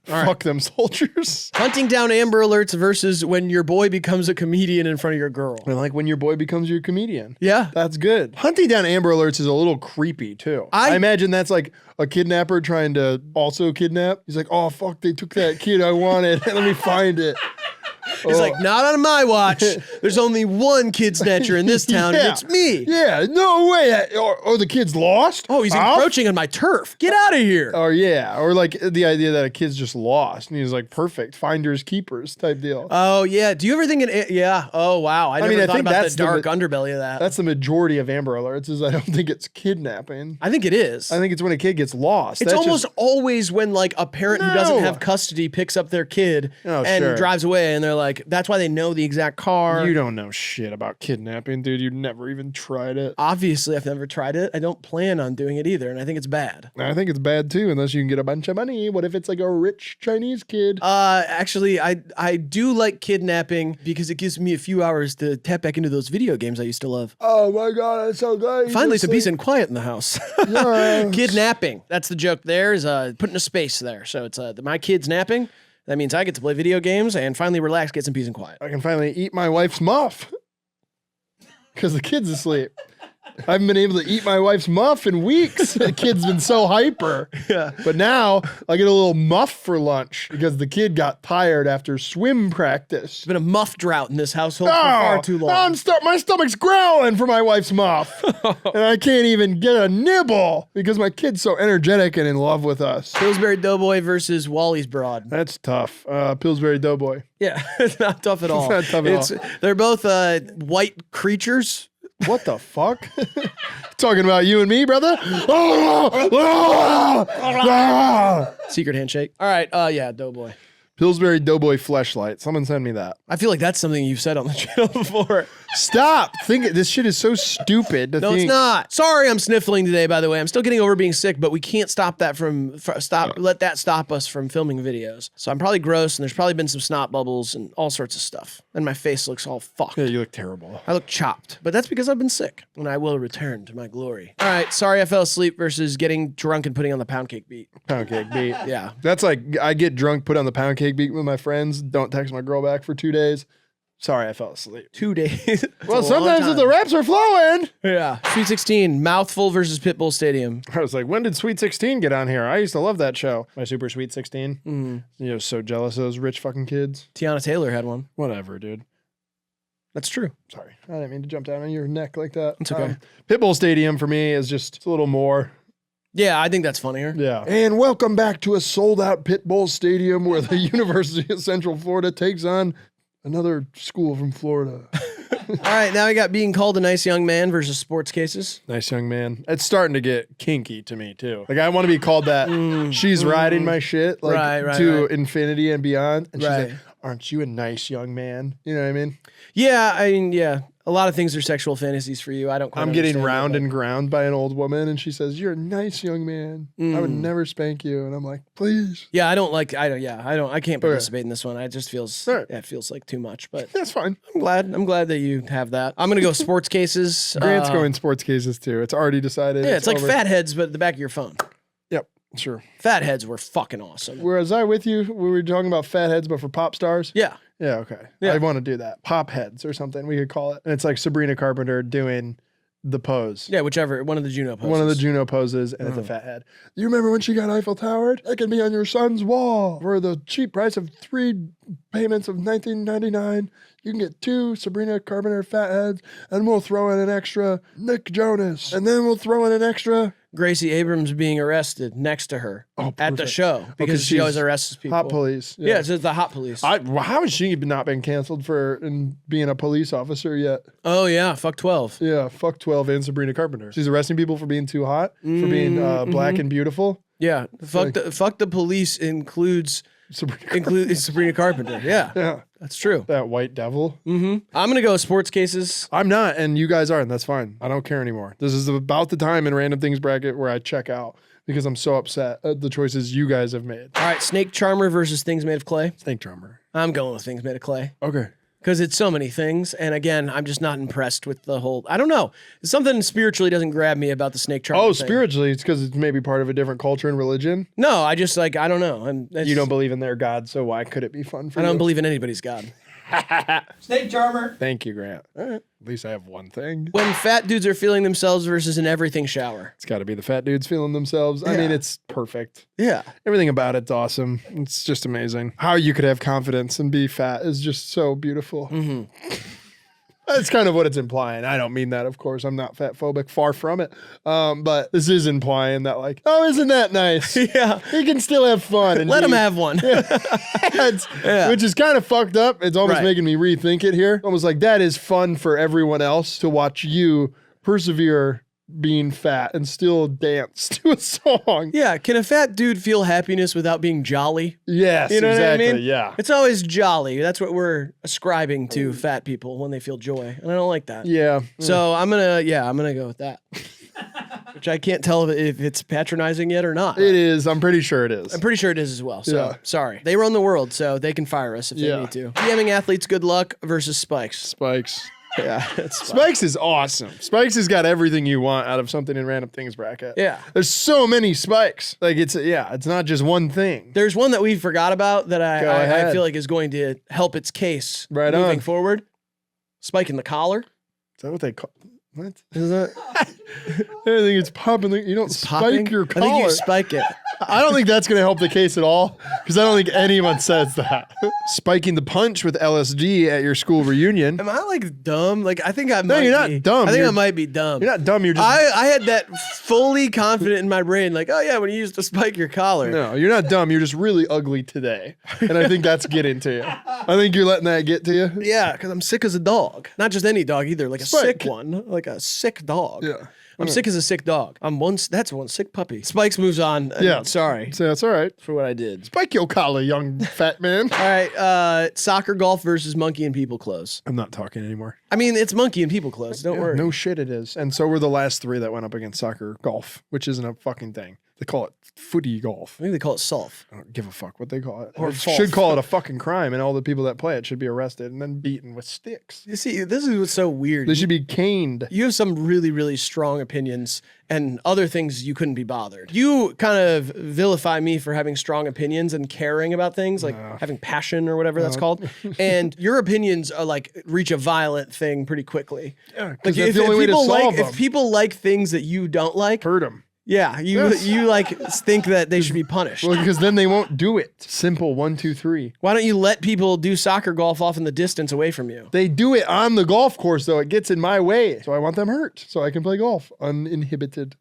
Fuck them soldiers. Hunting down Amber Alerts versus when your boy becomes a comedian in front of your girl. I like when your boy becomes your comedian. Yeah. That's good. Hunting down Amber Alerts is a little creepy too. I imagine that's like a kidnapper trying to also kidnap. He's like, oh fuck, they took that kid I wanted. Let me find it. He's like, not on my watch. There's only one kid snatcher in this town, and it's me. Yeah, no way. Or the kid's lost? Oh, he's encroaching on my turf. Get out of here. Or yeah, or like the idea that a kid's just lost, and he's like, perfect, finders keepers type deal. Oh yeah. Do you ever think oh wow. I never thought about the dark underbelly of that. That's the majority of Amber Alerts. Is I don't think it's kidnapping. I think it is. I think it's when a kid gets lost. It's almost always when like a parent who doesn't have custody picks up their kid and drives away, and they're like, that's why they know the exact car. You don't know shit about kidnapping, dude. You never even tried it. Obviously, I've never tried it. I don't plan on doing it either, and I think it's bad. I think it's bad too, unless you can get a bunch of money. What if it's like a rich Chinese kid? Actually, I do like kidnapping because it gives me a few hours to tap back into those video games I used to love. Oh my god, that's so good. Finally, some peace and quiet in the house. Yes. Kidnapping. That's the joke there, is putting a space there. So it's my kid's napping. That means I get to play video games and finally relax, get some peace and quiet. I can finally eat my wife's muff. because the kid's asleep. I haven't been able to eat my wife's muff in weeks. The kid's been so hyper. Yeah. But now I get a little muff for lunch because the kid got tired after swim practice. It's been a muff drought in this household for far too long. My stomach's growling for my wife's muff. And I can't even get a nibble because my kid's so energetic and in love with us. Pillsbury Doughboy versus Wally's Broad. That's tough. Pillsbury Doughboy. Yeah, it's not tough at all. not tough at all. They're both white creatures. What the fuck? Talking about you and me, brother? Secret handshake. All right, yeah, Doughboy. Pillsbury Doughboy fleshlight. Someone send me that. I feel like that's something you've said on the channel before. Stop. This shit is so stupid to No, think. it's not. Sorry, I'm sniffling today, by the way. I'm still getting over being sick, but we can't stop that let that stop us from filming videos. So I'm probably gross, and there's probably been some snot bubbles and all sorts of stuff. And my face looks all fucked. Yeah, you look terrible. I look chopped, but that's because I've been sick, and I will return to my glory. All right, sorry I fell asleep versus getting drunk and putting on the pound cake beat. Pound cake beat. Yeah. That's like, I get drunk, put on the pound cake beat with my friends, don't text my girl back for 2 days. Sorry, I fell asleep. 2 days. Well, sometimes if the reps are flowing. Yeah. Sweet 16, Mouthful versus Pitbull Stadium. I was like, when did Sweet 16 get on here? I used to love that show. My Super Sweet 16. Mm. You know, so jealous of those rich fucking kids. Tiana Taylor had one. Whatever, dude. That's true. Sorry. I didn't mean to jump down on your neck like that. It's okay. Pitbull Stadium for me is just a little more. Yeah, I think that's funnier. Yeah. And welcome back to a sold-out Pitbull Stadium where the University of Central Florida takes on another school from Florida. All right, now we got being called a nice young man versus sports cases. Nice young man. It's starting to get kinky to me, too. Like, I want to be called that. She's riding my shit, like, to infinity and beyond. And she's like, aren't you a nice young man? You know what I mean? Yeah, yeah. A lot of things are sexual fantasies for you. I don't quite I'm getting understand round it, and ground by an old woman, and she says, "You're a nice young man. I would never spank you." And I'm like, "Please." Yeah, I can't participate in this one. It just feels it feels like too much, but That's fine. I'm glad that you have that. I'm gonna go sports cases. Grant's going sports cases too. It's already decided. Yeah, it's like over. Fatheads, but at the back of your phone. Yep, sure. Fatheads were fucking awesome. Was I with you? We were talking about fatheads, but for pop stars. Yeah. Yeah, okay. Yeah. I want to do that. Pop heads or something, we could call it. And it's like Sabrina Carpenter doing the pose. Yeah, whichever. One of the Juno poses. One of the Juno poses, and it's a fat head. You remember when she got Eiffel Towered? That can be on your son's wall. For the cheap price of 3 payments of $19.99, you can get 2 Sabrina Carpenter fat heads, and we'll throw in an extra Nick Jonas. And then we'll throw in an extra Gracie Abrams being arrested next to her at the show because she she's always arrests people. hot police. Yeah, it's the hot police. How has she not been canceled for being a police officer yet? Oh yeah, fuck 12. Yeah, fuck 12 and Sabrina Carpenter. She's arresting people for being too hot, for being black and beautiful. Yeah, fuck the police includes Sabrina Carpenter. Yeah, Yeah, that's true. that white devil. I'm gonna go sports cases. I'm not, and you guys aren't. That's fine. I don't care anymore. This is about the time in Random Things bracket where I check out because I'm so upset at the choices you guys have made. All right, Snake Charmer versus Things Made of Clay. Snake Charmer. I'm going with Things Made of Clay Okay. because it's so many things, and again, I'm just not impressed with the whole. I don't know. Something spiritually doesn't grab me about the Snake Charmer. Oh, thing. spiritually, it's because it's maybe part of a different culture and religion. No, I just I don't know. You don't believe in their God, so why could it be fun for I you? don't believe in anybody's God. Snake Charmer. Thank you, Grant. All right. At least I have one thing. When fat dudes are feeling themselves versus an everything shower. It's got to be the fat dudes feeling themselves. I mean, it's perfect. Yeah. Everything about it's awesome. It's just amazing. How you could have confidence and be fat is just so beautiful. That's kind of what it's implying. I don't mean that, of course. I'm not fat phobic, far from it. But this is implying that, like, oh, isn't that nice? Yeah. He can still have fun. And Let him have one. Which is kind of fucked up. It's almost making me rethink it here. Almost like that is fun for everyone else to watch you persevere being fat and still dance to a song. Yeah. Can a fat dude feel happiness without being jolly? Yes, You know exactly. what I mean? Yeah. It's always jolly. That's what we're ascribing to fat people when they feel joy. And I don't like that. Yeah. So I'm going to go with that. Which I can't tell if it's patronizing yet or not. It is. I'm pretty sure it is. I'm pretty sure it is as well. So Yeah. sorry. They run the world, so they can fire us if they need to. DMing athletes, good luck versus Spikes. Spikes. Yeah. It's Spikes is awesome. Spikes has got everything you want out of something in Random Things bracket. Yeah. There's so many spikes. Like it's not just one thing. There's one that we forgot about that Go I ahead. feel like is going to help its case Right moving on. forward. Spike in the collar. that what they call? What? Is that? I think it's popping. You don't spike Popping? your collar. I think you spike it. I don't think that's going to help the case at all because I don't think anyone says that. Spiking the punch with LSD at your school reunion. Am I like dumb? Like I think I might. No, you're not be. dumb. I think I You're- might be dumb. You're not dumb. You're just I had that fully confident in my brain, like, oh yeah, when you used to spike your collar. no. You're not dumb. You're just really ugly today, and I think that's getting to you. I think you're letting that get to you. Yeah, because I'm sick as a dog. Not just any dog either, like a Spike. sick one, like a sick dog. Yeah. I'm sick as a sick dog. That's one sick puppy. Spikes moves on. Yeah. Sorry So that's all right. for what I did. Spike your collar, young fat man. All right, soccer, golf versus monkey and people clothes. I'm not talking anymore. I mean, it's monkey and people clothes. Don't worry. No shit, it is. And so were the last three that went up against soccer golf, which isn't a fucking thing. They call it footy golf. I think they call it solf. I don't give a fuck what they call it. Or They golf. should call it a fucking crime, and all the people that play it should be arrested and then beaten with sticks. You see, this is what's so weird. They should be caned. You have some really, really strong opinions and other things you couldn't be bothered. You kind of vilify me for having strong opinions and caring about things, like having passion or whatever that's called. And your opinions are like reach a violent thing pretty quickly. Yeah, Like because that's the only way to people solve them. if people like things that you don't like, Hurt them. yeah, you like think that they should be punished. Well, because then they won't do it. Simple 1, 2, 3. Why don't you let people do soccer golf off in the distance away from you? They do it on the golf course, though. It gets in my way. So I want them hurt so I can play golf uninhibited.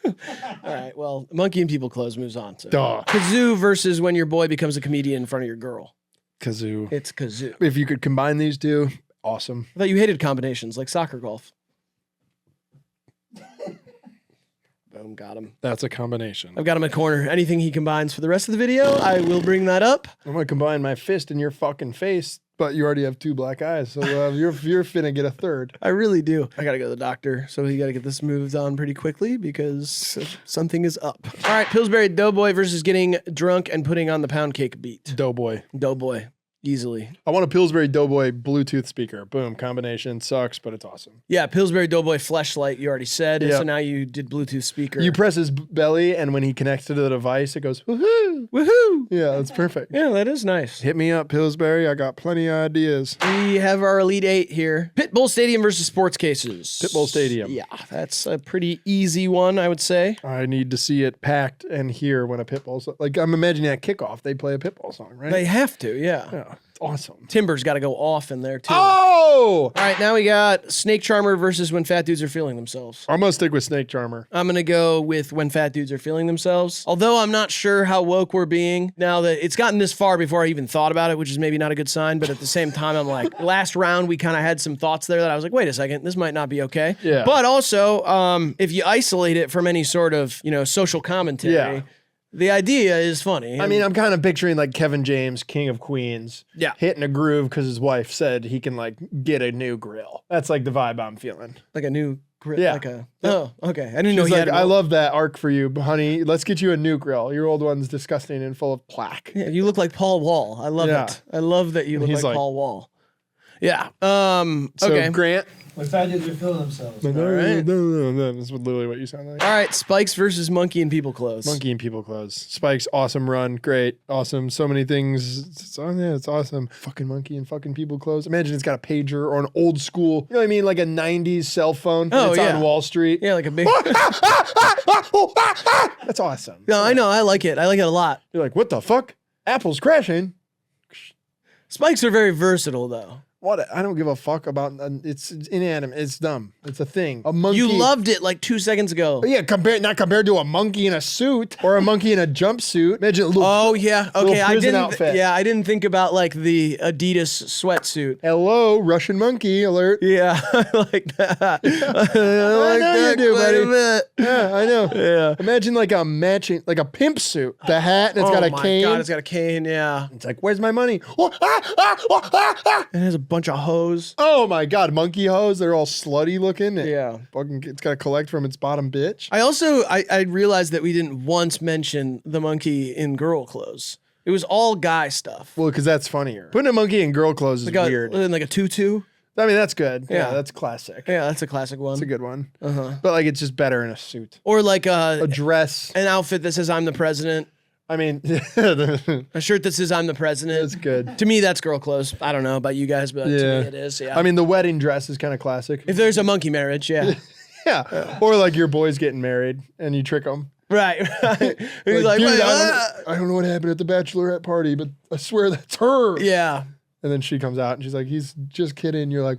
All right, well, monkey and people clothes moves on. So. Duh. Kazoo versus when your boy becomes a comedian in front of your girl. Kazoo. It's kazoo. If you could combine these two, awesome. I thought you hated combinations like soccer golf. Boom, got him. That's a combination. I've got him in corner. Anything he combines for the rest of the video, I will bring that up. I'm going to combine my fist in your fucking face, but you already have 2 black eyes, so you're finna get a third. I really do. I gotta go to the doctor, so we gotta get this moved on pretty quickly because something is up. All right, Pillsbury Doughboy versus getting drunk and putting on the pound cake beat. Doughboy. Doughboy, easily. I want a Pillsbury Doughboy Bluetooth speaker. Boom. Combination sucks, but it's awesome. Yeah, Pillsbury Doughboy fleshlight, you already said. Yeah. So now you did Bluetooth speaker. You press his belly, and when he connects to the device, it goes, woohoo. Woohoo! Yeah, that's perfect. Yeah, that is nice. Hit me up, Pillsbury. I got plenty of ideas. We have our Elite Eight here. Pitbull Stadium versus Sports Cases. Pitbull Stadium. Yeah, that's a pretty easy one, I would say. I need to see it packed and hear when a Pitbull song. Like, I'm imagining at kickoff, they play a Pitbull song, right? They have to, yeah. Yeah, it's awesome. Timber's got to go off in there, too. Oh! All right, now we got Snake Charmer versus When Fat Dudes Are Feeling Themselves. I'm going to stick with Snake Charmer. I'm going to go with When Fat Dudes Are Feeling Themselves. Although I'm not sure how woke we're being now that it's gotten this far before I even thought about it, which is maybe not a good sign. But at the same time, I'm like, last round, we kind of had some thoughts there that I was like, wait a second, this might not be okay. Yeah. But also, if you isolate it from any sort of, social commentary, Yeah. the idea is funny. I mean, I'm kind of picturing like Kevin James, King of Queens, Yeah. hitting a groove because his wife said he can like get a new grill. That's like the vibe I'm feeling. like a new grill. Yeah. Oh, okay. I didn't know She's he like, had I love that arc for you, honey. Let's get you a new grill. Your old one's disgusting and full of plaque. Yeah, you look like Paul Wall. I love Yeah. it. I love that you look He's like like- Paul Wall. Yeah. So Okay. Grant. When fat dudes are feeling themselves. right. That's literally what you sound like. All right. Spikes versus Monkey and People Clothes. Monkey and People Clothes. Spike's awesome run. Great. Awesome. So many things. It's awesome. Fucking Monkey and fucking People Clothes. Imagine it's got a pager or an old school, you know what I mean? Like a 90s cell phone. Oh, It's yeah. on Wall Street. Yeah, like a big. That's awesome. No, I know. I like it. I like it a lot. You're like, what the fuck? Apple's crashing. Spikes are very versatile, though. What? I don't give a fuck about it's inanimate. It's dumb. It's a thing. A monkey. You loved it like 2 seconds ago. Yeah, not compared to a monkey in a suit or a monkey in a jumpsuit. Imagine a little. Oh yeah. Little Okay. I prison didn't. outfit. Yeah, I didn't think about like the Adidas sweatsuit. Hello, Russian monkey alert. Yeah, I like that. I like know you that do, quite buddy. a bit. Yeah, I know. Yeah. Imagine like a matching, like a pimp suit. The hat and it's got a my cane. God, it's got a cane. Yeah, It's like, where's my money? Oh, it has a bunch of hose. oh my God, monkey hose. They're all slutty looking. Yeah. Fucking, it's got to collect from its bottom bitch. I also I realized that we didn't once mention the monkey in girl clothes. It was all guy stuff. Well, because that's funnier. Putting a monkey in girl clothes is Like a, weird. like a tutu. I mean, that's good. Yeah, Yeah. that's classic. Yeah, that's a classic one. That's a good one. Uh-huh. But like, it's just better in a suit. Or like A dress. an outfit that says "I'm the president." I mean, A shirt that says I'm the president. That's good. To me, that's girl clothes. I don't know about you guys, but to me it is. Yeah. I mean, the wedding dress is kind of classic. if there's a monkey marriage, yeah. Yeah. Or like your boy's getting married and you trick them. Right. He's like, dude, "Wait, I don't know what happened at the bachelorette party, but I swear that's her. yeah. And then she comes out and she's like, he's just kidding. You're like,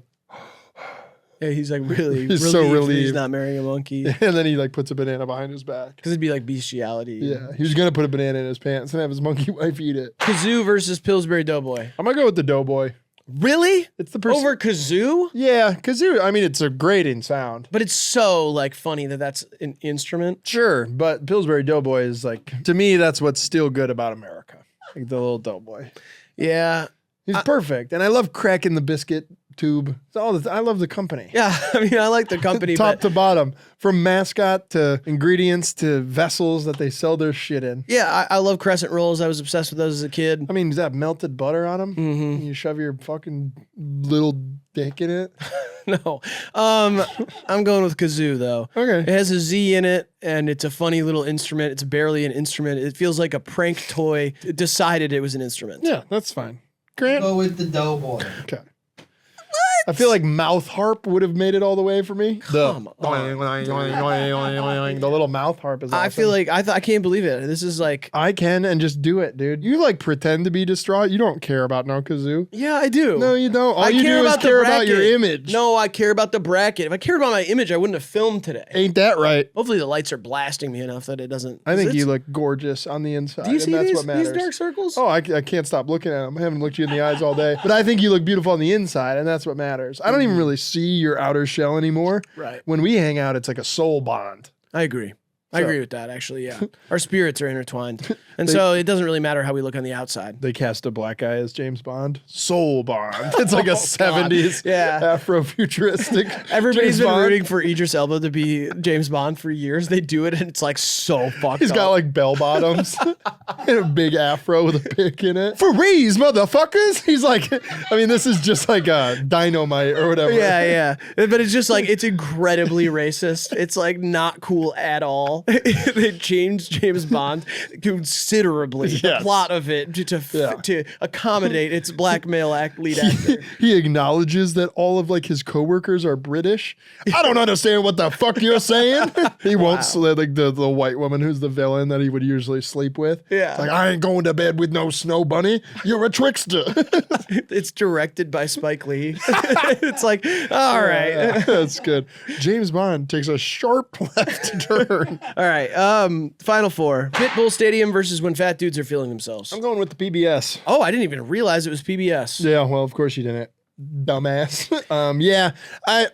Yeah, he's like really He's relieved so that relieved. he's not marrying a monkey. and then he like puts a banana behind his back. Because it'd be like bestiality. Yeah. He was going to put a banana in his pants and have his monkey wife eat it. Kazoo versus Pillsbury Doughboy. I'm going to go with the Doughboy. Really? It's the person. Over Kazoo? Yeah. Kazoo, I mean, it's a great in sound. But it's so like funny that that's an instrument. Sure. But Pillsbury Doughboy is like, to me, that's what's still good about America. Like the little Doughboy. Yeah. He's perfect. And I love cracking the biscuit tube. It's all I love the company. Yeah. I mean, I like the company, Top but to bottom. From mascot to ingredients to vessels that they sell their shit in. yeah, I love crescent rolls. I was obsessed with those as a kid. I mean, is that melted butter on them? Mm-hmm. You shove your fucking little dick in it? No. I'm going with Kazoo though. Okay. It has a Z in it and it's a funny little instrument. It's barely an instrument. It feels like a prank toy. It decided it was an instrument. Yeah, that's fine. Grant? Go with the Doughboy. Okay. I feel like mouth harp would have made it all the way for me. Come The little mouth harp is awesome. I feel like I can't believe it. This is like I can and just do it, dude. You like pretend to be distraught. You don't care about no kazoo. yeah, I do. No, you don't. All I you care do is about the care about your bracket. image. No, I care about the bracket. If I cared about my image, I wouldn't have filmed today. Ain't that right? Hopefully the lights are blasting me enough that it doesn't. I think Is you it- look gorgeous on the inside. Do you see and that's these, what matters. these dark circles? Oh, I can't stop looking at them. I haven't looked you in the eyes all day. But I think you look beautiful on the inside, and that's what matters. I don't even really see your outer shell anymore. Right. When we hang out, it's like a soul bond. I agree. I So- agree with that, actually, yeah. Our spirits are intertwined. And so it doesn't really matter how we look on the outside. They cast a black guy as James Bond. Soul Bond. It's like a 70s Yeah. Afro-futuristic Everybody's James been Bond. rooting for Idris Elba to be James Bond for years. They do it, and it's like so fucked He's up. got like bell bottoms and a big afro with a pick in it. Freeze, motherfuckers! He's like, I mean, this is just like a dynamite or whatever. Yeah, yeah. But it's just like, it's incredibly racist. It's like not cool at all. They changed James Bond considerably, the Yes. plot of it, to accommodate its black male lead actor. He acknowledges that all of like his coworkers are British. I don't understand what the fuck you're saying. He won't sleep like the white woman who's the villain that he would usually sleep with. Yeah. It's like, I ain't going to bed with no snow bunny. You're a trickster. It's directed by Spike Lee. It's like, all right. Yeah, that's good. James Bond takes a sharp left turn. All right. Final four. Pitbull Stadium versus When Fat Dudes Are Feeling Themselves. I'm going with the PBS. Oh, I didn't even realize it was PBS. Yeah, well, of course you didn't. Dumbass. Yeah,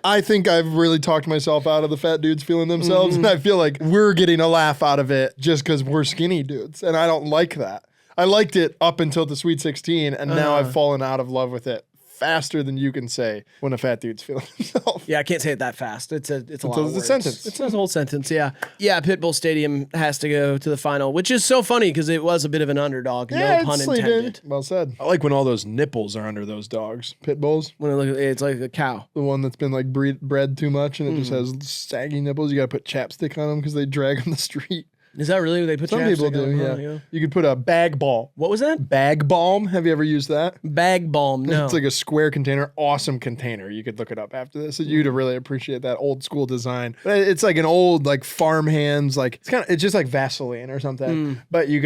I think I've really talked myself out of the fat dudes feeling themselves, and I feel like we're getting a laugh out of it just because we're skinny dudes, and I don't like that. I liked it up until the Sweet 16, and now I've fallen out of love with it faster than you can say when a fat dude's feeling himself. Yeah, I can't say it that fast. It's a lot Until of it's a words. sentence. It's a whole sentence, yeah. Yeah, Pitbull Stadium has to go to the final, which is so funny because it was a bit of an underdog, no pun intended. Well said. I like when all those nipples are under those dogs. Pit bulls. When I look at it, it's like a cow. The one that's been like bred too much and it just has saggy nipples. You got to put chapstick on them because they drag on the street. Is that really what they put Some people chapstick do, on? yeah. Oh, You could put a bag balm. What was that? Bag balm. Have you ever used that? Bag balm, no. It's like a square container, awesome container. You could look it up after this. You'd really appreciate that old school design. But it's like an old like farm hands, like it's just like Vaseline or something. But you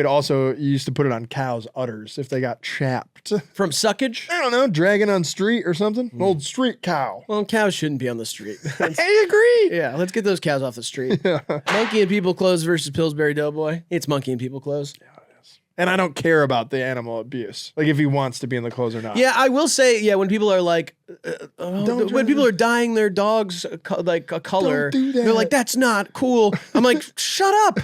used to put it on cows' udders if they got chapped. From suckage? I don't know, dragging on street or something. An old street cow. Well, cows shouldn't be on the street. I agree. Yeah, let's get those cows off the street. Monkey and People Clothes versus Pillsbury Doughboy. It's Monkey and People Clothes. And I don't care about the animal abuse. Like if he wants to be in the clothes or not. Yeah, I will say, yeah, when people are like, Don't when do people are dyeing their dogs like a color, Don't do that. they're like, that's not cool. I'm like, shut up.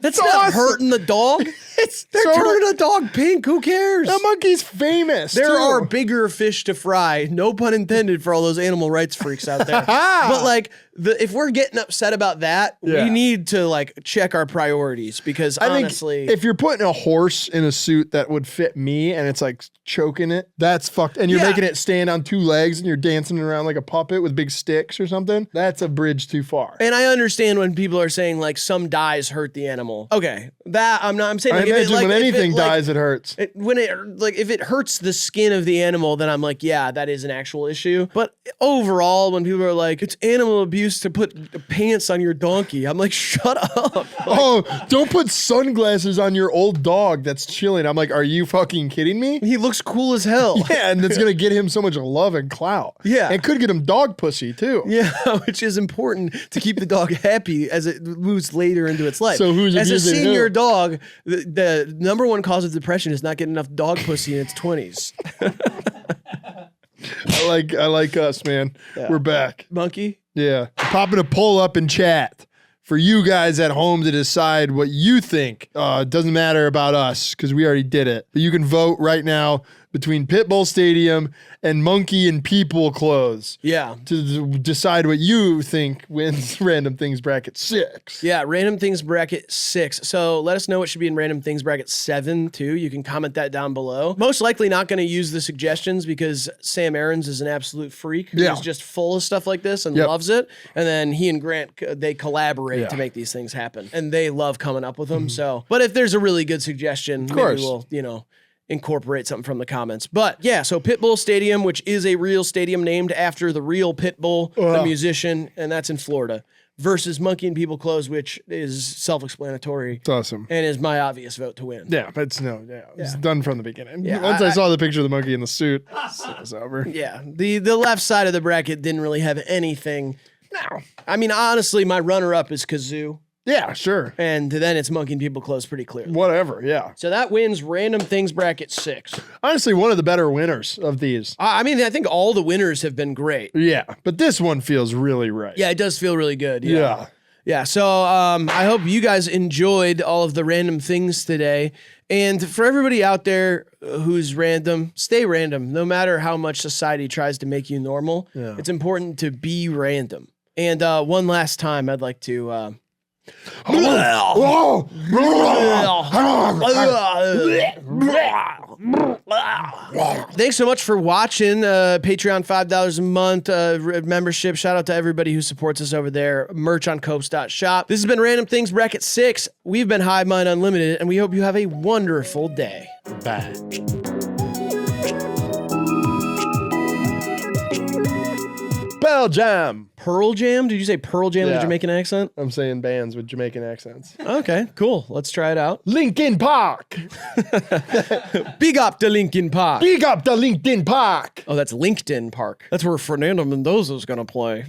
That's not awesome. hurting the dog. They're so- turning a dog pink. Who cares? The monkey's famous. There too. are bigger fish to fry. No pun intended for all those animal rights freaks out there. But like, if we're getting upset about that, Yeah. we need to like check our priorities because I honestly, think if you're putting a horse in a suit that would fit me and it's like choking it, that's fucked. And you're Yeah. making it stand on two legs and you're dancing around like a puppet with big sticks or something, that's a bridge too far. and I understand when people are saying like some dyes hurt the animal. Okay, that I'm saying I like, if imagine it, like, when if anything it, like, dies, it hurts. when it like if it hurts the skin of the animal, then I'm like, yeah, that is an actual issue. But overall, when people are like, it's animal abuse to put pants on your donkey, I'm like, shut up. Oh, don't put sunglasses on your old dog that's chilling. I'm like, are you fucking kidding me? He looks cool as hell. Yeah, and it's gonna get him so much love and clout. Yeah. And it could get him dog pussy too. Yeah, which is important to keep the dog happy as it moves later into its life. So who's as a abusing senior who? dog, the number one cause of depression is not getting enough dog pussy in its 20s. I like us, man. Yeah. We're back. Monkey? Yeah. Popping a poll up in chat for you guys at home to decide what you think. It doesn't matter about us because we already did it. But you can vote right now between Pitbull Stadium and Monkey and People Clothes Yeah. to decide what you think wins Random Things Bracket 6. Yeah, Random Things Bracket 6. So let us know what should be in Random Things Bracket 7, too. You can comment that down below. Most likely not going to use the suggestions because Sam Aarons is an absolute freak who's Yeah. just full of stuff like this and Yep. loves it. And then he and Grant, they collaborate Yeah. to make these things happen. And they love coming up with them. So, but if there's a really good suggestion, maybe course. we'll, incorporate something from the comments. But yeah, so Pitbull Stadium, which is a real stadium named after the real Pitbull, the musician, and that's in Florida, versus Monkey and People Clothes, which is self-explanatory It's awesome. and is my obvious vote to win. Yeah, but it's done from the beginning. Yeah, Once I saw the picture of the monkey in the suit, it was over. Yeah, the left side of the bracket didn't really have anything. No. I mean, honestly, my runner-up is Kazoo, Yeah, sure. and then it's Monkey and People Clothes pretty clearly. Whatever, yeah. So that wins Random Things Bracket 6. Honestly, one of the better winners of these. I mean, I think all the winners have been great. Yeah, but this one feels really right. Yeah, it does feel really good. Yeah. Yeah, so I hope you guys enjoyed all of the random things today. And for everybody out there who's random, stay random. No matter how much society tries to make you normal, it's important to be random. And one last time, I'd like to... Thanks so much for watching. Patreon $5 a month membership. Shout out to everybody who supports us over there. Merch on copes.shop. This has been Random Things Bracket 6. We've been Hive Mind Unlimited, and we hope you have a wonderful day. Bye. Pearl Jam. Pearl Jam? Did you say Pearl Jam with Yeah. a Jamaican accent? I'm saying bands with Jamaican accents. Okay, cool. Let's try it out. Linkin Park. Big up to Linkin Park. Big up the LinkedIn Park. Oh, that's LinkedIn Park. That's where Fernando Mendoza's going to play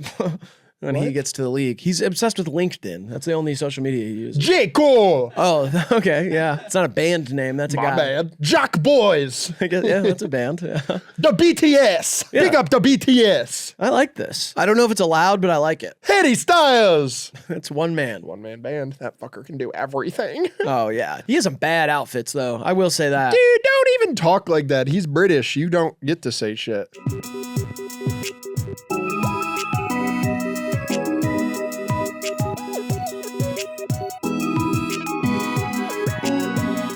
when he gets to the league. He's obsessed with LinkedIn. That's the only social media he uses. J. Cole. Oh, okay, yeah. It's not a band name. That's a My guy. bad. Jock Boys. I guess, yeah, that's a band. Yeah. The BTS. Yeah. Big up the BTS. I like this. I don't know if it's allowed, but I like it. Harry Styles. It's one man. One man band. That fucker can do everything. Oh, yeah. He has some bad outfits, though. I will say that. Dude, don't even talk like that. He's British. You don't get to say shit.